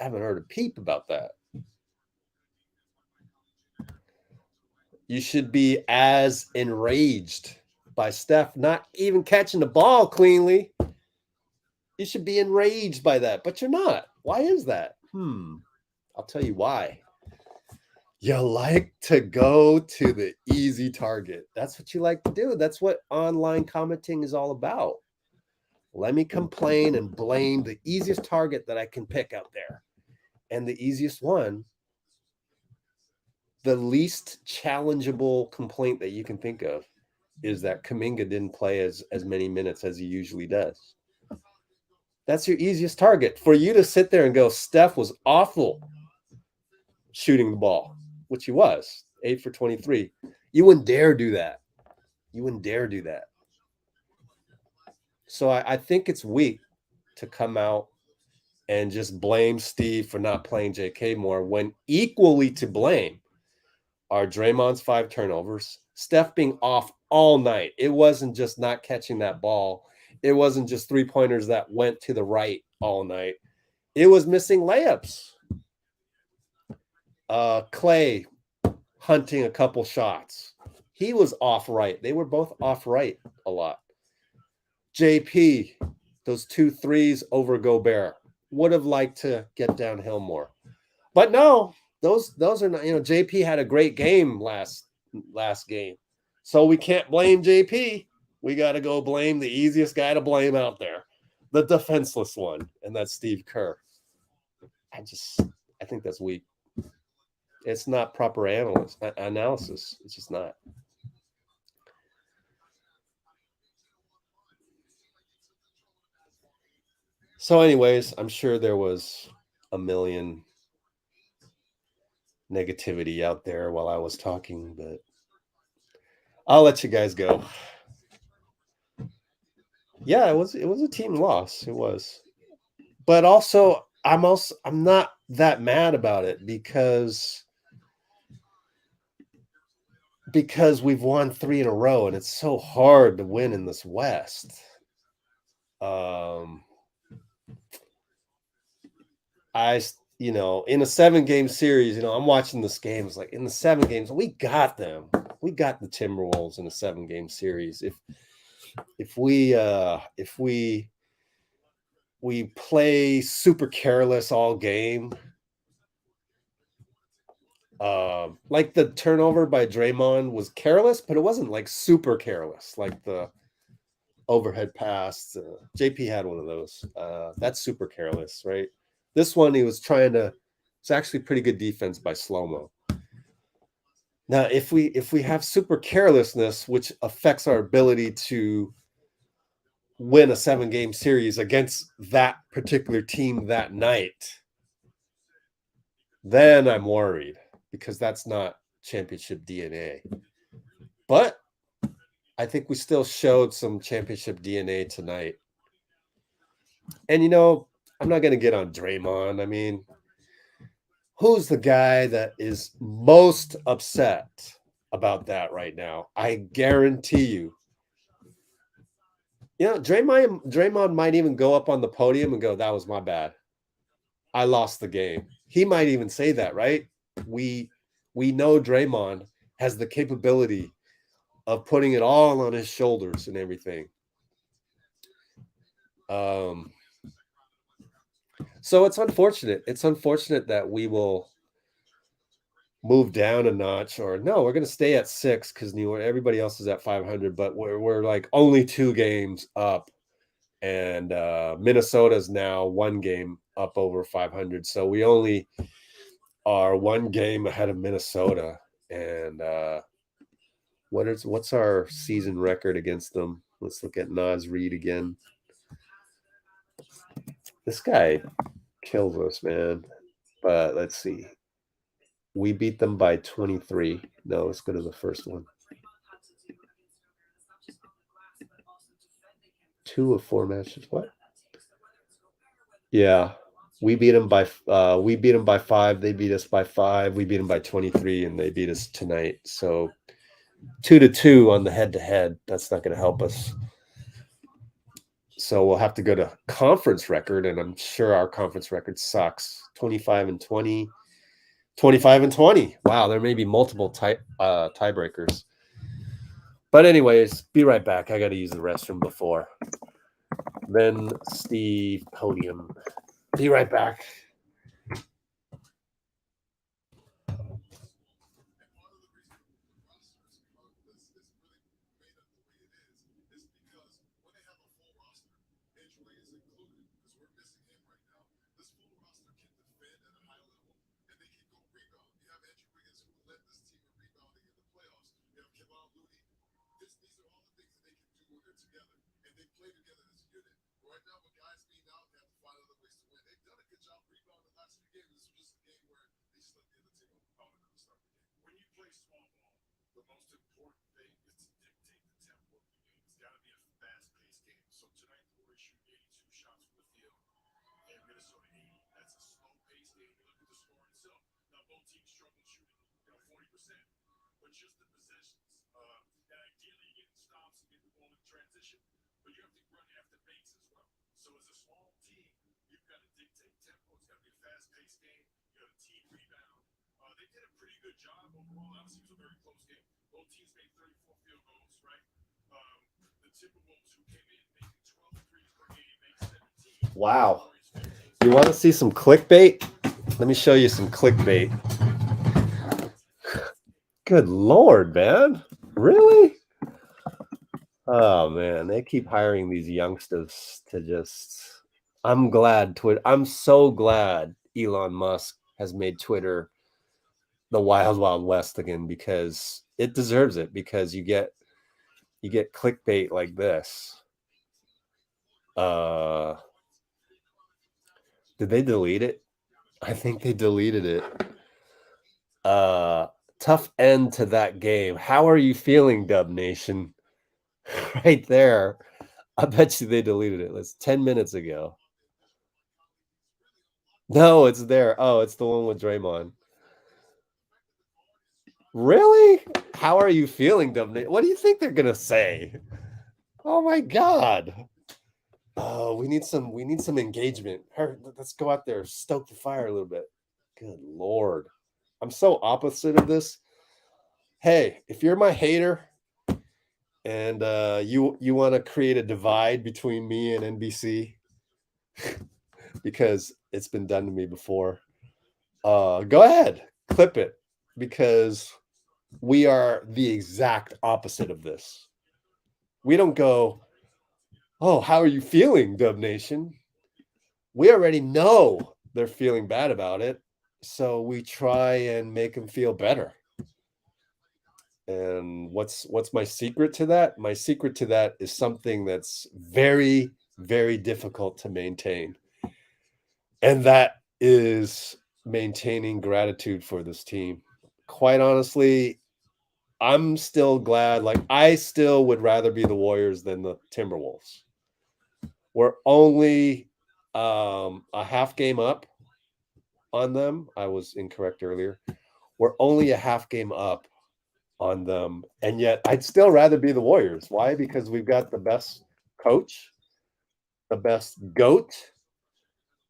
About that. You should be as enraged by Steph not even catching the ball cleanly. You should be enraged by that, but you're not. Why is that? I'll tell you why. You like to go to the easy target. That's what you like to do. That's what online commenting is all about. Let me complain and blame the easiest target that I can pick out there. And the easiest one, the least challengeable complaint that you can think of, is that Kuminga didn't play as many minutes as he usually does. That's your easiest target. For you to sit there and go, Steph was awful shooting the ball, which he was, 8 for 23. You wouldn't dare do that. So I think it's weak to come out and just blame Steve for not playing JK more, when equally to blame are Draymond's 5 turnovers, Steph being off all night. It wasn't just not catching that ball. It wasn't just 3-pointers that went to the right all night. It was missing layups. Klay hunting a couple shots. He was off right. They were both off right a lot. JP, those 2 threes over Gobert. Would have liked to get downhill more. But no, those are not, JP had a great game last game. So we can't blame JP. We got to go blame the easiest guy to blame out there, the defenseless one, and that's Steve Kerr. I think that's weak. It's not proper analysis. It's just not. So anyways, I'm sure there was a million negativity out there while I was talking, but I'll let you guys go. Yeah, it was a team loss. It was. But also I'm not that mad about it because we've won 3 in a row and it's so hard to win in this West. In a 7-game series, I'm watching this game. It's like in the 7 games, we got them. We got the Timberwolves in a 7-game series. If we play super careless all game, like the turnover by Draymond was careless, but it wasn't like super careless, like the overhead pass. JP had one of those. That's super careless, right? This one, he was trying to. It's actually pretty good defense by Slo-Mo. Now, if we have super carelessness, which affects our ability to win a 7-game series against that particular team that night, then I'm worried, because that's not championship DNA. But I think we still showed some championship DNA tonight. And, I'm not going to get on Draymond. I mean, who's the guy that is most upset about that right now? I guarantee you. Draymond might even go up on the podium and go, that was my bad. I lost the game. He might even say that, right? We know Draymond has the capability of putting it all on his shoulders and everything. So it's unfortunate. It's unfortunate that we will move down a notch, or no, we're going to stay at 6 because everybody else is at 500, but we're like only 2 games up, and Minnesota's now 1 game up over 500. So we only are 1 game ahead of Minnesota. And what's our season record against them? Let's look at Reid again. This guy kills us, man. But let's see. We beat them by 23. No, let's go to the first one. 2 of 4 matches. What? Yeah. We beat them by 5. They beat us by 5. We beat them by 23, and they beat us tonight. So 2-2 on the head-to-head. That's not going to help us. So we'll have to go to conference record, and I'm sure our conference record sucks. 25-20, 25-20. Wow, there may be multiple tiebreakers. But anyways, be right back. I got to use the restroom before. Then Steve Podium. Be right back. Wow. You want to see some clickbait? Let me show you some clickbait. Good Lord, man. Really? Oh, man. They keep hiring these youngsters to just... I'm so glad Elon Musk has made Twitter the wild, wild west again, because it deserves it, because you get clickbait like this. Did they delete it? I think they deleted it. Tough end to that game. How are you feeling, Dub Nation? Right there. I bet you they deleted it. It's 10 minutes ago. No, it's there. Oh, it's the one with Draymond. Really? How are you feeling, Dub Nation? What do you think they're gonna say? Oh my God. Oh, we need some engagement. Let's go out there, stoke the fire a little bit. Good Lord. I'm so opposite of this. Hey, if you're my hater and you want to create a divide between me and NBC, because it's been done to me before, go ahead, clip it, because we are the exact opposite of this. We don't go, oh, how are you feeling, Dub Nation? We already know they're feeling bad about it, so we try and make them feel better. And what's my secret to that? My secret to that is something that's very, very difficult to maintain. And that is maintaining gratitude for this team. Quite honestly, I'm still glad. Like, I still would rather be the Warriors than the Timberwolves. We're only a half game up on them. I was incorrect earlier. We're only a half game up on them, and yet I'd still rather be the Warriors. Why? Because we've got the best coach, the best GOAT,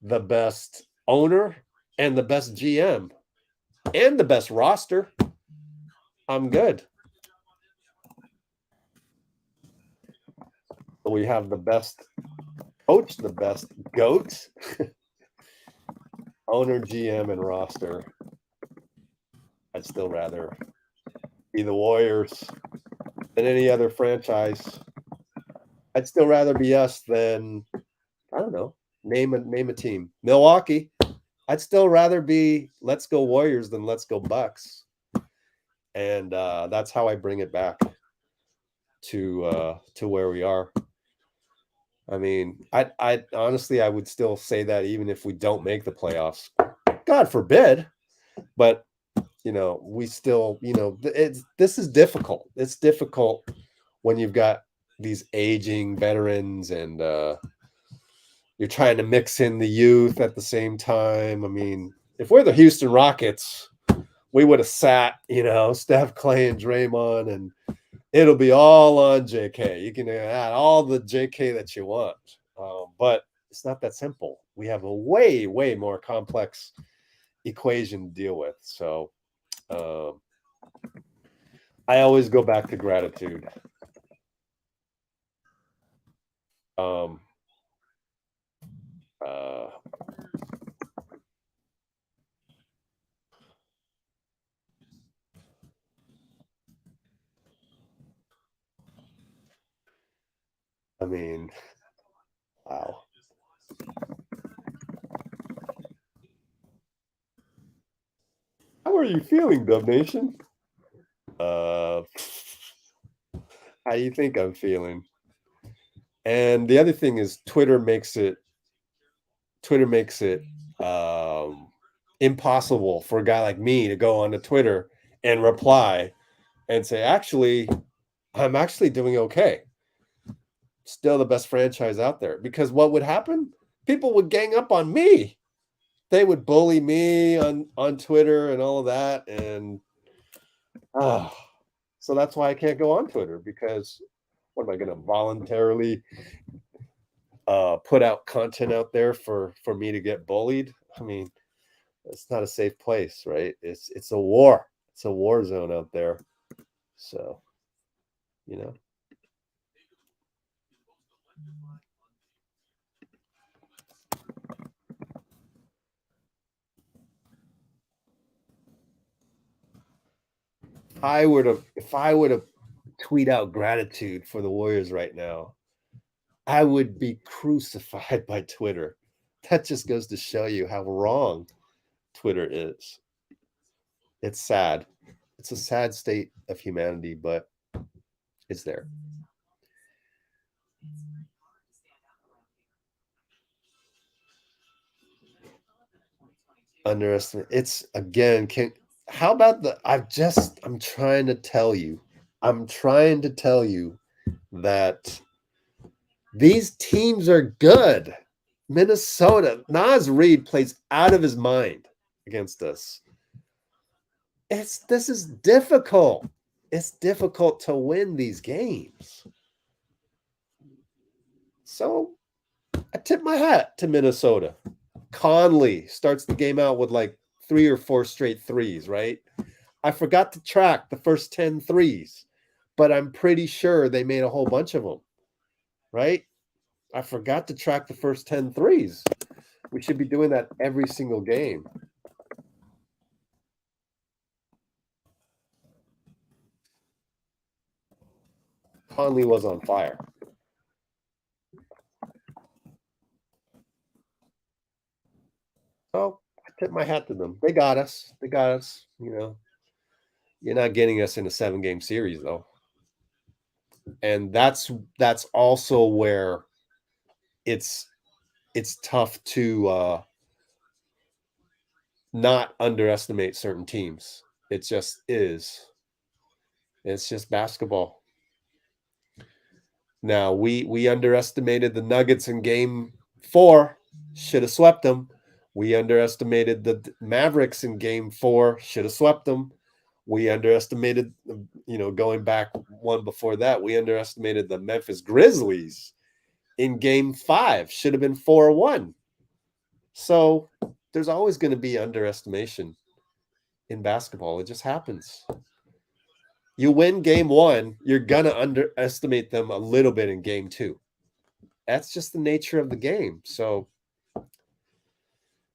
the best owner, and the best GM, and the best roster. I'm good. We have the best coach, the best GOAT, owner, GM, and roster. I'd still rather be the Warriors than any other franchise. I'd still rather be us than, I don't know, name a team. Milwaukee. I'd still rather be let's go Warriors than let's go Bucks. And that's how I bring it back to where we are. I mean, I honestly, I would still say that even if we don't make the playoffs, God forbid, but we still, this is difficult. It's difficult when you've got these aging veterans and you're trying to mix in the youth at the same time. I mean, if we're the Houston Rockets, we would have sat, Steph, Klay, and Draymond, and it'll be all on JK. You can add all the JK that you want, but it's not that simple. We have a way, way more complex equation to deal with. So I always go back to gratitude. I mean, wow. How are you feeling, Dub Nation? How do you think I'm feeling? And the other thing is Twitter makes it impossible for a guy like me to go onto Twitter and reply and say, actually, I'm actually doing okay. Still the best franchise out there. Because what would happen? People would gang up on me. They would bully me on Twitter and all of that. And so that's why I can't go on Twitter, because what am I going to voluntarily put out content out there for me to get bullied? I mean, it's not a safe place, right? It's a war. It's a war zone out there. So, if I were to tweet out gratitude for the Warriors right now, I would be crucified by Twitter. That just goes to show you how wrong Twitter is. It's sad. It's a sad state of humanity, but it's there. Underestimate. It's again, how about I'm trying to tell you that these teams are good. Minnesota, Reid plays out of his mind against us. This is difficult. It's difficult to win these games. So I tip my hat to Minnesota. Conley starts the game out with like 3 or 4 straight threes, right? I forgot to track the first 10 threes, but I'm pretty sure they made a whole bunch of them, right? I forgot to track the first 10 threes. We should be doing that every single game. Conley was on fire. So I tip my hat to them. They got us. You're not getting us in a 7-game series, though. And that's also where it's tough to not underestimate certain teams. It just is. It's just basketball. Now, we underestimated the Nuggets in game 4. Should have swept them. We underestimated the Mavericks in game 4. Should have swept them. We underestimated, going back one before that, we underestimated the Memphis Grizzlies in game 5. Should have been 4-1. So there's always going to be underestimation in basketball. It just happens. You win game 1, you're going to underestimate them a little bit in game 2. That's just the nature of the game. So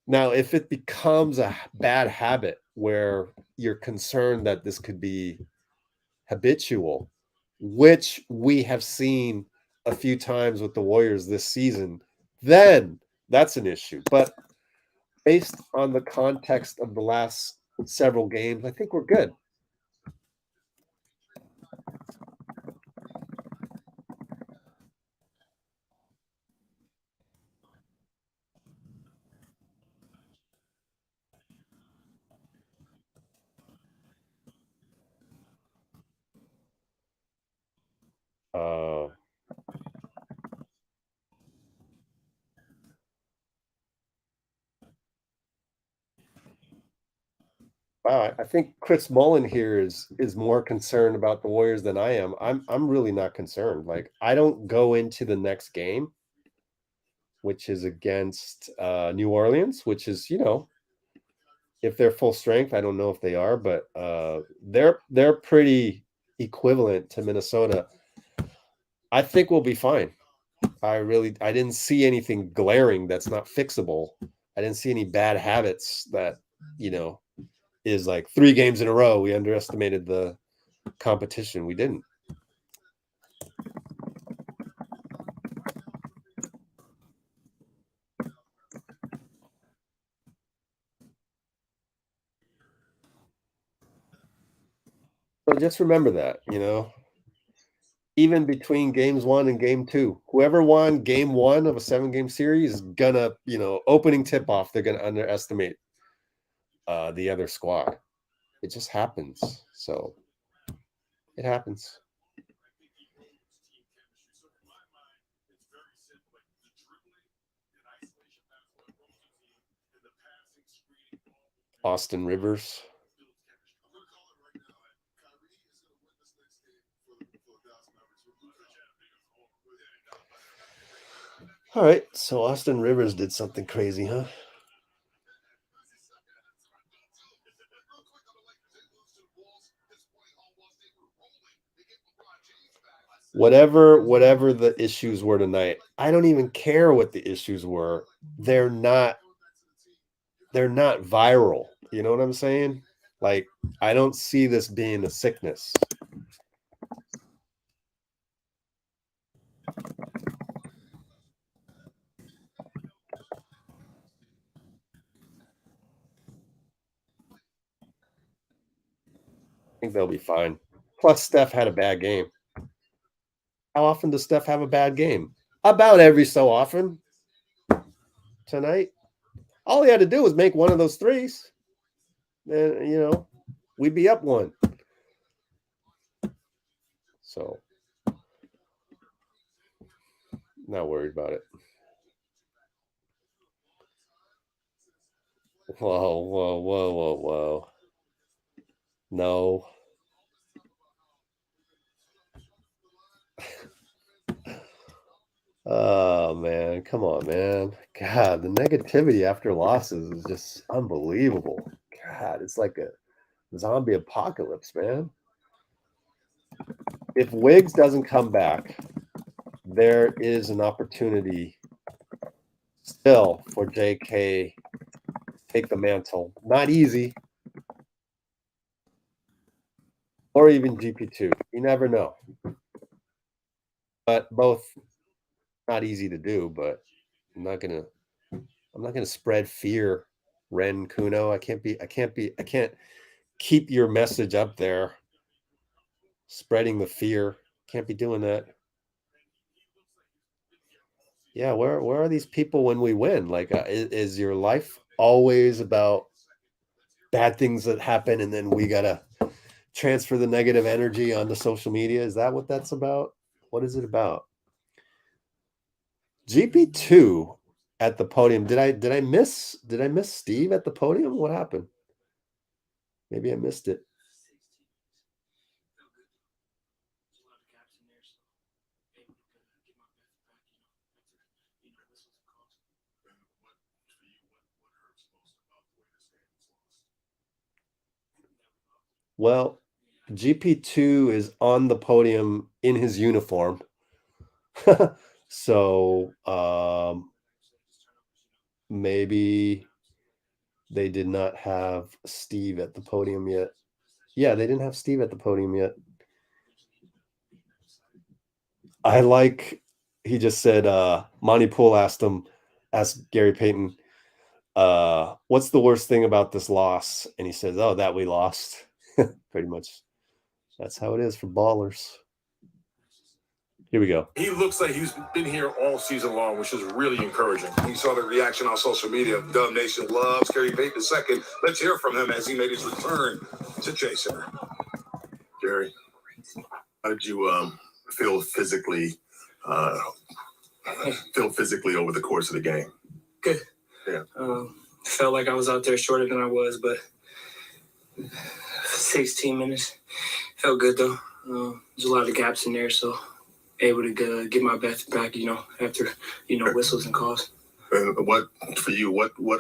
now if it becomes a bad habit where you're concerned that this could be habitual, which we have seen a few times with the Warriors this season, then that's an issue. But based on the context of the last several games, I think we're good. Wow, I think Chris Mullen here is more concerned about the Warriors than I am. I'm really not concerned. Like, I don't go into the next game, which is against New Orleans, which is, if they're full strength, I don't know if they are, but they're pretty equivalent to Minnesota. I think we'll be fine. I didn't see anything glaring that's not fixable. I didn't see any bad habits that, is like 3 games in a row we underestimated the competition. We didn't. So just remember that, even between games 1 and game 2, whoever won game 1 of a 7-game series is gonna, opening tip off, they're gonna underestimate the other squad. It just happens. So it happens. Austin Rivers. All right, so Austin Rivers did something crazy, huh? Whatever the issues were tonight, I don't even care what the issues were. They're not viral. You know what I'm saying? Like, I don't see this being a sickness. I think they'll be fine. Plus, Steph had a bad game. How often does Steph have a bad game? About every so often. Tonight, all he had to do was make one of those threes. Then, we'd be up 1. So, not worried about it. Whoa. No. Oh, man. Come on, man. God, the negativity after losses is just unbelievable. God, it's like a zombie apocalypse, man. If Wiggs doesn't come back, there is an opportunity still for JK to take the mantle. Not easy. Or even GP2. You never know. But both not easy to do, but I'm not gonna spread fear, Ren Kuno. I can't keep your message up there spreading the fear. Can't be doing that. Yeah, where are these people when we win? Like, is your life always about bad things that happen and then we gotta transfer the negative energy onto social media? Is that what that's about? What is it about? GP2 at the podium. Did I miss Steve at the podium? What happened? Maybe I missed it. Well, GP2 is on the podium in his uniform. So maybe they did not have Steve at the podium yet. Yeah, they didn't have Steve at the podium yet. He just said, Monty Poole asked Gary Payton, what's the worst thing about this loss? And he says, oh, that we lost. Pretty much. That's how it is for ballers. Here we go. He looks like he's been here all season long, which is really encouraging. You saw the reaction on social media. Dub Nation loves Kerry Payton II. Let's hear from him as he made his return to Chase Center. Jerry, how did you feel physically over the course of the game? Good. Yeah. Felt like I was out there shorter than I was, but 16 minutes. Felt good, though. There's a lot of gaps in there, so able to get my best back, after, whistles and calls. And what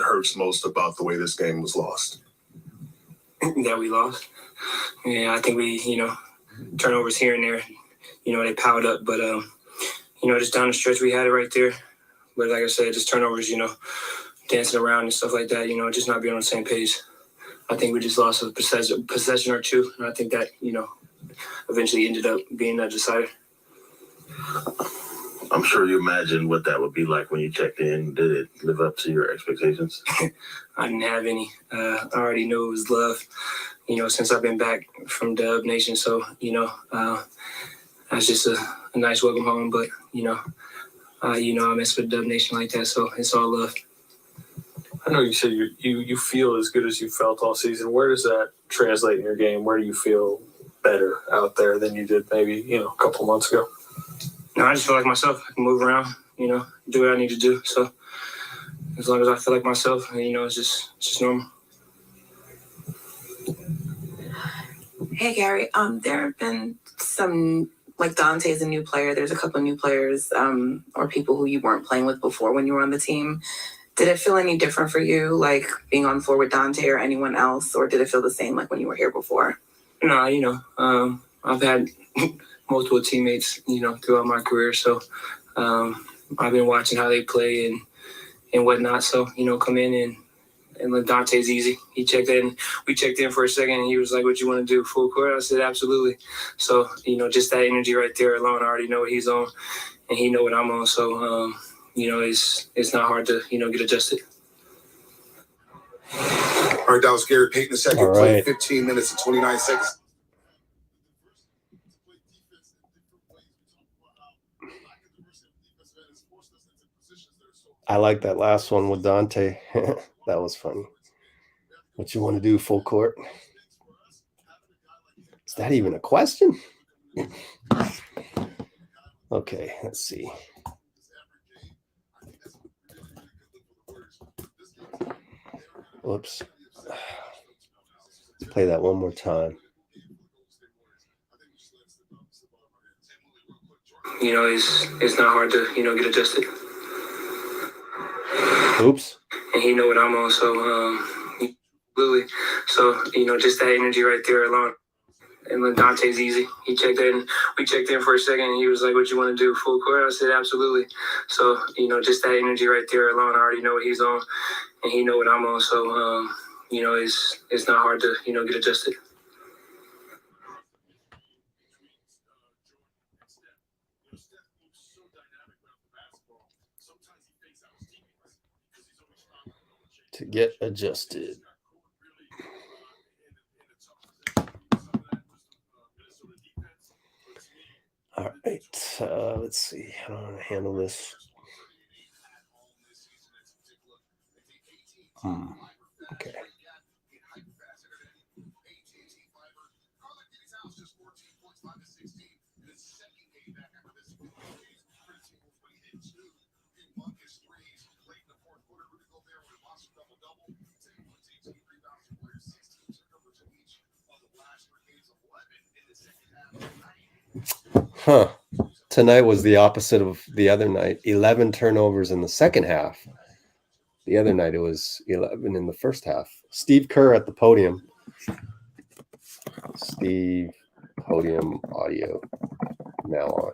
hurts most about the way this game was lost? That we lost. Yeah, I think we, turnovers here and there, they piled up, but, just down the stretch, we had it right there. But like I said, just turnovers, dancing around and stuff like that, just not being on the same page. I think we just lost a possession or two, and I think that, eventually ended up being a decider. I'm sure you imagine what that would be like when you checked in. Did it live up to your expectations? I didn't have any. I already knew it was love, since I've been back from Dub Nation. So, that's just a nice welcome home. But, I mess with Dub Nation like that. So it's all love. I know you said you feel as good as you felt all season. Where does that translate in your game? Where do you feel better out there than you did maybe, a couple months ago? No, I just feel like myself. I can move around, do what I need to do. So as long as I feel like myself, it's just normal. Hey, Gary. There have been some, like Donte is a new player. There's a couple of new players or people who you weren't playing with before when you were on the team. Did it feel any different for you, like being on floor with Donte or anyone else, or did it feel the same like when you were here before? No, I've had multiple teammates, throughout my career. So I've been watching how they play and whatnot. So, come in and Donte's easy. He checked in. We checked in for a second and he was like, what you want to do, full court? I said, absolutely. So, just that energy right there alone, I already know what he's on and he know what I'm on. So, it's not hard to, get adjusted. All right, that was Gary Payton II. All right. Played 15 minutes and 29 seconds. I like that last one with Donte. That was funny. What you want to do, full court? Is that even a question? Okay, let's see. Whoops. Let's play that one more time. It's not hard to, get adjusted. Oops. And he know what I'm on, so absolutely. So, just that energy right there alone. And Donte's easy. He checked in. We checked in for a second and he was like, what you want to do, full court? I said, absolutely. So, just that energy right there alone, I already know what he's on and he know what I'm on. So, it's not hard to, get adjusted. To get adjusted. All right, let's see how I'm going to handle this. Okay. Huh. Tonight was the opposite of the other night. 11 turnovers in the second half. The other night it was 11 in the first half. Steve Kerr at the podium. Steve, podium audio now on.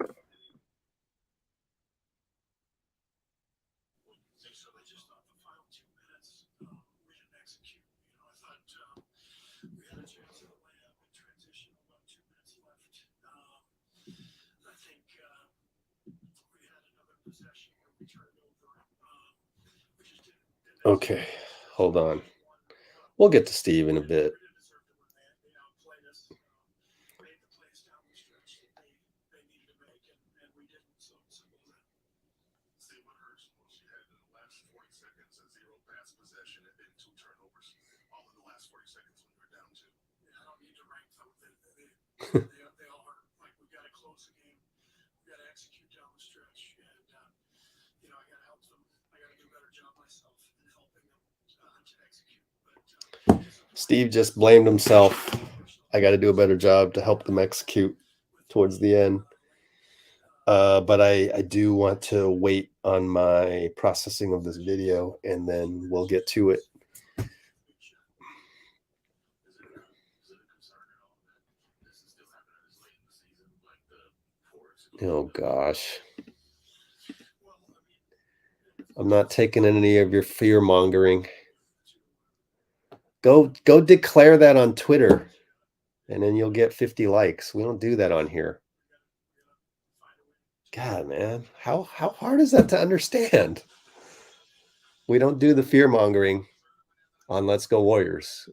Okay, Hold on. We'll get to Steve in a bit. They all are like, we got to close the game, we got to execute down the stretch, and I got to help them. I got to do a better job myself in helping them to execute. But Steve just blamed himself. I got to do a better job to help them execute towards the end. But I do want to wait on my processing of this video, and then we'll get to it. Oh gosh. I'm not taking any of your fear mongering. Go declare that on Twitter, and then you'll get 50 likes. We don't do that on here. God, man, how hard is that to understand? We don't do the fear mongering on Let's Go Warriors.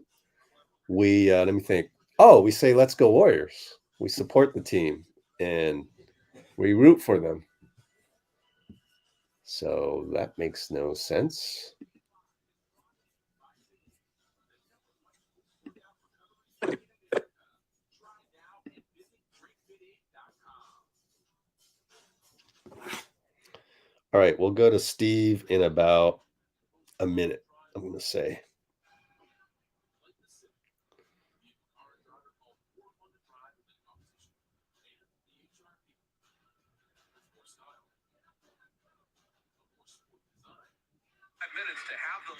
We let me think. Oh, we say Let's Go Warriors. We support the team and we root for them. So that makes no sense. All right, we'll go to Steve in about a minute, I'm going to say. Minutes to have the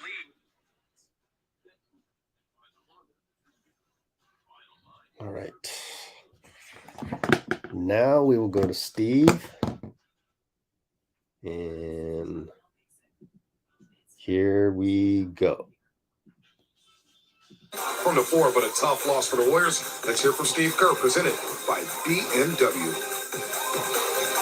lead. All right. Now we will go to Steve. And here we go. From the floor, but a tough loss for the Warriors. Let's hear from Steve Kerr, presented by BMW.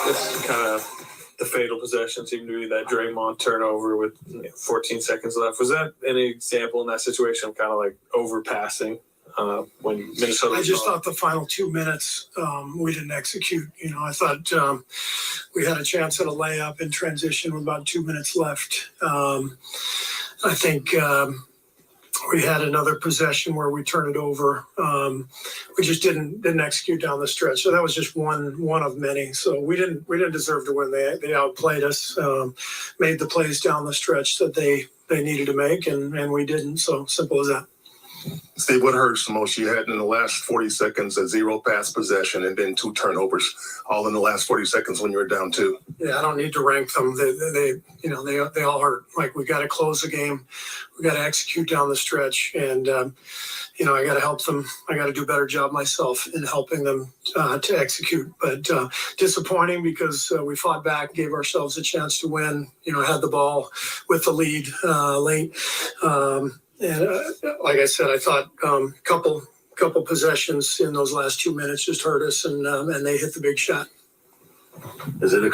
It's kind of the fatal possession seemed to be that Draymond turnover with 14 seconds left. Was that any example in that situation of kind of like overpassing when Minnesota? I just thought the final 2 minutes we didn't execute. I thought we had a chance at a layup in transition with about 2 minutes left. I think we had another possession where we turned it over. We just didn't execute down the stretch. So that was just one of many. So we didn't deserve to win. They outplayed us, made the plays down the stretch that they needed to make, and we didn't. So simple as that. Steve, what hurts the most? You had in the last 40 seconds a 0 pass possession and then 2 turnovers, all in the last 40 seconds when you were down 2. Yeah, I don't need to rank them. They all hurt. Like, we got to close the game, we got to execute down the stretch, and I got to help them. I got to do a better job myself in helping them to execute. But disappointing because we fought back, gave ourselves a chance to win. Had the ball with the lead late. And like I said, I thought couple possessions in those last 2 minutes just hurt us, and they hit the big shot. Is it a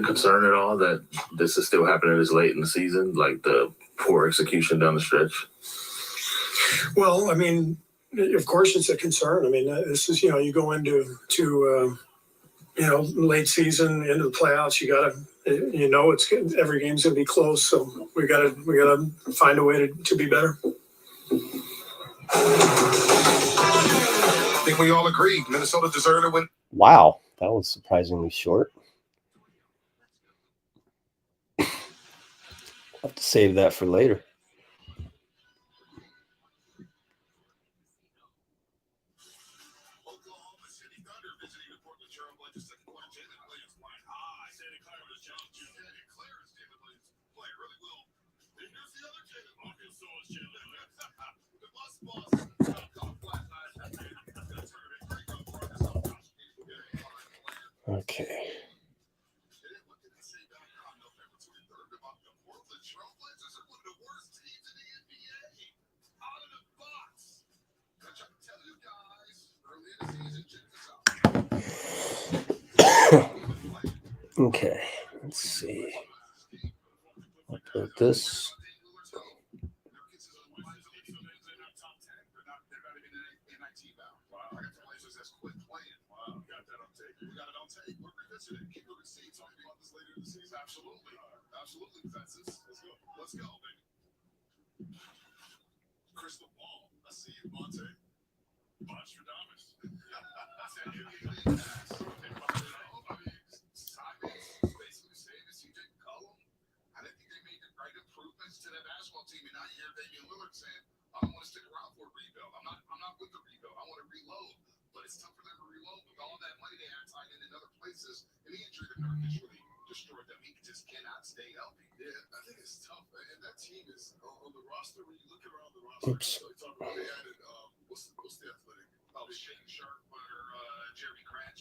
concern at all that this is still happening this late in the season, like the poor execution down the stretch? Well, I mean, of course it's a concern. I mean, this is, you go into late season, into the playoffs, you got to, it's every game's gonna be close, so we gotta find a way to be better. I think we all agree Minnesota deserved to win. Wow, that was surprisingly short. I'll have to save that for later. Okay. Okay, let's see. I'll put this. yesterday. Can you see talking about this later in the season? Absolutely. Absolutely, Francis. Let's go. Let's go, baby. Crystal ball. I see you, Donte. Bonstradamus. Basically saying this, you didn't call them. I didn't think they made the right improvements to that basketball team, and now you hear Damian Lillard saying, "I don't want to stick around for a rebuild. I'm not with the rebuild. I want to reload." But it's tough for them to reload with all that money they had tied in other places, and the injury that initially destroyed them. He just cannot stay healthy. Yeah, I think it's tough, and that team is on the roster. When you look around the roster, you talk about they added what's the athletic? Shane Sharp or Jeremy Grant.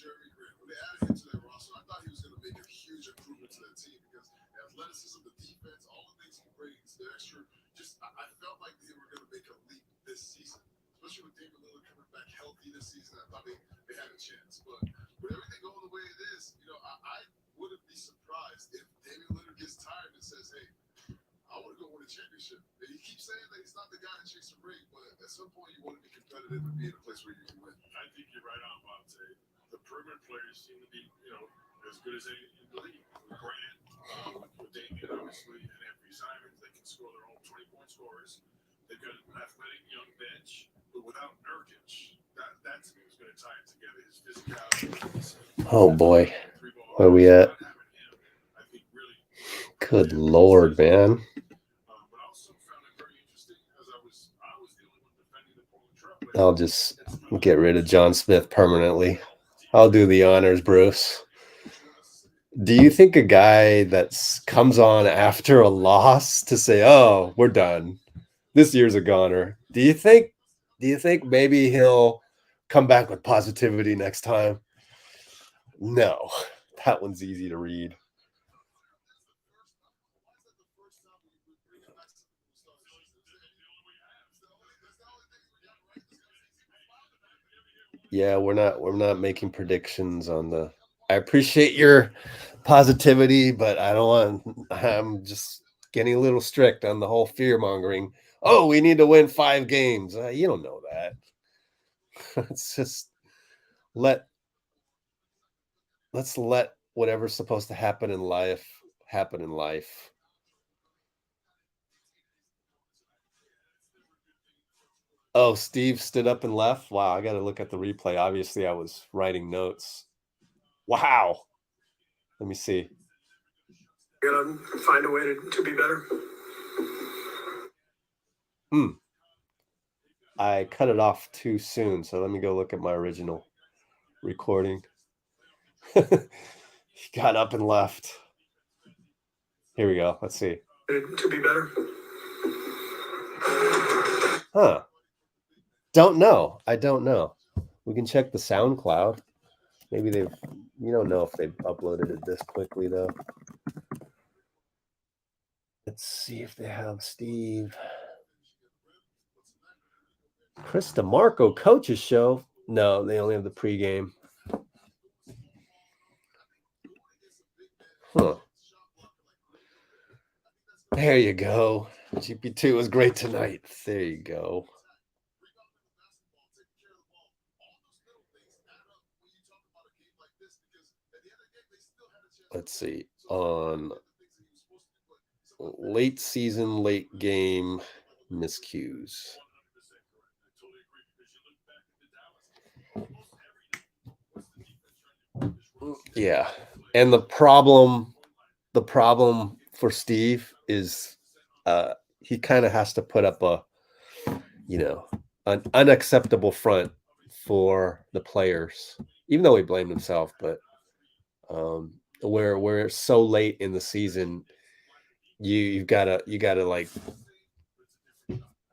When they added him to that roster, I thought he was going to make a huge improvement to that team because the athleticism, the defense, all the things he brings, the extra. I felt like they were going to make a leap this season, especially with Damian Lillard coming back healthy this season. I thought they had a chance, but with everything going the way it is, I wouldn't be surprised if Damian Lillard gets tired and says, "Hey, I want to go win a championship." And he keeps saying that he's not the guy that chasing a ring, but at some point you want to be competitive and be in a place where you can win. I think you're right on, Bob. The perimeter players seem to be, as good as any in the league. With Grant, with Damian, obviously, and Anthony Simons, they can score their own 20-point scorers. They've got an athletic young bench, but without Nurkic, that to me is going to tie it together. His physicality. Oh boy, where are we at? Good Lord, man. I'll just get rid of John Smith permanently. I'll do the honors, Bruce. Do you think a guy that comes on after a loss to say, "Oh, we're done. This year's a goner." Do you think maybe he'll come back with positivity next time? No. That one's easy to read. Yeah, we're not making predictions on the. I appreciate your positivity, but I'm just getting a little strict on the whole fear mongering. Oh, we need to win 5 games. You don't know that. It's just let's let whatever's supposed to happen in life happen in life. Oh, Steve stood up and left. Wow, I got to look at the replay. Obviously, I was writing notes. Wow. Let me see. Gotta find a way to be better. I cut it off too soon, so let me go look at my original recording. He got up and left. Here we go. Let's see. To be better. Huh. Don't know. I don't know. We can check the SoundCloud. Maybe you don't know if they've uploaded it this quickly, though. Let's see if they have Steve. Chris DeMarco coaches show. No, they only have the pregame. Huh. There you go. GP2 was great tonight. There you go. Let's see. On late season, late game miscues. Yeah. And the problem for Steve is he kind of has to put up an unacceptable front for the players, even though he blamed himself. But where we're so late in the season, you gotta like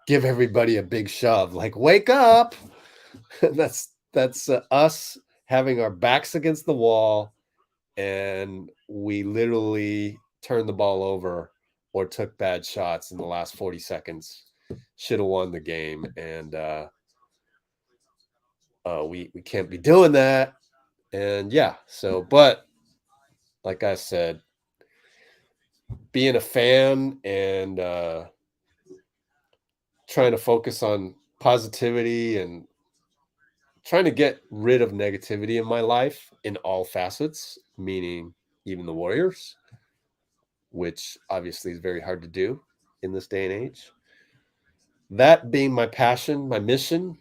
give everybody a big shove, like wake up. that's us having our backs against the wall, and we literally turned the ball over or took bad shots in the last 40 seconds. Should have won the game, and we can't be doing that. And yeah, but like I said, being a fan and trying to focus on positivity and trying to get rid of negativity in my life in all facets, meaning even the Warriors, which obviously is very hard to do in this day and age. That being my passion, my mission,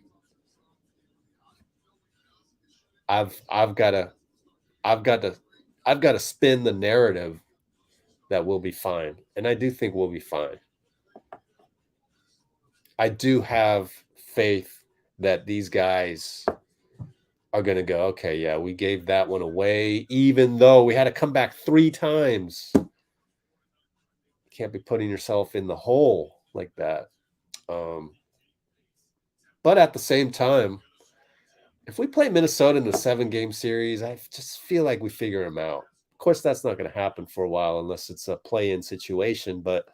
I've got to spin the narrative that we'll be fine. And I do think we'll be fine. I do have faith that these guys are going to go, okay, yeah, we gave that one away, even though we had to come back 3 times. You can't be putting yourself in the hole like that. But at the same time, if we play Minnesota in the 7-game series, I just feel like we figure them out. Of course, that's not going to happen for a while unless it's a play-in situation. But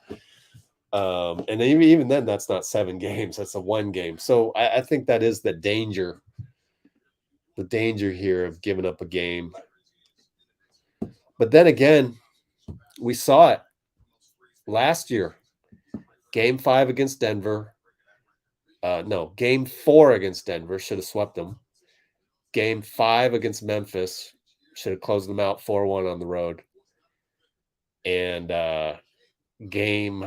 and even then, that's not 7 games. That's a 1 game. So I think that is the danger here of giving up a game. But then again, we saw it last year. Game 5 against Denver. Game 4 against Denver. Should have swept them. Game 5 against Memphis. Should have closed them out 4-1 on the road. And game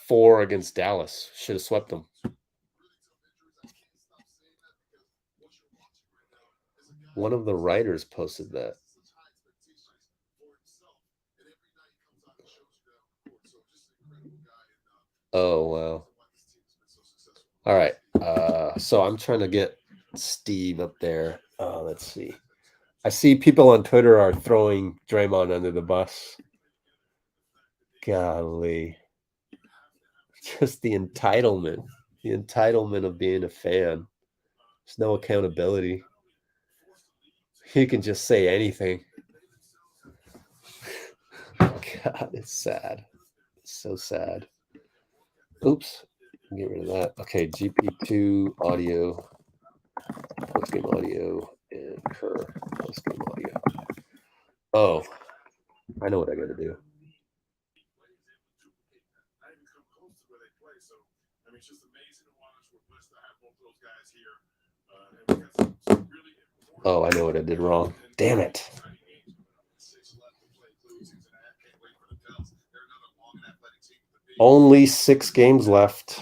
4 against Dallas. Should have swept them. One of the writers posted that. Oh, wow. All right. So I'm trying to get Steve up there. Let's see. I see people on Twitter are throwing Draymond under the bus. Golly. Just the entitlement of being a fan. There's no accountability. You can just say anything. God, it's sad. It's so sad. Oops. Get rid of that. Okay, GP2 audio, Postgame audio, and Kerr Postgame audio. Oh, I know what I got to do. Oh, I know what I did wrong. Damn it. Only 6 games left.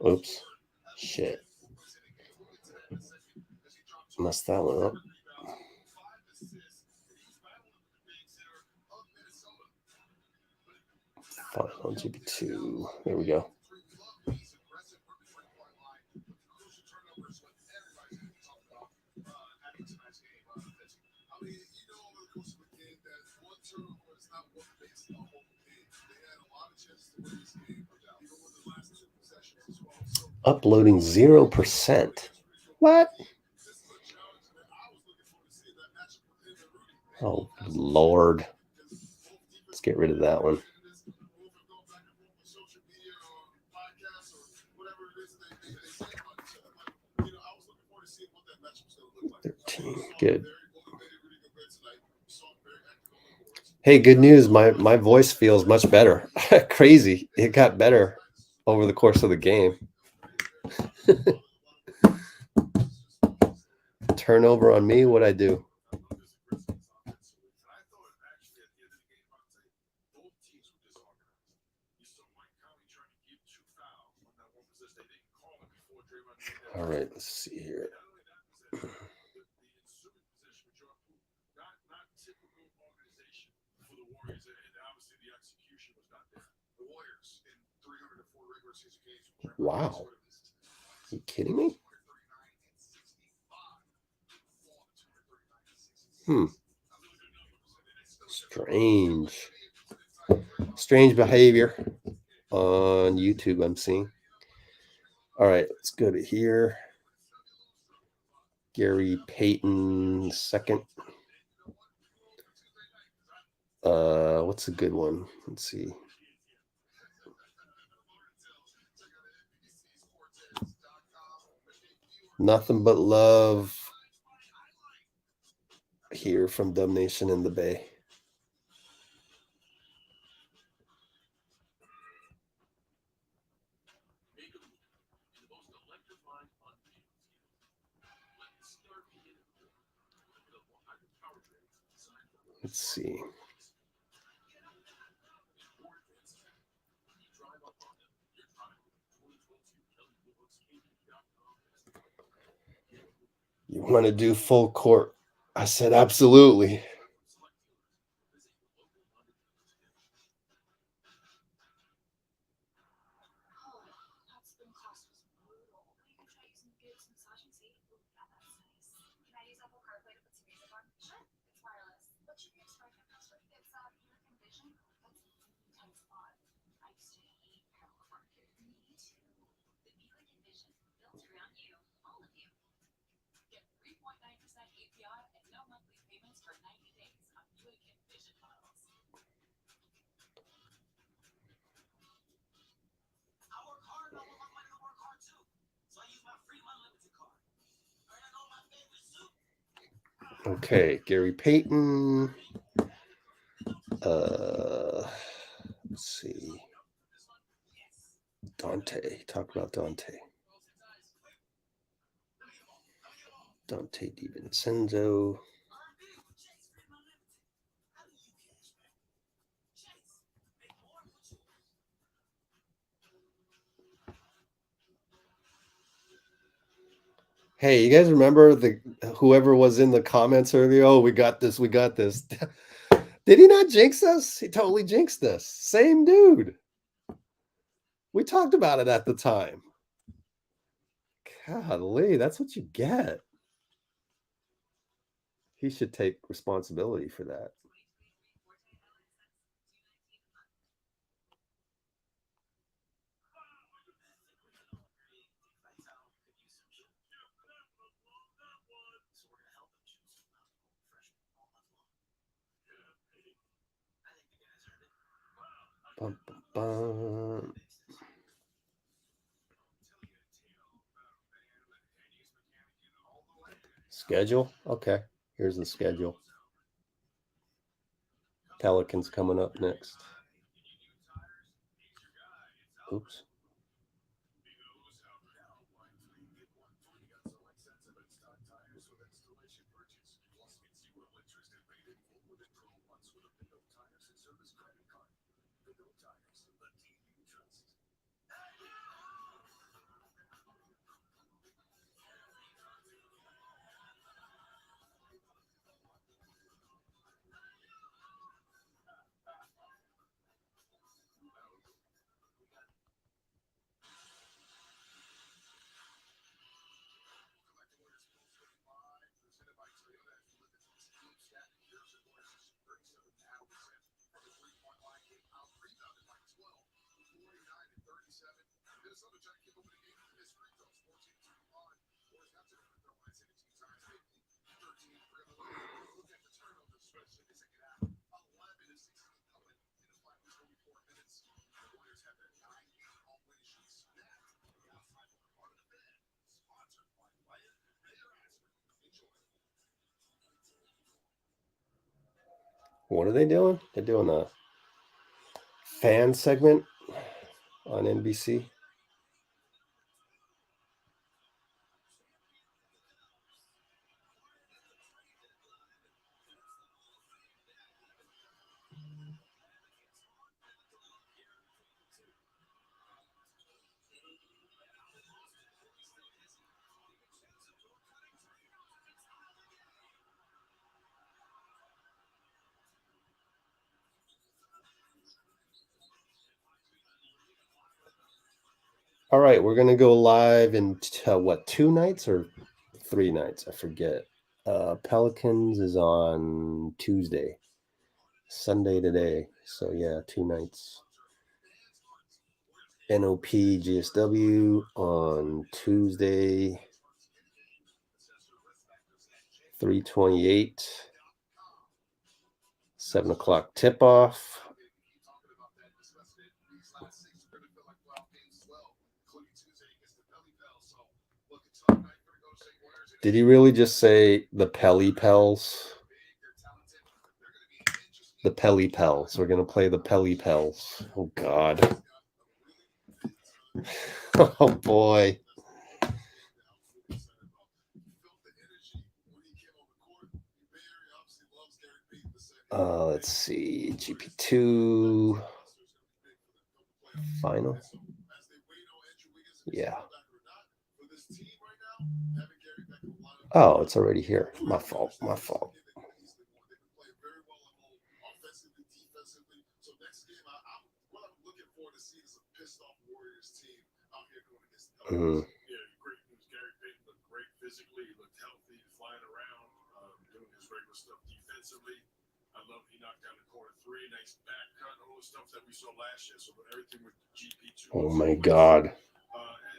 Oops. Shit. Messed that one up. Fine, on GP2. There we go. Uploading 0%. What? Oh, Lord. Let's get rid of that one. Good. Hey, good news. My voice feels much better. Crazy. It got better over the course of the game. Turnover on me. What'd I do? All right, let's see here. Wow. Are you kidding me? Strange behavior on YouTube I'm seeing. All right, let's go to here. Gary Payton II. What's a good one? Let's see. Nothing but love here from Dumb Nation in the Bay. Let's see. You want to do full court? I said, absolutely. Okay, Gary Payton. Let's see. Donte. Talk about Donte. Donte DiVincenzo. Hey, you guys remember whoever was in the comments earlier? Oh, we got this. We got this. Did he not jinx us? He totally jinxed us. Same dude. We talked about it at the time. Golly, that's what you get. He should take responsibility for that. Bum, bum, bum. Schedule? Okay. Here's the schedule. Pelicans coming up next. Oops. What are they doing? They're doing a fan segment on NBC. All right, we're going to go live in, 2 nights or 3 nights? I forget. Pelicans is on Tuesday. Sunday today. So, yeah, 2 nights. NOP GSW on Tuesday, 3:28. 7 o'clock tip-off. Did he really just say the Pelly Pels? The Pelly Pels. We're going to play the Pelly Pels. Oh, God. Oh, boy. Let's see. GP2 final. Yeah. Oh, it's already here. My fault. My fault. Mm. Yeah, great news. Gary Payton looked great physically. He looked healthy, flying around, doing his regular stuff defensively. I love he knocked down the corner three, nice back cut, all the stuff that we saw last year. So everything with GP2. Oh my God.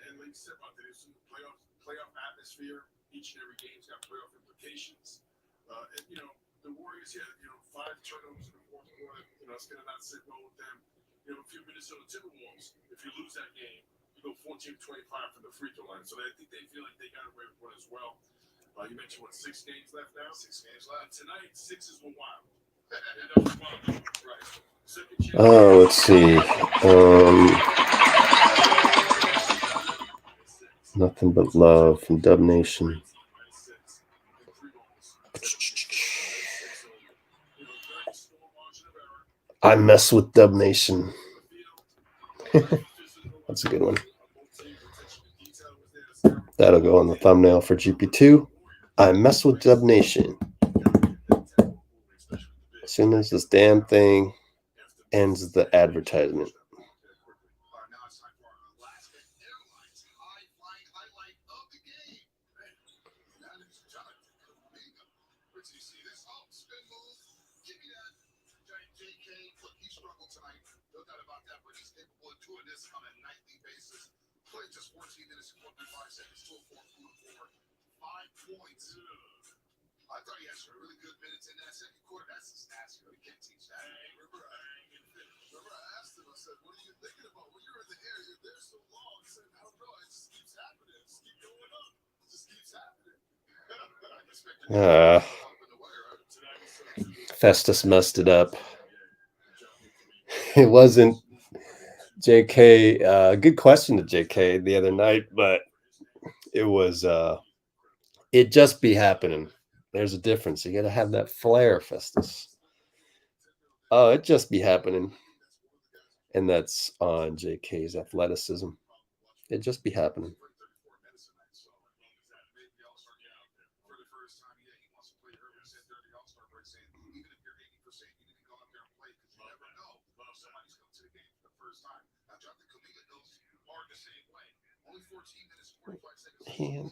And like you said about that, it's a playoff atmosphere. Each and every game's got playoff implications. And the Warriors had 5 turnovers in the fourth quarter. It's gonna not sit well with them. If you're Minnesota Timberwolves, if you lose that game, you go 14-25 from the free throw line. So I think they feel like they got away with one as well. You mentioned 6 games left now? 6 games left. Tonight, 6 is one wild. Right. Oh, let's see. Nothing but love from Dub Nation. I mess with Dub Nation. That's a good one. That'll go on the thumbnail for GP2. I mess with Dub Nation. As soon as this damn thing ends the advertisement. Klay just 14 minutes and 45 seconds, 2 4 5 points. I thought he had some really good minutes in that second quarter. That's the stats, you can't teach that. Remember I asked him, I said, what are you thinking about? When you're in the air, you're there so long. I said, I don't know, it just keeps happening. It just keeps going up. It just keeps happening. Festus messed it up. It wasn't JK. Good question to JK the other night, but it was it just be happening. There's a difference. You got to have that flair, Festus. Oh, it just be happening. And that's on JK's athleticism. It just be happening. And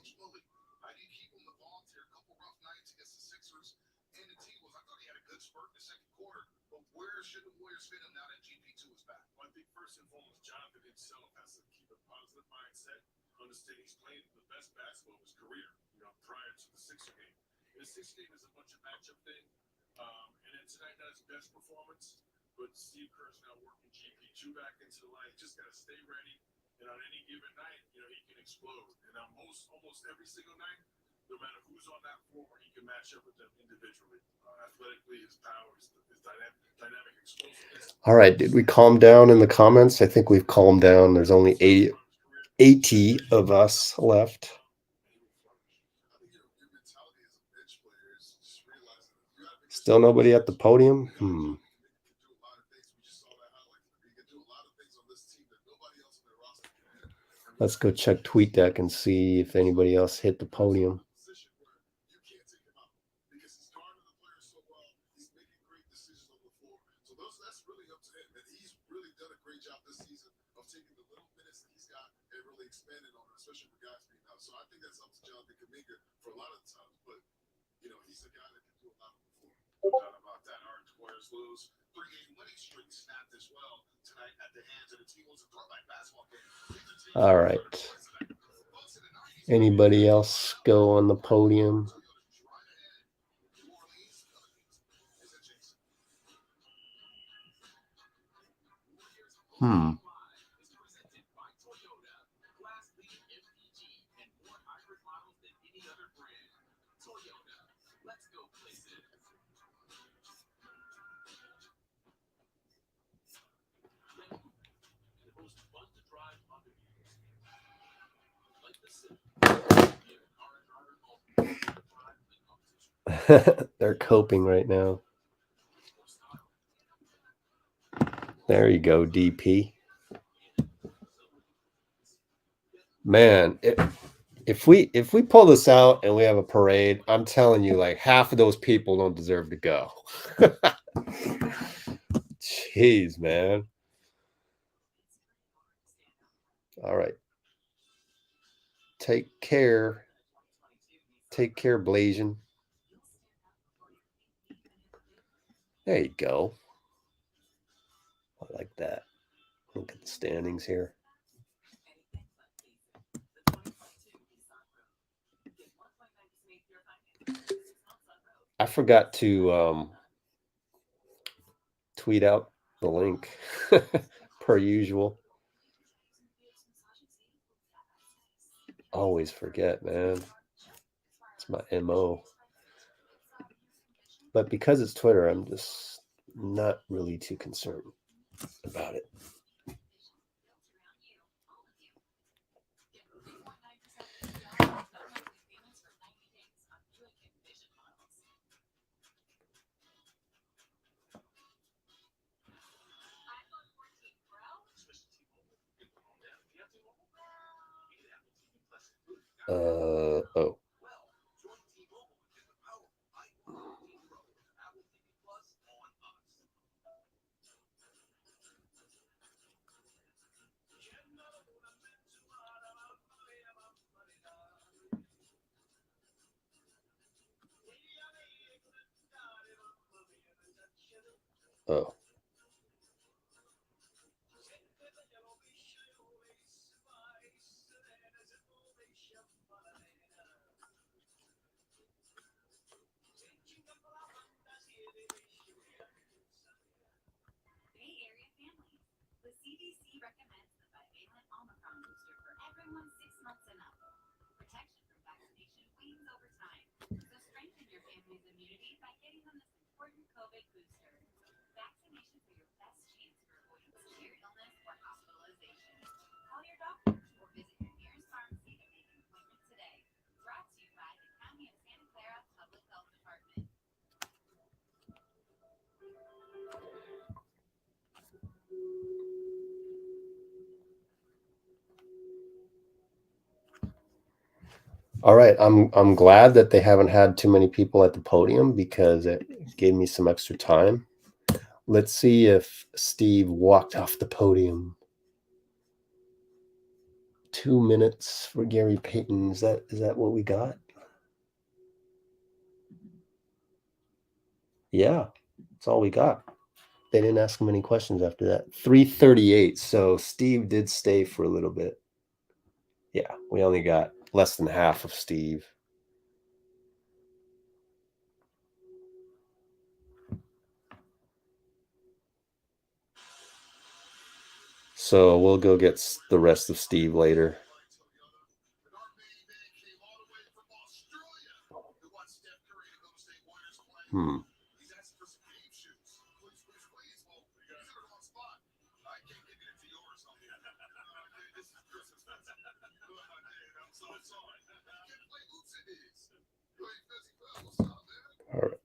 I did keep him the ball here, a couple rough nights against the Sixers and the T-Wolves. I thought he had a good spurt in the second quarter, but where should the Warriors fit him now that GP2 is back? Well, I think first and foremost, Jonathan himself has to keep a positive mindset, understand he's playing the best basketball of his career, prior to the Sixer game. And the Sixer game is a bunch of matchup thing. And then tonight, not his best performance, but Steve Kerr's now working GP2 back into the line. Just got to stay ready. And on any given night, he can explode. And on almost every single night, no matter who's on that floor, he can match up with them individually. Athletically, his power, his dynamic explosiveness. All right, did we calm down in the comments? I think we've calmed down. There's only 80 of us left. Still nobody at the podium? Let's go check TweetDeck and see if anybody else hit the podium. Expanded on it, especially with guys being out. So I think that's up to Jonathan Kuminga for a lot of times, but he's a guy that can do a lot before. No doubt about that. Our Warriors lose. 3-game winning streak snapped as well tonight at the hands of the T-Wolves. A throwback basketball game. All right. Anybody else go on the podium? They're coping right now. There you go, DP. Man, if we pull this out and we have a parade, I'm telling you, like half of those people don't deserve to go. Jeez, man. All right. Take care. Take care, Blasian. There you go. I like that. Look at the standings here. I forgot to tweet out the link per usual. Always forget, man. It's my MO. But because it's Twitter, I'm just not really too concerned about it. Oh. Oh. All right, I'm glad that they haven't had too many people at the podium because it gave me some extra time. Let's see if Steve walked off the podium. 2 minutes for Gary Payton. Is that what we got? Yeah, that's all we got. They didn't ask him any questions after that. 3:38. So Steve did stay for a little bit. Yeah, we only got less than half of Steve. So we'll go get the rest of Steve later. All right.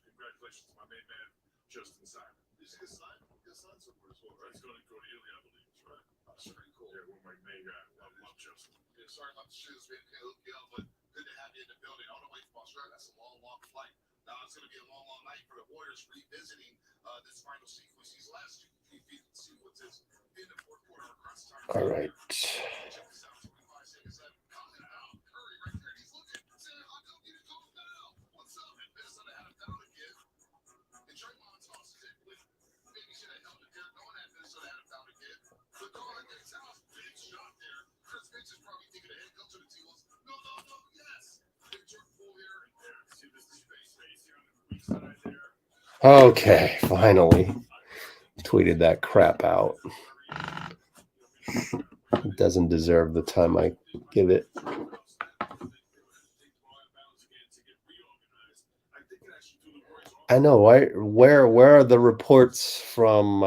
Congratulations to my main man, Justin Simon. He's his son? His son's over as well, right? He's going to go to Italy, I believe. Right. That's pretty cool. Yeah, one of my main guys. I love Justin. Yeah, sorry about the shoes, man. Can't hook you up, but good to have you in the building. All the way from Australia. That's a long, long flight. Now it's going to be a long, long night for the Warriors revisiting this final sequence. These last two sequences in the fourth quarter are crunch time. All right. Check this out. 25 seconds left. Coming out. Curry right there. He's looking. Saying, I'll go get it. Go foul. What's up? And Minnesota had a foul again. And Draymond tosses it with maybe should have held it there, knowing that Minnesota had a foul again. But Garland gets out. Big shot there. Chris Finch is probably thinking ahead. Go to the T-Wolves. No, yes. Big jerk pull here. And there. See this space here on the weak side there. Okay, finally. Tweeted that crap out. It doesn't deserve the time I give it. I know. Where are the reports from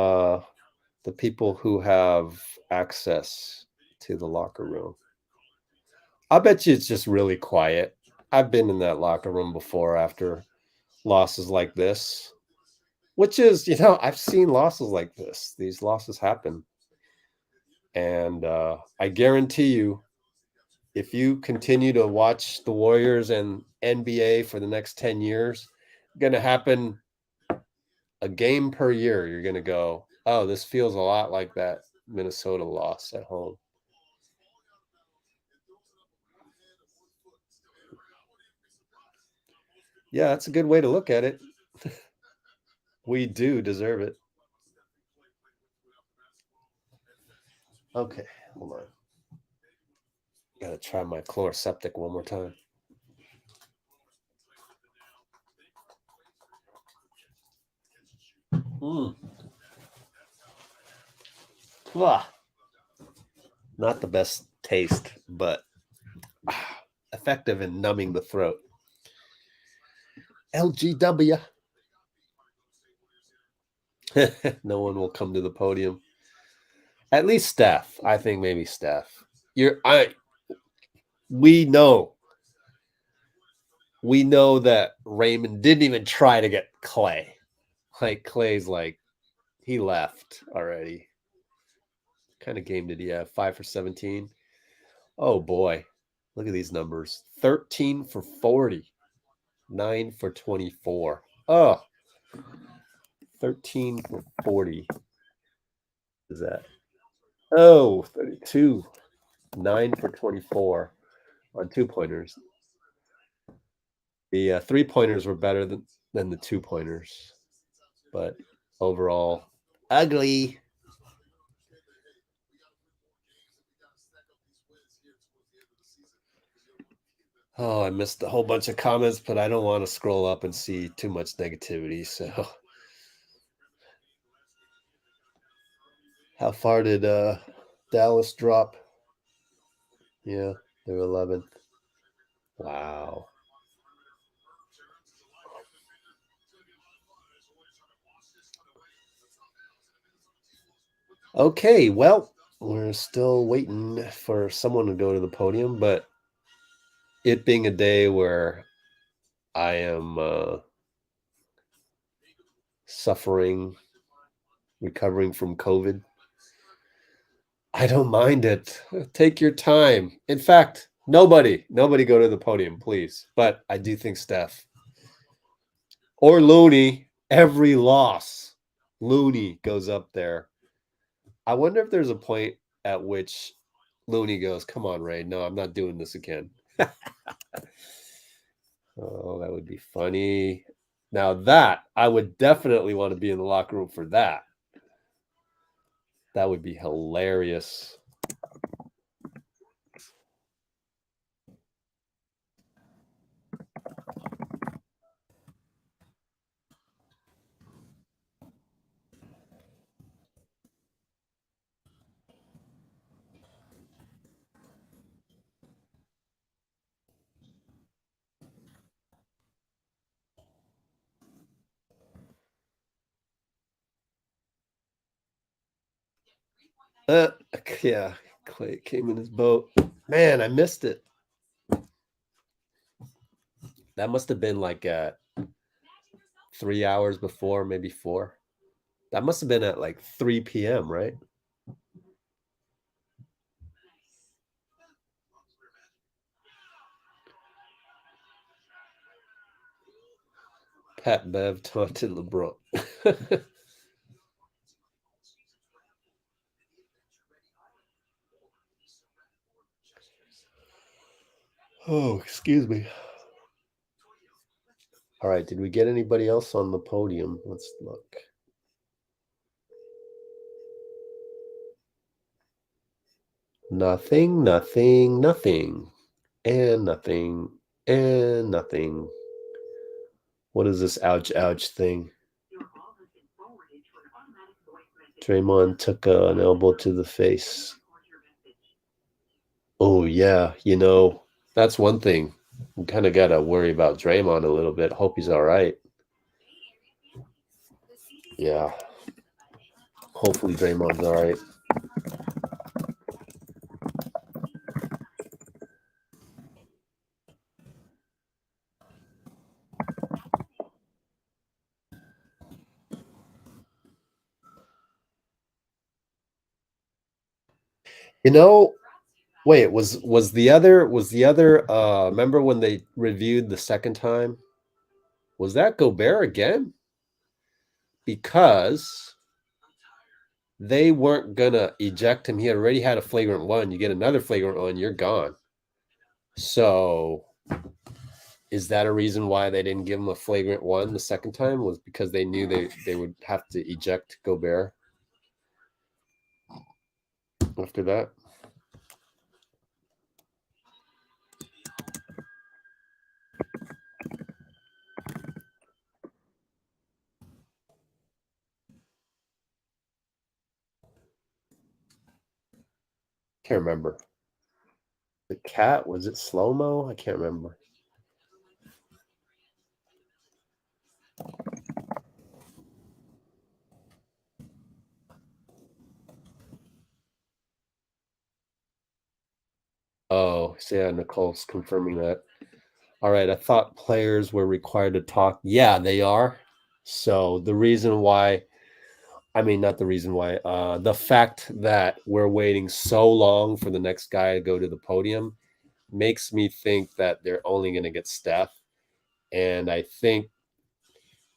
the people who have access to the locker room. I bet you it's just really quiet. I've been in that locker room before after losses like this, which is, I've seen losses like this. These losses happen. And I guarantee you, if you continue to watch the Warriors and NBA for the next 10 years, it's going to happen a game per year. You're going to go, oh, this feels a lot like that Minnesota loss at home. Yeah, that's a good way to look at it. We do deserve it. Okay, hold on. Gotta try my chloroseptic one more time. Not the best taste, but effective in numbing the throat. LGW. No one will come to the podium. At least Steph. I think maybe Steph. We know that Raymond didn't even try to get Klay. Like Klay's he left already. What kind of game did he have? 5 for 17. Oh boy. Look at these numbers. 13 for 40. 9 for 24. Oh. 13 for 40. Is that? Oh, 32. 9 for 24 on 2-pointers. The 3-pointers were better than the 2-pointers. But overall, ugly. Oh, I missed a whole bunch of comments, but I don't want to scroll up and see too much negativity. So, how far did Dallas drop? Yeah, they're 11th. Wow. Okay, well, we're still waiting for someone to go to the podium, but it being a day where I am recovering from COVID, I don't mind it. Take your time. In fact, nobody go to the podium, please. But I do think Steph or Looney, every loss, Looney goes up there. I wonder if there's a point at which Looney goes, come on, Reid. No, I'm not doing this again. Oh, that would be funny. Now that, I would definitely want to be in the locker room for that. That would be hilarious. Yeah, Klay came in his boat. Man, I missed it. That must have been like 3 hours before, maybe 4. That must have been at like 3 p.m., right? Pat Bev taunted LeBron. Oh, excuse me. All right, did we get anybody else on the podium? Let's look. Nothing, nothing, nothing. And nothing, and nothing. What is this ouch, ouch thing? Draymond took an elbow to the face. Oh, yeah, that's one thing. We kind of got to worry about Draymond a little bit. Hope he's all right. Yeah. Hopefully Draymond's all right. You know, wait, was the other remember when they reviewed the second time? Was that Gobert again? Because they weren't gonna eject him. He already had a flagrant one. You get another flagrant one, you're gone. So is that a reason why they didn't give him a flagrant one the second time? Was because they knew they would have to eject Gobert after that? Can't remember. The cat, was it Slo-Mo? I can't remember. Oh, so yeah, Nicole's confirming that. All right, I thought players were required to talk. Yeah, they are. So the reason why, I mean, not the reason why, the fact that we're waiting so long for the next guy to go to the podium makes me think that they're only going to get Steph. And I think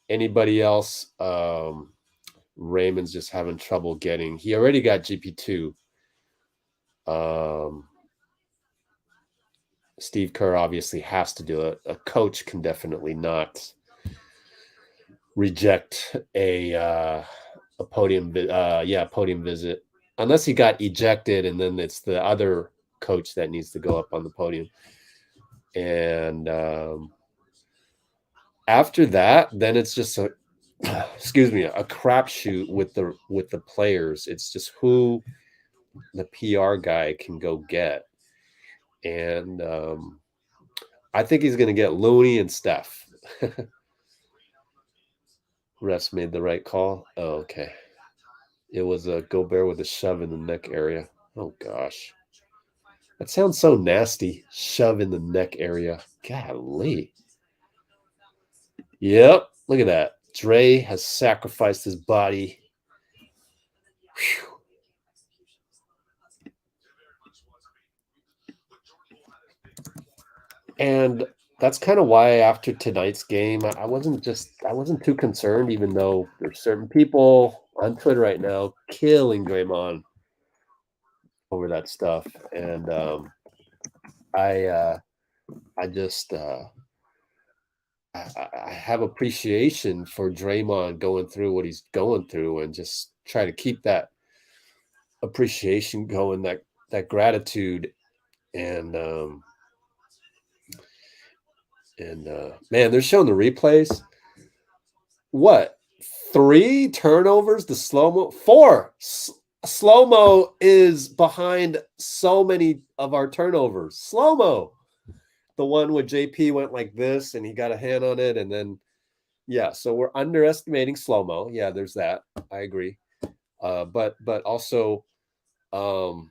anybody else, Raymond's just having trouble getting. He already got GP2. Steve Kerr obviously has to do it. A coach can definitely not reject a podium podium visit unless he got ejected, and then it's the other coach that needs to go up on the podium. And after that, then it's just a a crapshoot with the players. It's just who the PR guy can go get. And I think he's going to get Looney and Steph. Refs made the right call. Oh, okay. It was a Gobert with a shove in the neck area. Oh, gosh. That sounds so nasty. Shove in the neck area. Golly. Yep. Look at that. Dray has sacrificed his body. Whew. And that's kind of why after tonight's game, I wasn't too concerned, even though there's certain people on Twitter right now killing Draymond over that stuff. And I have appreciation for Draymond going through what he's going through, and just try to keep that appreciation going, that gratitude. And man, they're showing the replays. What? 3 turnovers to Slo-Mo? 4. Slo-Mo is behind so many of our turnovers. Slo-Mo. The one where JP went like this and he got a hand on it, and then yeah, so we're underestimating Slo-Mo. Yeah, there's that. I agree. But also the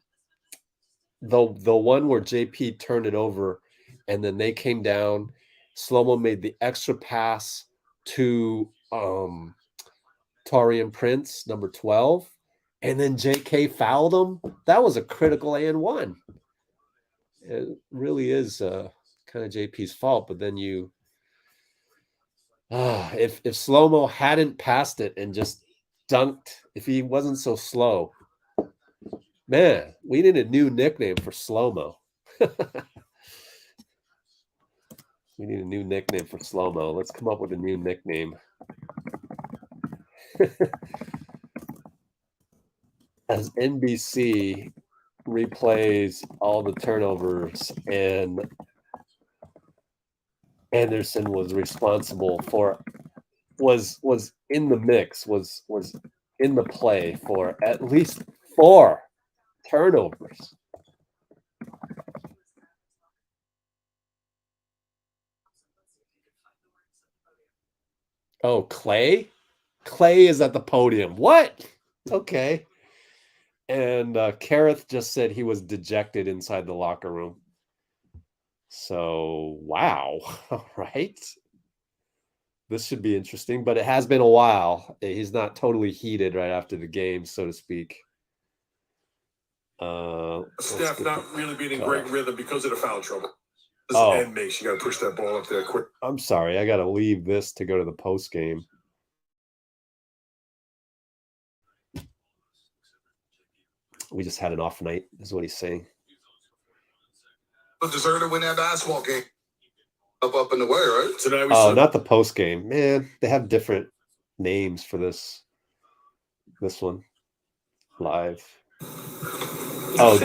one where JP turned it over and then they came down, Slo-Mo made the extra pass to Taurean Prince, number 12, and then JK fouled him. That was a critical and one. It really is kind of JP's fault, but then if Slo-Mo hadn't passed it and just dunked, if he wasn't so slow, man, we need a new nickname for Slo-Mo. We need a new nickname for Slo-Mo. Let's come up with a new nickname. As NBC replays all the turnovers, and Anderson was responsible for, was in the mix, was in the play for at least 4 turnovers. Oh, Klay? Klay is at the podium. What? Okay. And Kareth just said he was dejected inside the locker room. So, wow. All right. This should be interesting, but it has been a while. He's not totally heated right after the game, so to speak. Steph not really being in great rhythm because of the foul trouble. Oh. And makes you got to push that ball up there quick. I'm sorry. I got to leave this to go to the post game. We just had an off night, is what he's saying. But deserve to win that basketball game. Up in the way, right? Tonight we Oh, not the post game. Man, they have different names for this one. Live. Oh,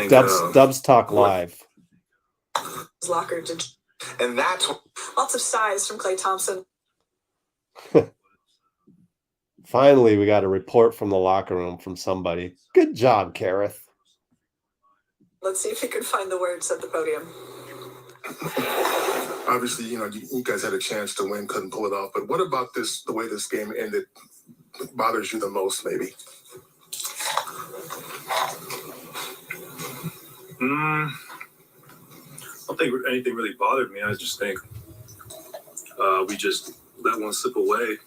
Dubs Talk Live. Locker did. And that's Lots of size from Klay Thompson. Finally, we got a report from the locker room from somebody. Good job, Kareth. Let's see if we can find the words at the podium. Obviously, you guys had a chance to win, couldn't pull it off. But what about the way this game ended, bothers you the most, maybe? I don't think anything really bothered me. I just think we just let one slip away.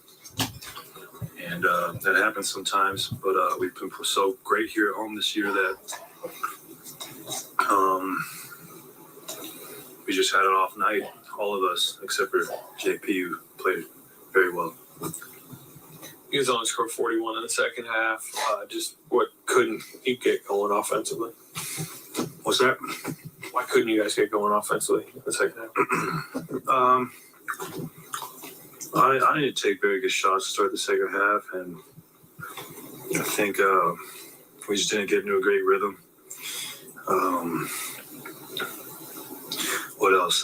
And that happens sometimes. But we've been so great here at home this year that we just had an off night, all of us, except for JP, who played very well. You guys only scored 41 in the second half. Just what couldn't you get going offensively? What's that? Why couldn't you guys get going offensively in the second half? I didn't take very good shots to start the second half, and I think we just didn't get into a great rhythm. What else?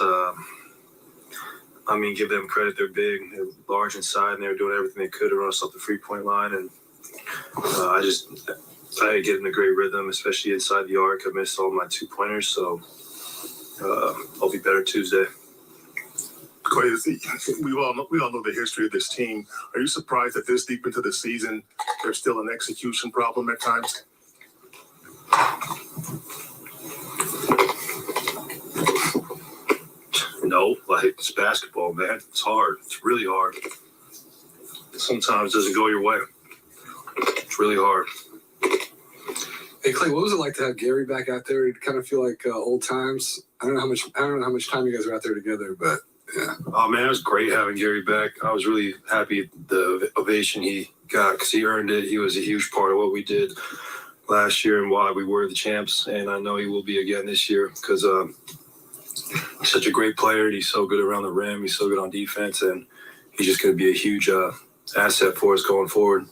Give them credit. They're big, they're large inside, and they were doing everything they could to run us off the 3-point line. And I didn't get in a great rhythm, especially inside the arc. I missed all my 2-pointers, so I'll be better Tuesday. Klay, we all know the history of this team. Are you surprised that this deep into the season, there's still an execution problem at times? No, it's basketball, man. It's hard. It's really hard. Sometimes it doesn't go your way. It's really hard. Hey Klay, what was it like to have Gary back out there? It kind of feel like old times. I don't know how much time you guys were out there together, but yeah. Oh man, it was great having Gary back. I was really happy the ovation he got because he earned it. He was a huge part of what we did last year and why we were the champs. And I know he will be again this year because he's such a great player. He's so good around the rim. He's so good on defense, and he's just going to be a huge asset for us going forward.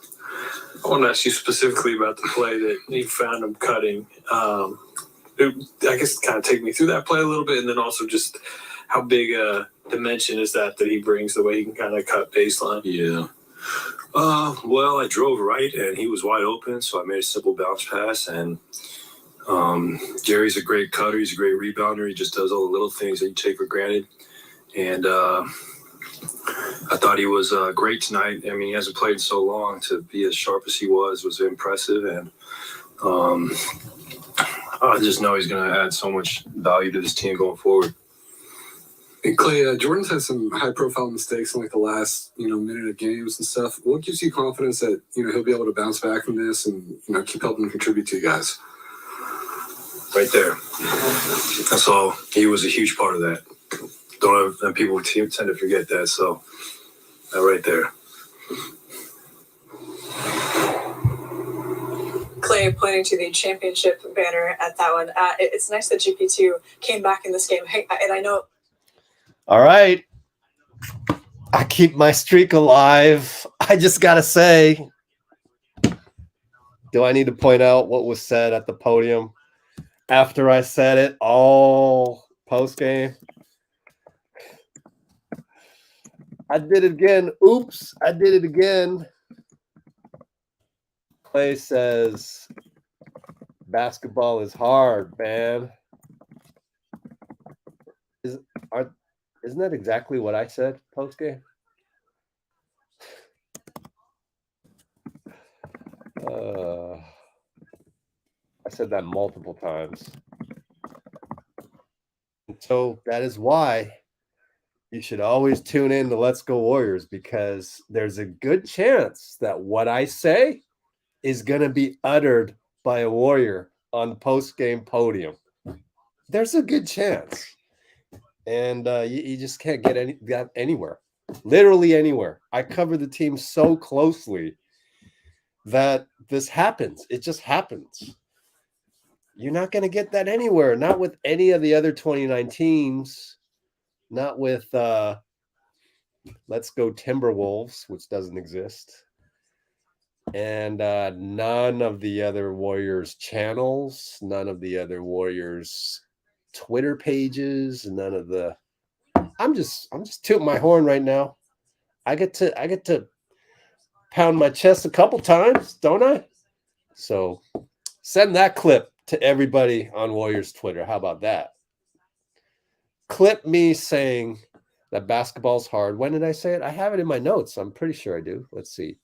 I want to ask you specifically about the play that you found him cutting. I guess kind of take me through that play a little bit, and then also just how big a dimension is that he brings, the way he can kind of cut baseline. Yeah. Well, I drove right, and he was wide open, so I made a simple bounce pass. And Gary's a great cutter. He's a great rebounder. He just does all the little things that you take for granted. And I thought he was great tonight. I mean, he hasn't played in so long. To be as sharp as he was impressive. And I just know he's going to add so much value to this team going forward. Hey Klay, Jordan's had some high-profile mistakes in the last minute of games and stuff. What gives you confidence that he'll be able to bounce back from this and keep helping contribute to you guys? Right there. That's all. He was a huge part of that. And people tend to forget that. So, right there. Klay pointing to the championship banner at that one. It's nice that GP2 came back in this game. Hey, and I know. All right. I keep my streak alive. I just got to say, do I need to point out what was said at the podium after I said it all post game? I did it again. Oops, I did it again. Klay says, basketball is hard, man. Isn't that exactly what I said post game? said that multiple times. And so that is why you should always tune in to Let's Go Warriors, because there's a good chance that what I say is going to be uttered by a Warrior on the post-game podium. There's a good chance. And you just can't get that anywhere. Literally anywhere. I cover the team so closely that this happens. It just happens. You're not going to get that anywhere. Not with any of the other 29 teams. Not with Let's Go Timberwolves, which doesn't exist. And none of the other Warriors channels, none of the other Warriors Twitter pages, none of the I'm just tooting my horn right now. I get to pound my chest a couple times, don't I? So send that clip to everybody on Warriors Twitter. How about that? Clip me saying that basketball's hard. When did I say it? I have it in my notes. I'm pretty sure I do. Let's see.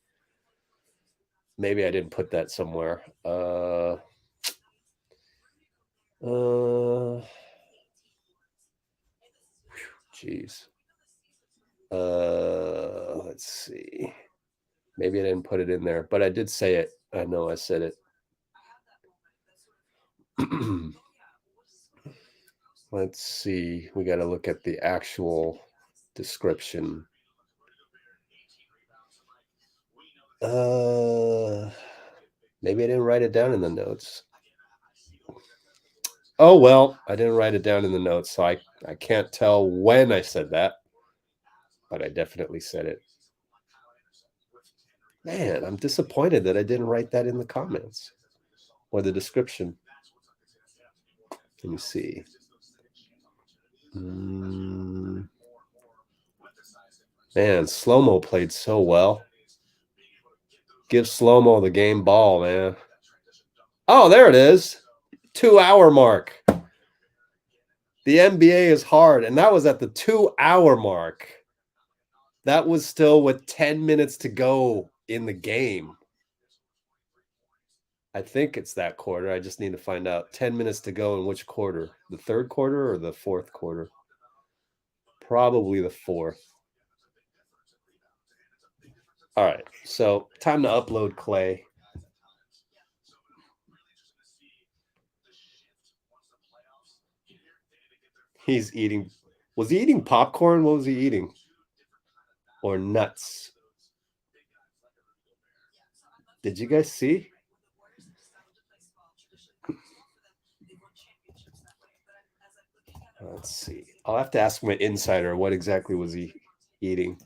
Maybe I didn't put that somewhere. Jeez. Let's see. Maybe I didn't put it in there, but I did say it. I know I said it. Let's see. We got to look at the actual description. Maybe I didn't write it down in the notes. Oh, well, I didn't write it down in the notes, so I can't tell when I said that, but I definitely said it. Man, I'm disappointed that I didn't write that in the comments or the description. Let me see. Man, Slo-Mo played so well. Give Slo-Mo the game ball, man. Oh, there it is. 2-hour mark. The NBA is hard, and that was at the 2-hour mark. That was still with 10 minutes to go in the game. I think it's that quarter. I just need to find out. 10 minutes to go in which quarter? The third quarter or the fourth quarter? Probably the fourth. All right, so time to upload Klay. He's eating. Was he eating popcorn? What was he eating? Or nuts? Did you guys see? Let's see. I'll have to ask my insider what exactly was he eating.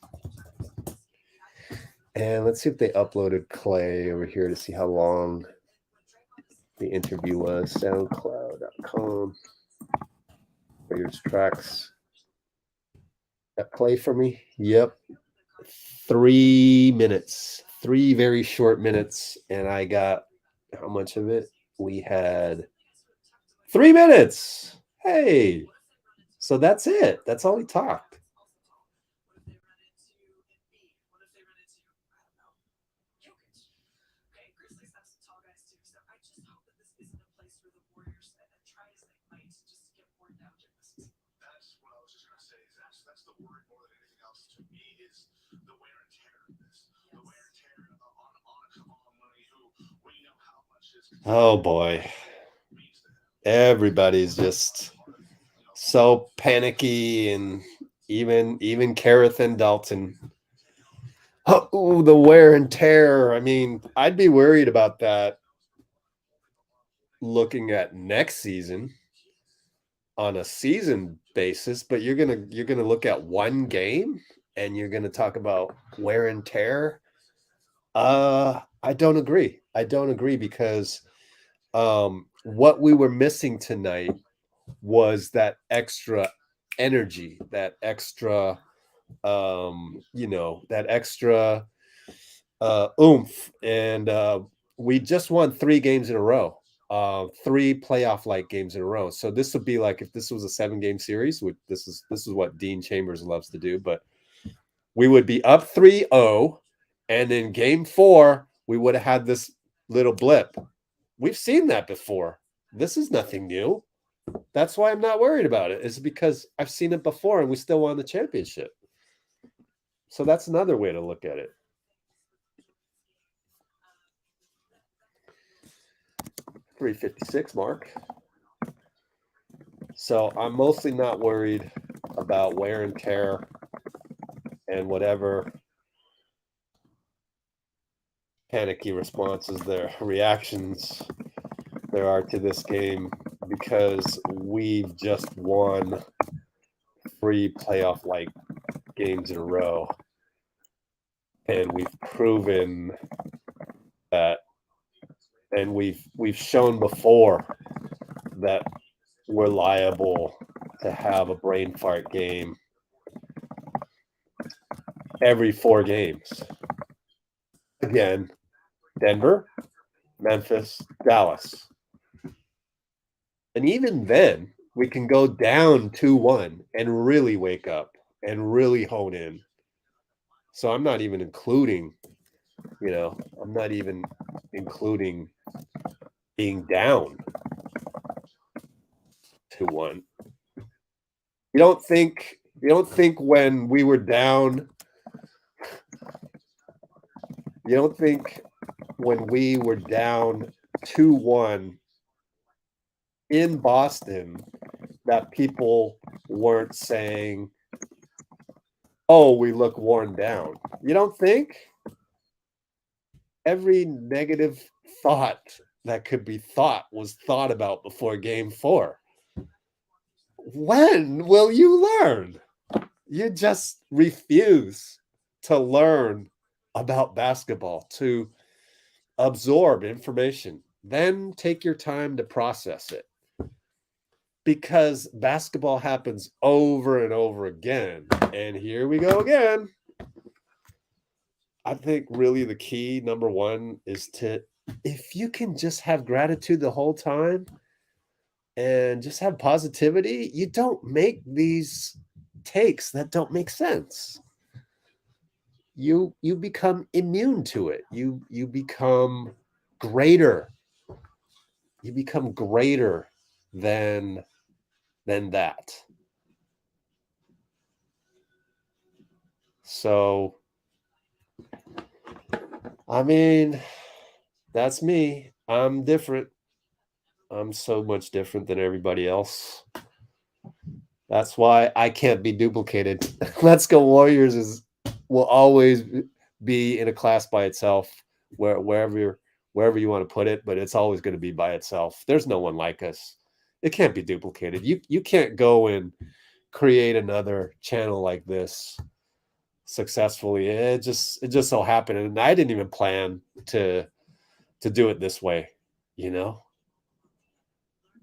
And let's see if they uploaded Klay over here to see how long the interview was. SoundCloud.com. Warriors tracks. Got Klay for me? Yep. 3 minutes. 3 very short minutes. And I got how much of it? We had 3 minutes. Hey. So that's it. That's all he talked. Oh boy. Everybody's just so panicky, and even Kerr and Dalton. Oh, the wear and tear. I mean, I'd be worried about that looking at next season on a season basis, but you're gonna look at one game and you're gonna talk about wear and tear. I don't agree. I don't agree because what we were missing tonight was that extra energy, that extra that extra oomph. And we just won 3 games in a row. 3 playoff-like games in a row. So this would be like if this was a 7-game series, which this is what Dean Chambers loves to do, but we would be up 3-0, and in game 4, we would have had this little blip. We've seen that before. This is nothing new. That's why I'm not worried about it, is because I've seen it before and we still won the championship. So that's another way to look at it. .356 mark. So I'm mostly not worried about wear and tear and whatever panicky responses, their reactions there are to this game, because we've just won 3 playoff-like games in a row. And we've proven that, and we've shown before that we're liable to have a brain fart game every 4 games. Again, Denver, Memphis, Dallas. And even then, we can go down 2-1 and really wake up and really hone in. So I'm not even including, I'm not even including being down 2-1. You don't think when we were down, you don't think when we were down 2-1 in Boston that people weren't saying, oh, we look worn down? You don't think? Every negative thought that could be thought was thought about before game 4. When will you learn? You just refuse to learn about basketball, to absorb information, then take your time to process it. Because basketball happens over and over again. And here we go again. I think really the key, number one, is if you can just have gratitude the whole time and just have positivity, you don't make these takes that don't make sense. You become immune to it. You become greater. You become greater than that. So, I mean, that's me. I'm different. I'm so much different than everybody else. That's why I can't be duplicated. Let's Go Warriors will always be in a class by itself, wherever you want to put it, but it's always going to be by itself. There's no one like us. It can't be duplicated. You can't go and create another channel like this successfully. It just so happened, and I didn't even plan to do it this way.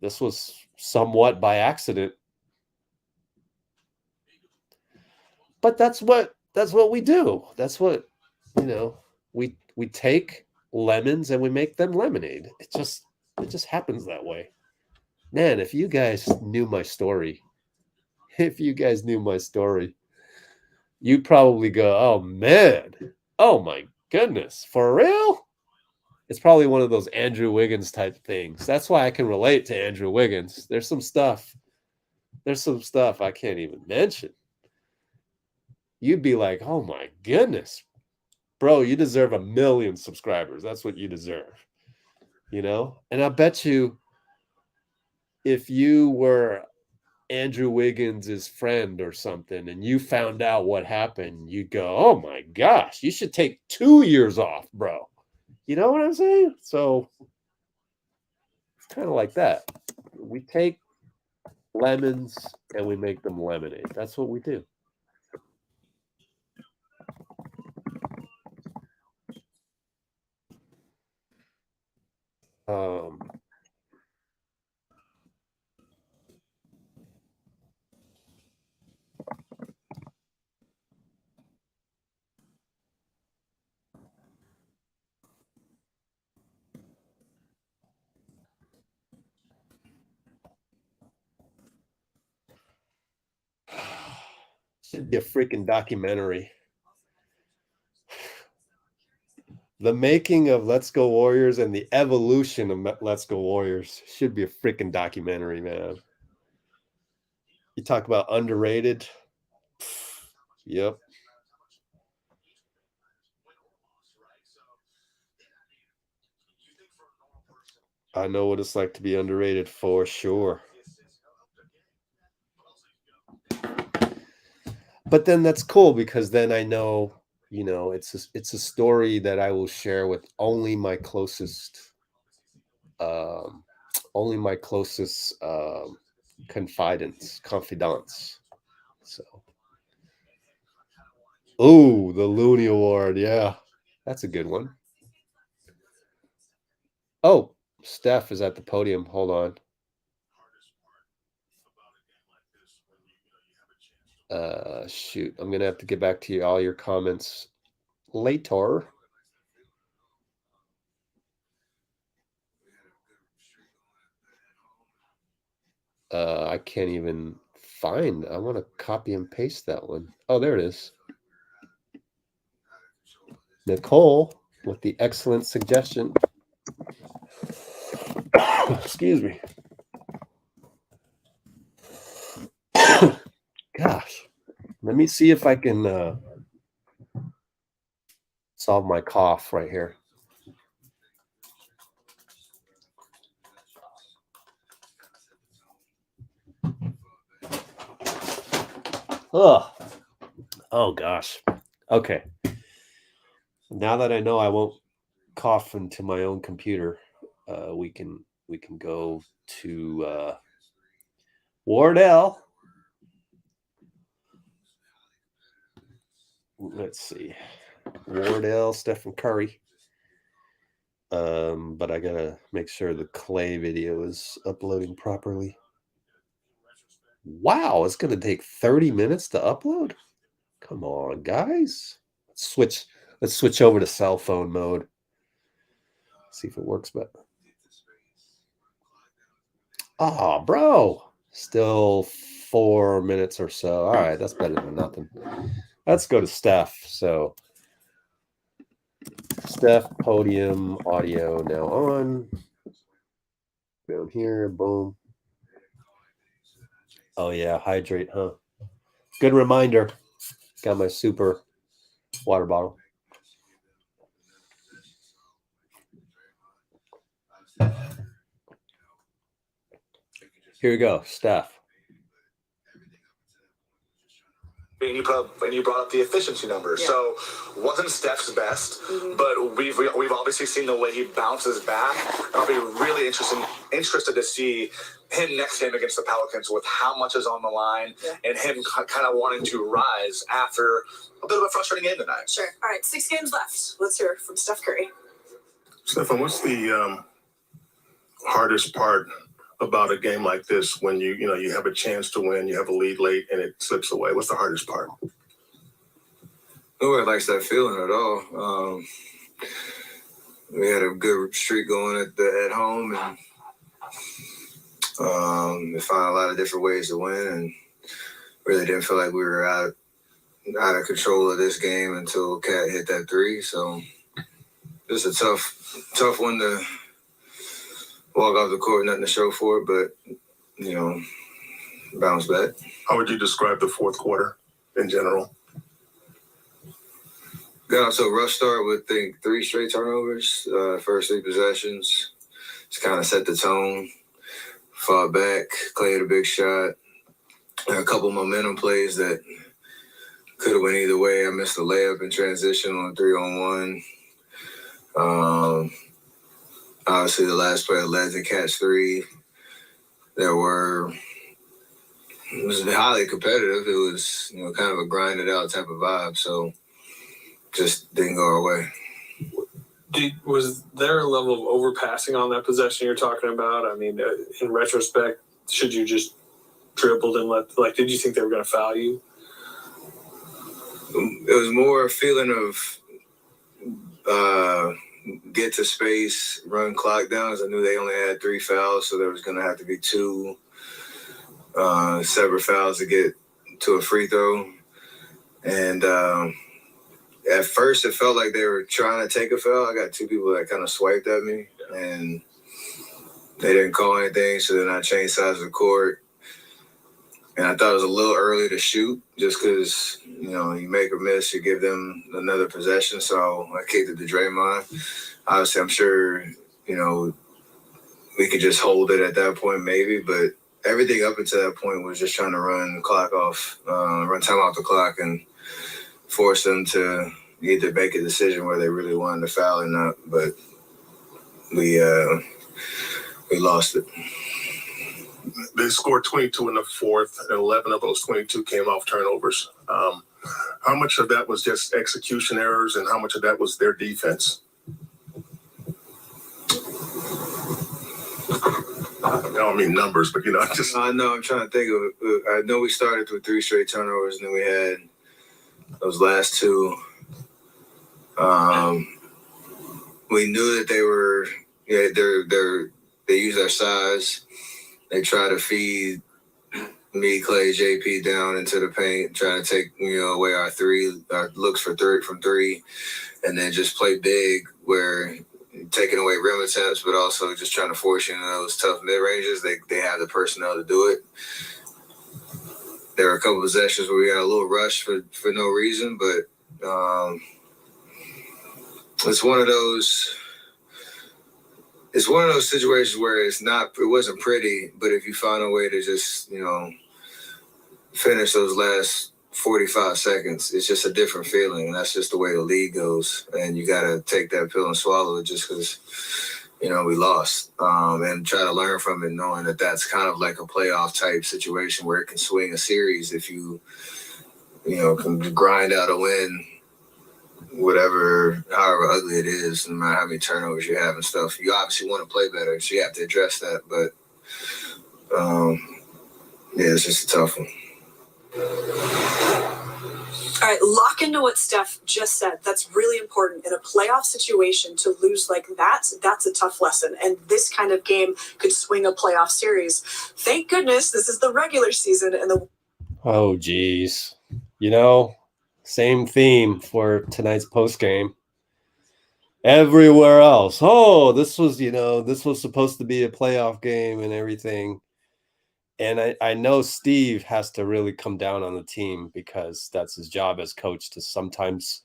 This was somewhat by accident. But that's what we do. That's what, we take lemons and we make them lemonade. It just happens that way. Man, if you guys knew my story, you'd probably go, "Oh man. Oh my goodness. For real?" It's probably one of those Andrew Wiggins type things. That's why I can relate to Andrew Wiggins. There's some stuff I can't even mention. You'd be like, "Oh my goodness, bro, you deserve 1 million subscribers. That's what you deserve." And I bet you if you were Andrew Wiggins' friend or something and you found out what happened, you'd go, "Oh my gosh, you should take 2 years off, bro." You know what I'm saying? So it's kind of like that. We take lemons and we make them lemonade. That's what we do. Should be a freaking documentary. The making of Let's Go Warriors and the evolution of Let's Go Warriors should be a freaking documentary, man. You talk about underrated. Yep. I know what it's like to be underrated for sure. But then that's cool because then I know, it's a story that I will share with only my closest confidants. So, oh, the Looney Award, yeah, that's a good one. Oh, Steph is at the podium. Hold on. Shoot, I'm gonna have to get back to you all your comments later. I can't even find. I want to copy and paste that one. Oh, there it is. Nicole with the excellent suggestion. Excuse me. Gosh, let me see if I can solve my cough right here. Oh gosh. Okay. Now that I know I won't cough into my own computer, we can go to Wardell. Let's see. Wardell, Stephen Curry. But I gotta make sure the Klay video is uploading properly. Wow, it's gonna take 30 minutes to upload. Come on, guys. Let's switch over to cell phone mode. See if it works better. Oh, bro. Still 4 minutes or so. All right, that's better than nothing. Let's go to Steph. So Steph podium audio now on. Down here, boom. Oh yeah, hydrate, huh? Good reminder. Got my super water bottle. Here we go, Steph. And you brought up the efficiency numbers. Yeah. So wasn't Steph's best, but we've obviously seen the way he bounces back. I'll be really interested to see him next game against the Pelicans with how much is on the line and him kind of wanting to rise after a bit of a frustrating game tonight. Sure. All right, 6 games left. Let's hear from Steph Curry. Stephen, what's the hardest part about a game like this when you have a chance to win, you have a lead late, and it slips away? What's the hardest part? Nobody likes that feeling at all. We had a good streak going at home, and we found a lot of different ways to win, and really didn't feel like we were out of control of this game until Cat hit that 3. So it's a tough one to walk off the court, nothing to show for it, but, bounce back. How would you describe the fourth quarter in general? Got off to a rough start with, I think, 3 straight turnovers, first 3 possessions. Just kind of set the tone. Fought back. Klay had a big shot. A couple momentum plays that could have went either way. I missed a layup in transition on 3-on-1. Obviously, the last play led to catch 3. It was highly competitive. It was, kind of a grinded out type of vibe. So just didn't go our way. Was there a level of overpassing on that possession you're talking about? I mean, in retrospect, should you just dribbled and did you think they were going to foul you? It was more a feeling of get to space, run clock down, as I knew they only had 3 fouls, so there was going to have to be 2 separate fouls to get to a free throw. And at first it felt like they were trying to take a foul. I got two people that kind of swiped at me, and they didn't call anything, so then I changed sides of the court. And I thought it was a little early to shoot just because, you know, you make or miss, you give them another possession. So I kicked it to Draymond. Obviously, I'm sure, you know, we could just hold it at that point maybe, but everything up until that point was just trying to run the clock off, run time off the clock and force them to either make a decision where they really wanted to foul or not. But we lost it. They scored 22 in the fourth, and 11 of those 22 came off turnovers. How much of that was just execution errors, and how much of that was their defense? I don't mean numbers, but, you know, just... I know, I'm trying to think of it. I know we started with 3 straight turnovers, and then we had those last 2. We knew that they were, they use their size. They try to feed me, Klay, JP down into the paint, trying to take, you know, away our looks for from 3, and then just play big where taking away rim attempts, but also just trying to force you into those tough mid-ranges. They have the personnel to do it. There were a couple possessions where we got a little rush for no reason, but it's one of those situations where it wasn't pretty, but if you find a way to just, you know, finish those last 45 seconds, it's just a different feeling, and that's just the way the league goes. And you got to take that pill and swallow it just because, you know, we lost, and try to learn from it, knowing that that's kind of like a playoff type situation where it can swing a series if you know, can grind out a win, however ugly it is, no matter how many turnovers you have and stuff. You obviously want to play better, so you have to address that. But yeah, it's just a tough one. All right, lock into what Steph just said. That's really important. In a playoff situation, to lose like that's a tough lesson. And this kind of game could swing a playoff series. Thank goodness this is the regular season. Oh, geez. You know, same theme for tonight's postgame. Everywhere else, this was supposed to be a playoff game and everything. And I know Steve has to really come down on the team because that's his job as coach, to sometimes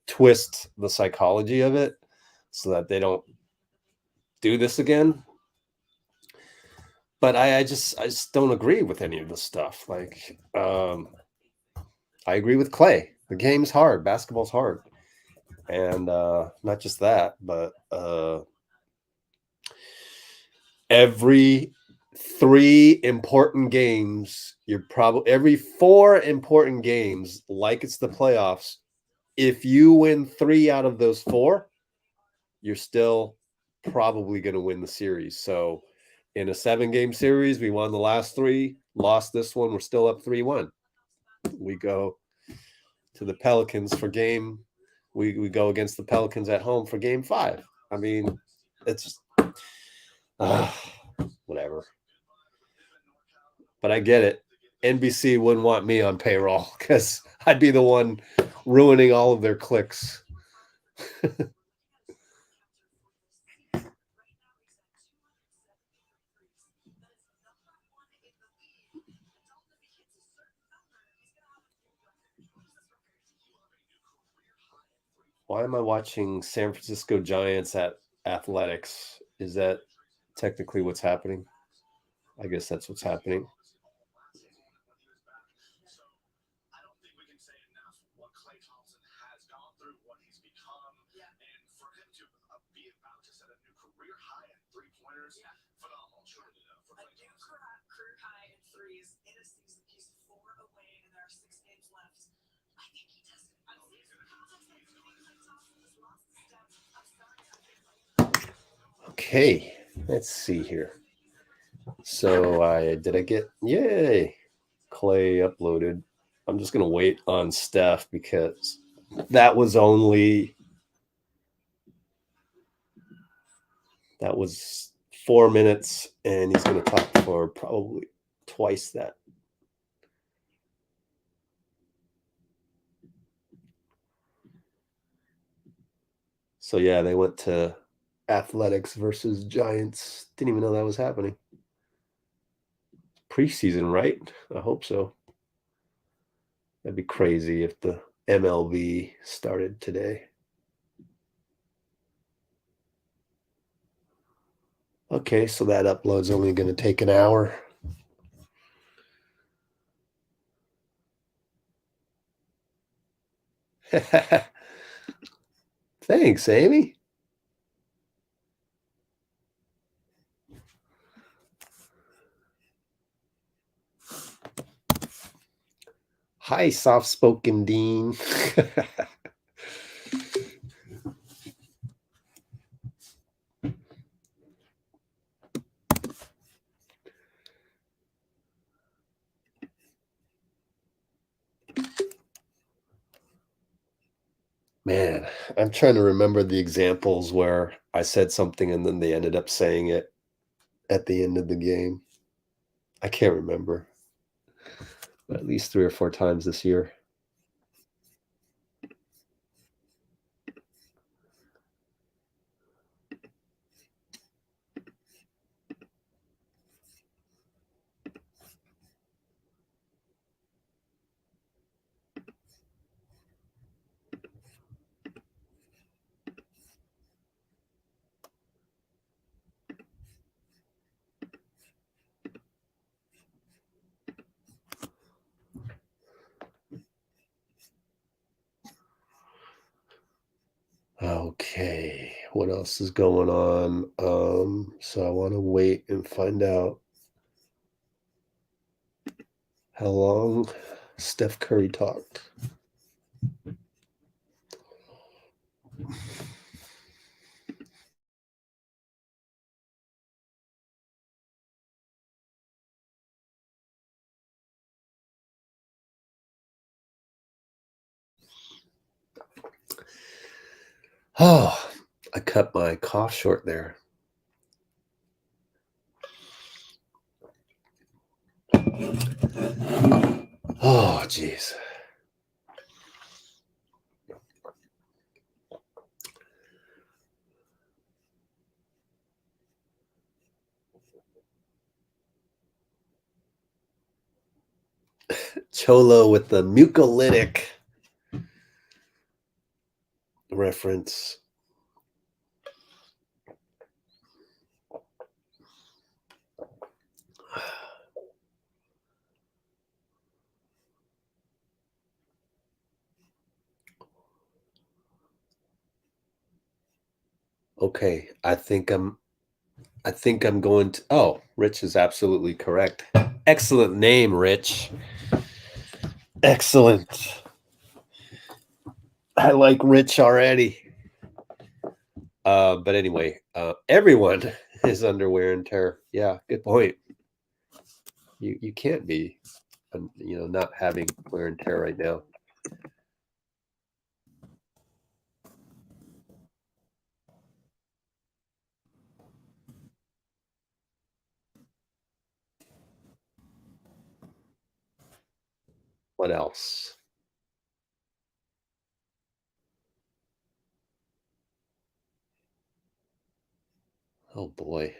twist the psychology of it so that they don't do this again. But I just don't agree with any of this stuff. Like, I agree with Klay. The game's hard. Basketball's hard. And not just that, but every 3 important games, every 4 important games, like it's the playoffs, if you win 3 out of those 4, you're still probably going to win the series. So in a 7-game series, we won the last 3, lost this one, we're still up 3-1. We go to the Pelicans for we go against the Pelicans at home for game 5. I mean, it's just, whatever. But I get it. NBC wouldn't want me on payroll because I'd be the one ruining all of their clicks. Why am I watching San Francisco Giants at Athletics? Is that technically what's happening? I guess that's what's happening. Okay, let's see here. So did I get, yay, Klay uploaded. I'm just going to wait on Steph because that was 4 minutes, and he's going to talk for probably twice that. So yeah, they went to Athletics versus Giants. Didn't even know that was happening. Preseason, right? I hope so. That'd be crazy if the MLB started today. Okay, so that upload's only going to take an hour. Thanks, Amy. Hi, soft-spoken Dean. Man, I'm trying to remember the examples where I said something and then they ended up saying it at the end of the game. I can't remember. At least 3 or 4 times this year. Okay, what else is going on? So I want to wait and find out how long Steph Curry talked. Oh, I cut my cough short there. Oh, jeez. Cholo with the mucolytic reference. Okay, I think I'm going to. Oh, Rich is absolutely correct. Excellent name, Rich. Excellent. I like Rich already. But anyway, everyone is under wear and tear. Yeah, good point. You can't be, not having wear and tear right now. What else? Oh boy.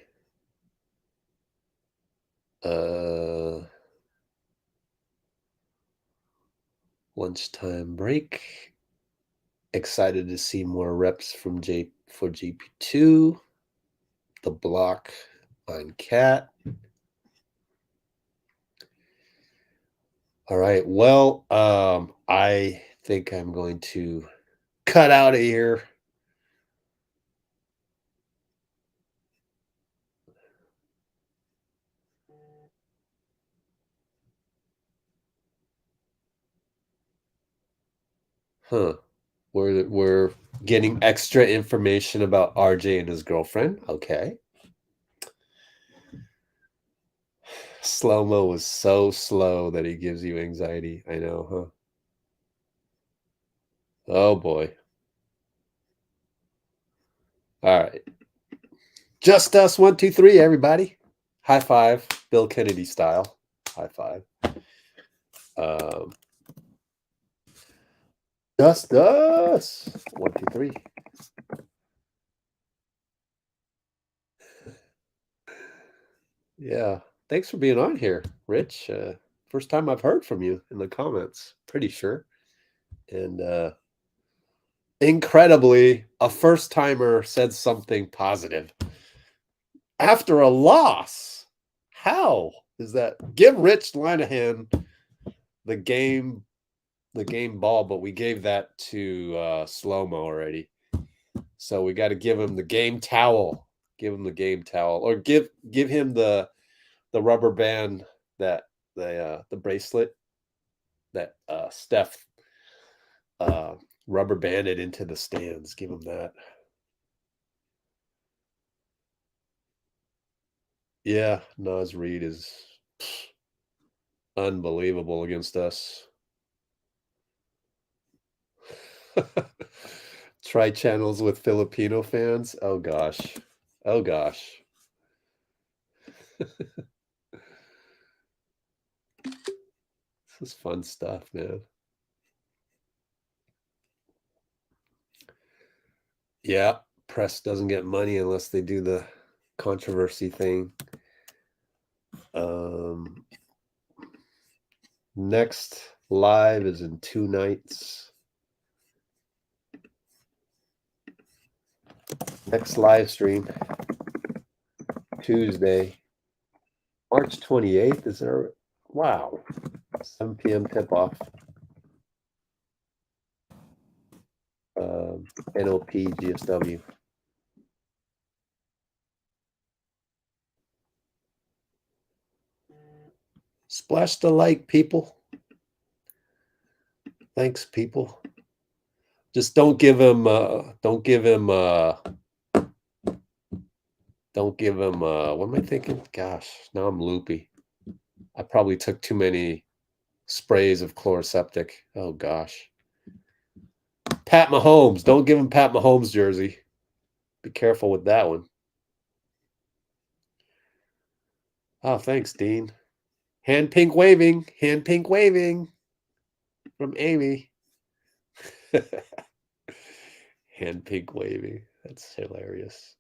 Lunchtime break. Excited to see more reps from for GP2. The block on Cat. All right. Well, I think I'm going to cut out of here. Huh. We're getting extra information about RJ and his girlfriend. Okay. Slo-Mo was so slow that he gives you anxiety. I know, huh? Oh boy. All right. Just us, 1, 2, 3, everybody. High five, Bill Kennedy style. High five. Just us. 1, 2, 3. Yeah. Thanks for being on here, Rich. First time I've heard from you in the comments, pretty sure. And incredibly, a first timer said something positive after a loss. How is that? Give Rich Linehan the game ball, but we gave that to Slo-Mo already. So we got to give him the game towel. Give him the game towel, or give him the rubber band, that the bracelet that Steph rubber banded into the stands. Give him that. Yeah, Naz Reid is unbelievable against us. Try channels with Filipino fans. Oh gosh. Oh gosh. This is fun stuff, man. Yeah, press doesn't get money unless they do the controversy thing. Next live is in 2 nights. Next live stream, Tuesday, March 28th. Is there? Wow. 7 p.m. tip-off. NOP GSW. Splash the like, people. Thanks, people. Just don't give him what am I thinking? Gosh, now I'm loopy. I probably took too many sprays of chloroseptic. Oh gosh. Pat Mahomes. Don't give him Pat Mahomes jersey. Be careful with that one. Oh, thanks, Dean. Hand pink waving from Amy. Hand pink waving. That's hilarious.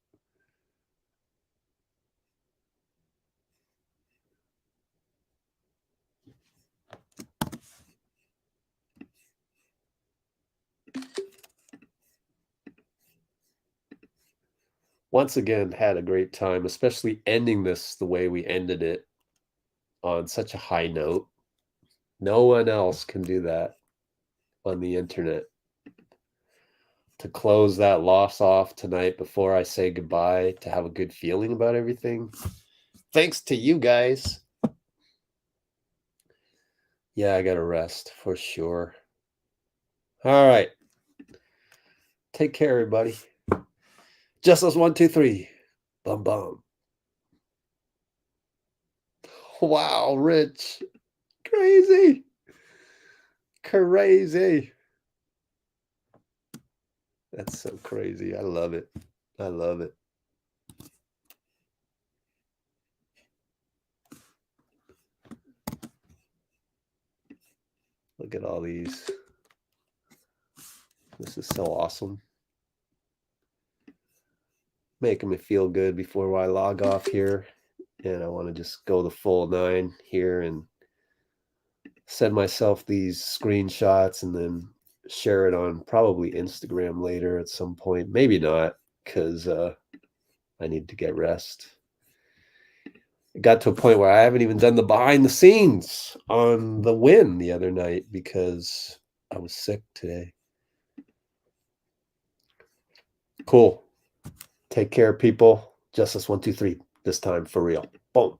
Once again, had a great time, especially ending this the way we ended it, on such a high note. No one else can do that on the internet. To close that loss off tonight before I say goodbye, to have a good feeling about everything. Thanks to you guys. Yeah, I got to rest for sure. All right. Take care, everybody. Just us 1, 2, 3. Bum bum. Wow, Rich. Crazy. Crazy. That's so crazy. I love it. I love it. Look at all these. This is so awesome. Making me feel good before I log off here. And I want to just go the full 9 here and send myself these screenshots and then share it on probably Instagram later at some point. Maybe not, because I need to get rest. It got to a point where I haven't even done the behind the scenes on the win the other night because I was sick today. Cool. Take care, people. Justice 1, 2, 3. This time for real. Boom.